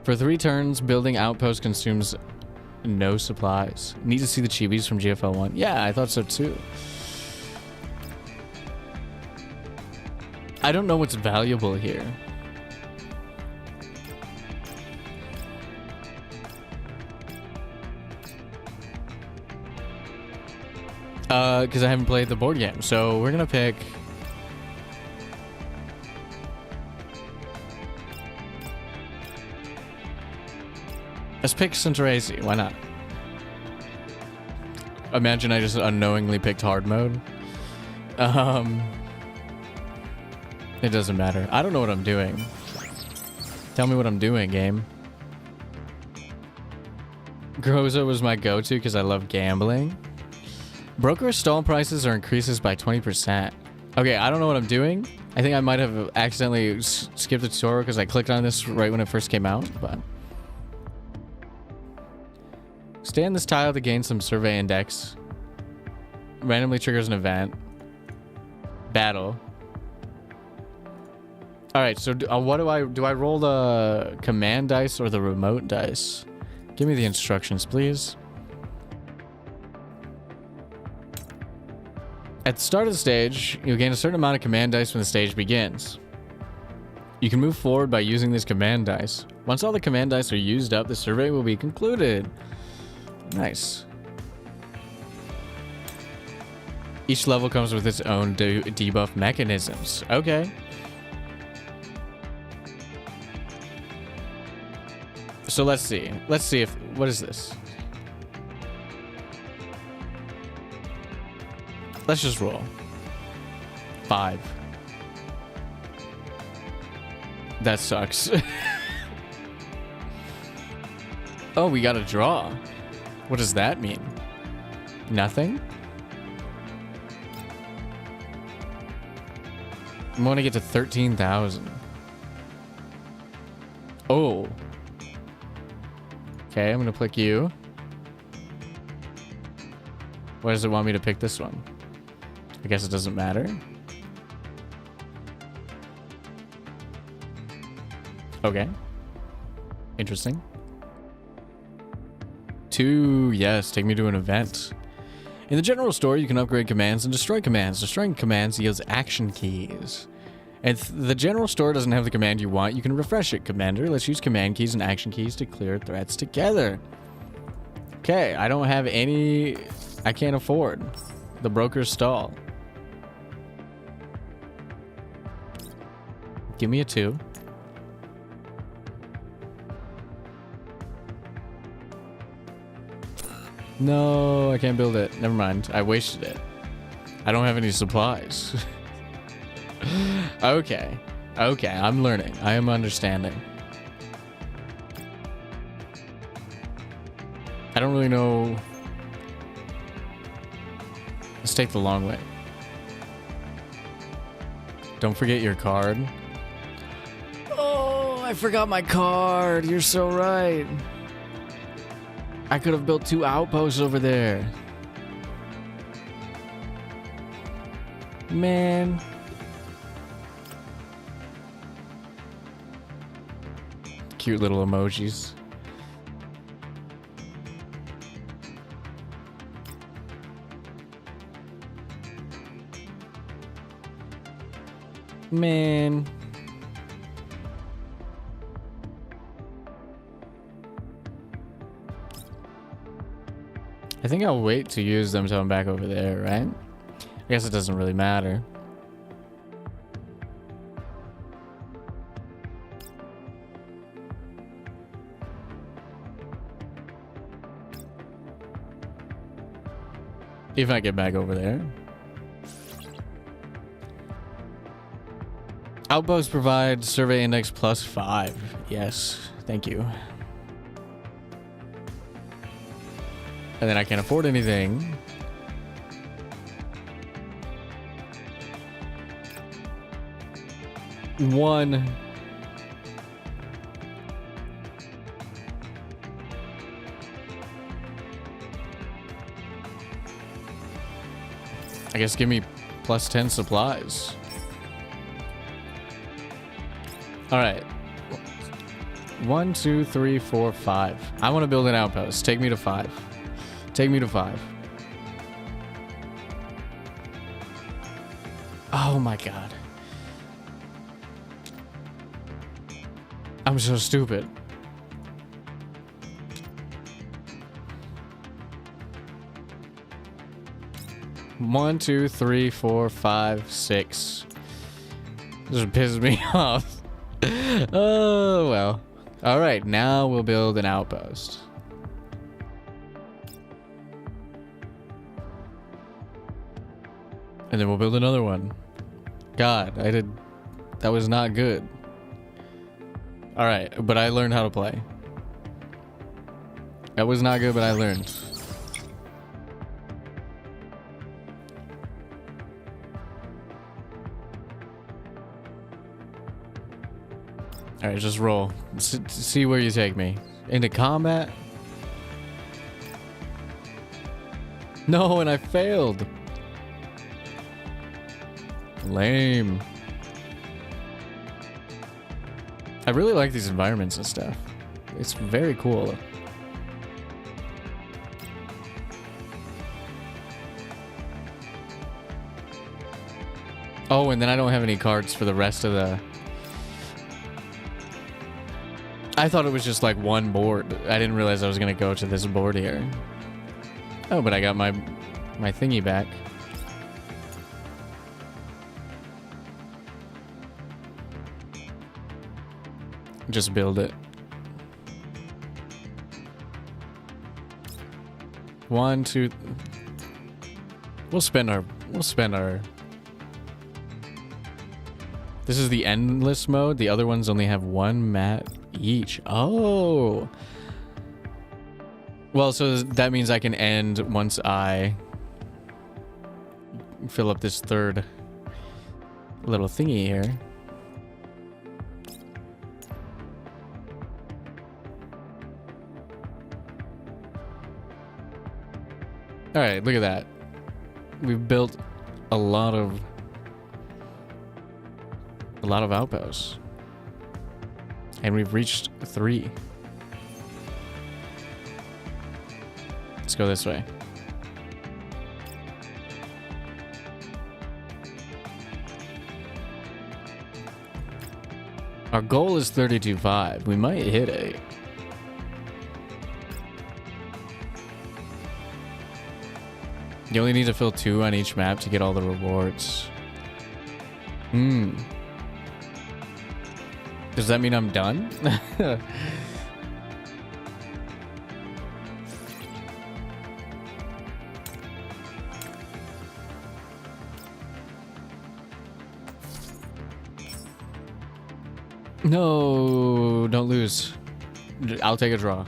For 3 turns, building outpost consumes no supplies. Need to see the chibis from GFL 1. Yeah, I thought so too. I don't know what's valuable here. Because I haven't played the board game. So we're gonna pick... Let's pick Centrazy. Why not? Imagine I just unknowingly picked hard mode. It doesn't matter. I don't know what I'm doing. Tell me what I'm doing, game. Groza was my go-to because I love gambling. Broker stall prices or increases by 20%. Okay, I don't know what I'm doing. I think I might have accidentally skipped the tutorial because I clicked on this right when it first came out, but... Stay on this tile to gain some survey index. Randomly triggers an event. Battle. Alright, so what do I roll the command dice or the remote dice? Give me the instructions, please. At the start of the stage, you'll gain a certain amount of command dice when the stage begins. You can move forward by using these command dice. Once all the command dice are used up, the survey will be concluded. Nice. Each level comes with its own debuff mechanisms. Okay. So let's see. Let's see if... What is this? Let's just roll. 5. That sucks. Oh, we got a draw. What does that mean? Nothing? I want to get to 13,000. Oh. Okay, I'm going to click you. Why does it want me to pick this one? I guess it doesn't matter. Okay. Interesting. 2, yes, take me to an event. In the general store, you can upgrade commands and destroy commands. Destroying commands yields action keys. And if the general store doesn't have the command you want, you can refresh it. Commander, let's use command keys and action keys to clear threats together. Okay, I don't have any... I can't afford the broker's stall. Give me a 2. No, I can't build it. Never mind. I wasted it. I don't have any supplies. Okay. Okay, I'm learning. I am understanding. I don't really know. Let's take the long way. Don't forget your card. Oh, I forgot my card. You're so right. I could have built 2 outposts over there. Man. Cute little emojis. Man. I think I'll wait to use them till I'm back over there, right? I guess it doesn't really matter. If I get back over there. Outposts provide survey index plus 5. Yes, thank you. And then I can't afford anything. I guess give me plus 10 supplies. All right. 1, 2, 3, 4, 5. I want to build an outpost. Take me to 5. Take me to 5. Oh my god. I'm so stupid. One, 2, 3, 4, 5, 6. This pisses me off. Oh, well. Alright, now we'll build an outpost. And then we'll build another one. God, that was not good. Alright, but I learned how to play. That was not good, but I learned. Alright, just roll. See where you take me. Into combat? No, and I failed. Lame. I really like these environments and stuff. It's very cool. Oh, and then I don't have any cards for the rest of the... I thought it was just like one board. I didn't realize I was going to go to this board here. Oh, but I got my thingy back. Just build it. 1, 2. We'll spend our. This is the endless mode. The other ones only have 1 mat each. Oh. Well, so that means I can end once I fill up this third little thingy here. All right, look at that. We've built a lot of outposts. And we've reached 3. Let's go this way. Our goal is 32.5. We might hit it. You only need to fill 2 on each map to get all the rewards. Does that mean I'm done? No, don't lose. I'll take a draw.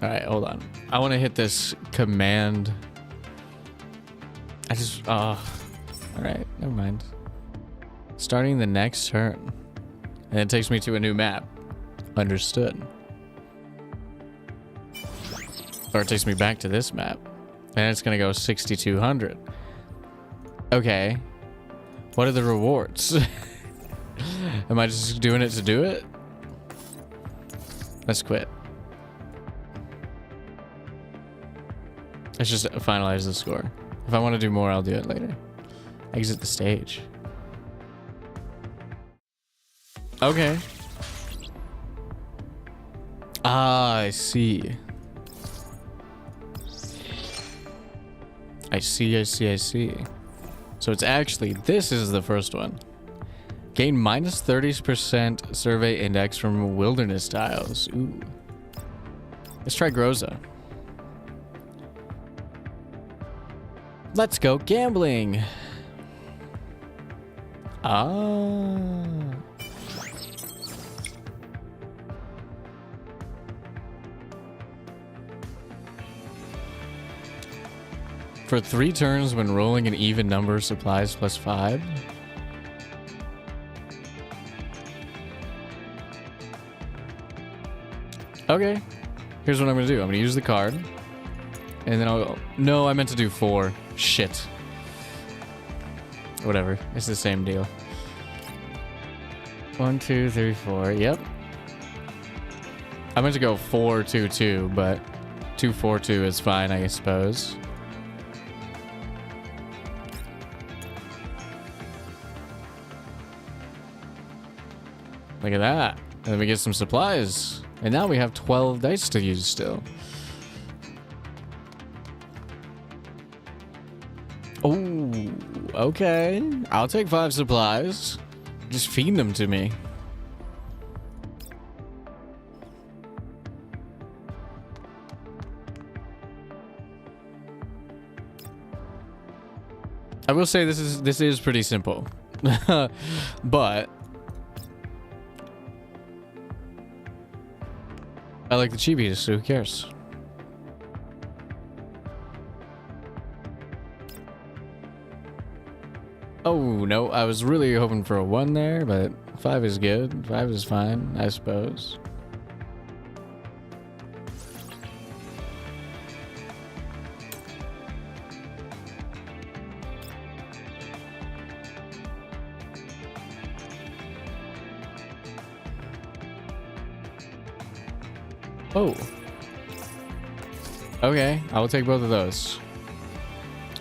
All right, hold on. I want to hit this command. All right, never mind. Starting the next turn. And it takes me to a new map. Understood. Or it takes me back to this map. And it's going to go 6,200. Okay. What are the rewards? Am I just doing it to do it? Let's quit. Let's just finalize the score. If I want to do more, I'll do it later. Exit the stage. Okay. Ah, I see. I see. So it's actually, this is the first one. Gain minus 30% survey index from wilderness tiles. Ooh. Let's try Groza. Let's go gambling. Ah. For 3 turns when rolling an even number of supplies plus 5. Okay. Here's what I'm going to do. I'm going to use the card. And then I'll... No, I meant to do 4. Shit. Whatever. It's the same deal. 1, 2, 3, 4. Yep. I meant to go 4, 2, 2, but 2, 4, 2 is fine, I suppose. Look at that. And then we get some supplies. And now we have 12 dice to use still. Oh, okay. I'll take 5 supplies. Just feed them to me. I will say this is pretty simple. But I like the chibis, so who cares? Oh, no, I was really hoping for a 1 there, but 5 is good. 5 is fine, I suppose. Oh. Okay, I will take both of those.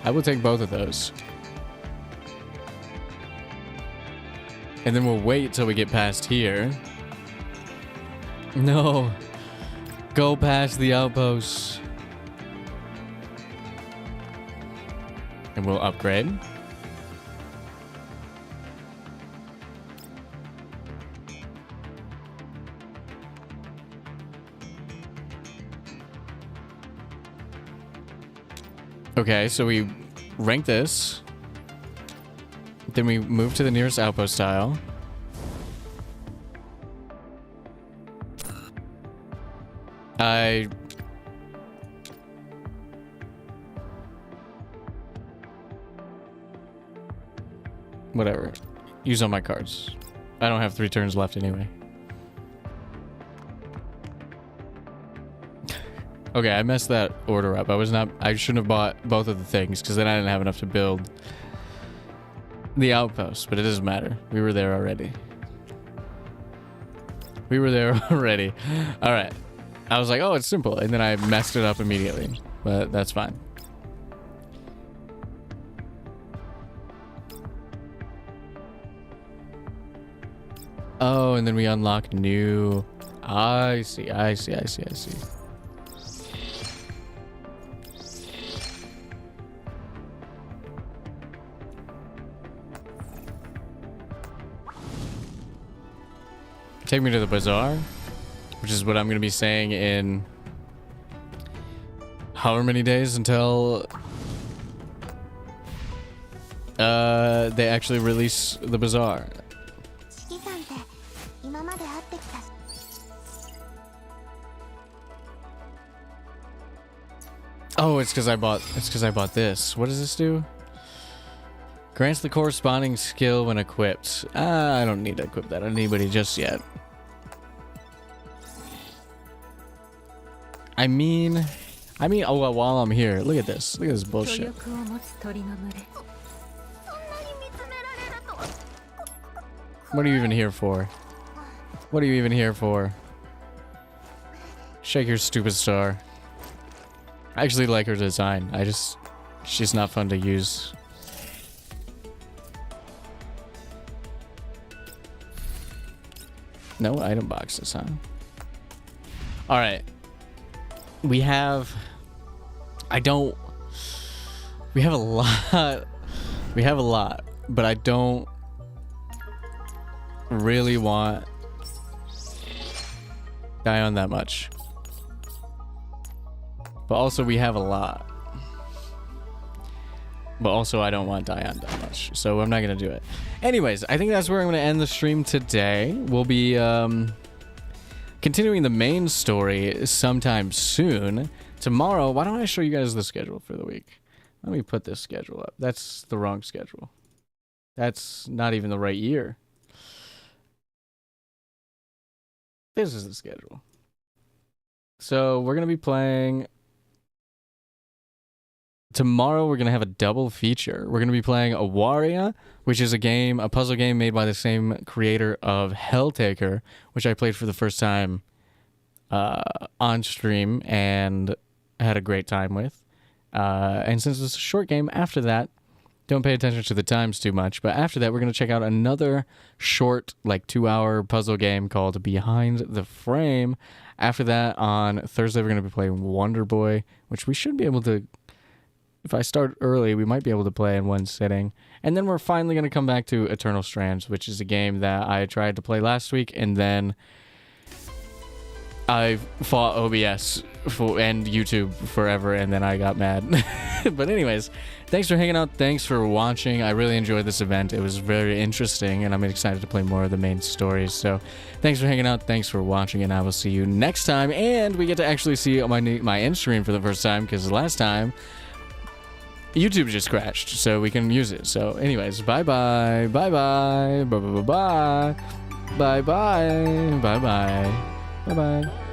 I will take both of those. And then we'll wait till we get past here. No. Go past the outposts. And we'll upgrade. Okay, so we rank this. Then we move to the nearest outpost tile. Whatever. Use all my cards. I don't have 3 turns left anyway. Okay, I messed that order up. I shouldn't have bought both of the things because then I didn't have enough to build the outpost, but it doesn't matter. We were there already. We were there already. All right. I was like, oh, it's simple. And then I messed it up immediately, but that's fine. Oh, and then we unlock new. I see. Take me to the bazaar, which is what I'm going to be saying in however many days until they actually release the bazaar. Oh, it's because I bought this. What does this do? Grants the corresponding skill when equipped. I don't need to equip that on anybody just yet. I mean, oh, well, while I'm here, look at this. Look at this bullshit. What are you even here for? What are you even here for? Shake your stupid star. I actually like her design. She's not fun to use. No item boxes, huh? All right. We have a lot. We have a lot, but I don't really want Daiyan that much. But also we have a lot. But also I don't want Daiyan that much. So I'm not going to do it. Anyways, I think that's where I'm going to end the stream today. We'll be continuing the main story sometime soon. Tomorrow, why don't I show you guys the schedule for the week? Let me put this schedule up. That's the wrong schedule. That's not even the right year. This is the schedule. So we're going to be playing tomorrow we're going to have a double feature. We're going to be playing Awaria, which is a puzzle game made by the same creator of Helltaker, which I played for the first time on stream and had a great time with. And since it's a short game, after that, don't pay attention to the times too much, but after that, we're going to check out another short, like 2-hour puzzle game called Behind the Frame. After that, on Thursday, we're going to be playing Wonder Boy, which we should be able to, if I start early, we might be able to play in one sitting. And then we're finally going to come back to Eternal Strands, which is a game that I tried to play last week, and then I fought OBS and YouTube forever, and then I got mad. But anyways, thanks for hanging out. Thanks for watching. I really enjoyed this event. It was very interesting, and I'm excited to play more of the main stories. So thanks for hanging out. Thanks for watching, and I will see you next time. And we get to actually see my end screen for the first time, because last time YouTube just crashed, so we can use it. So anyways, bye-bye. Bye-bye. Bye-bye. Bye-bye. Bye-bye. Bye-bye.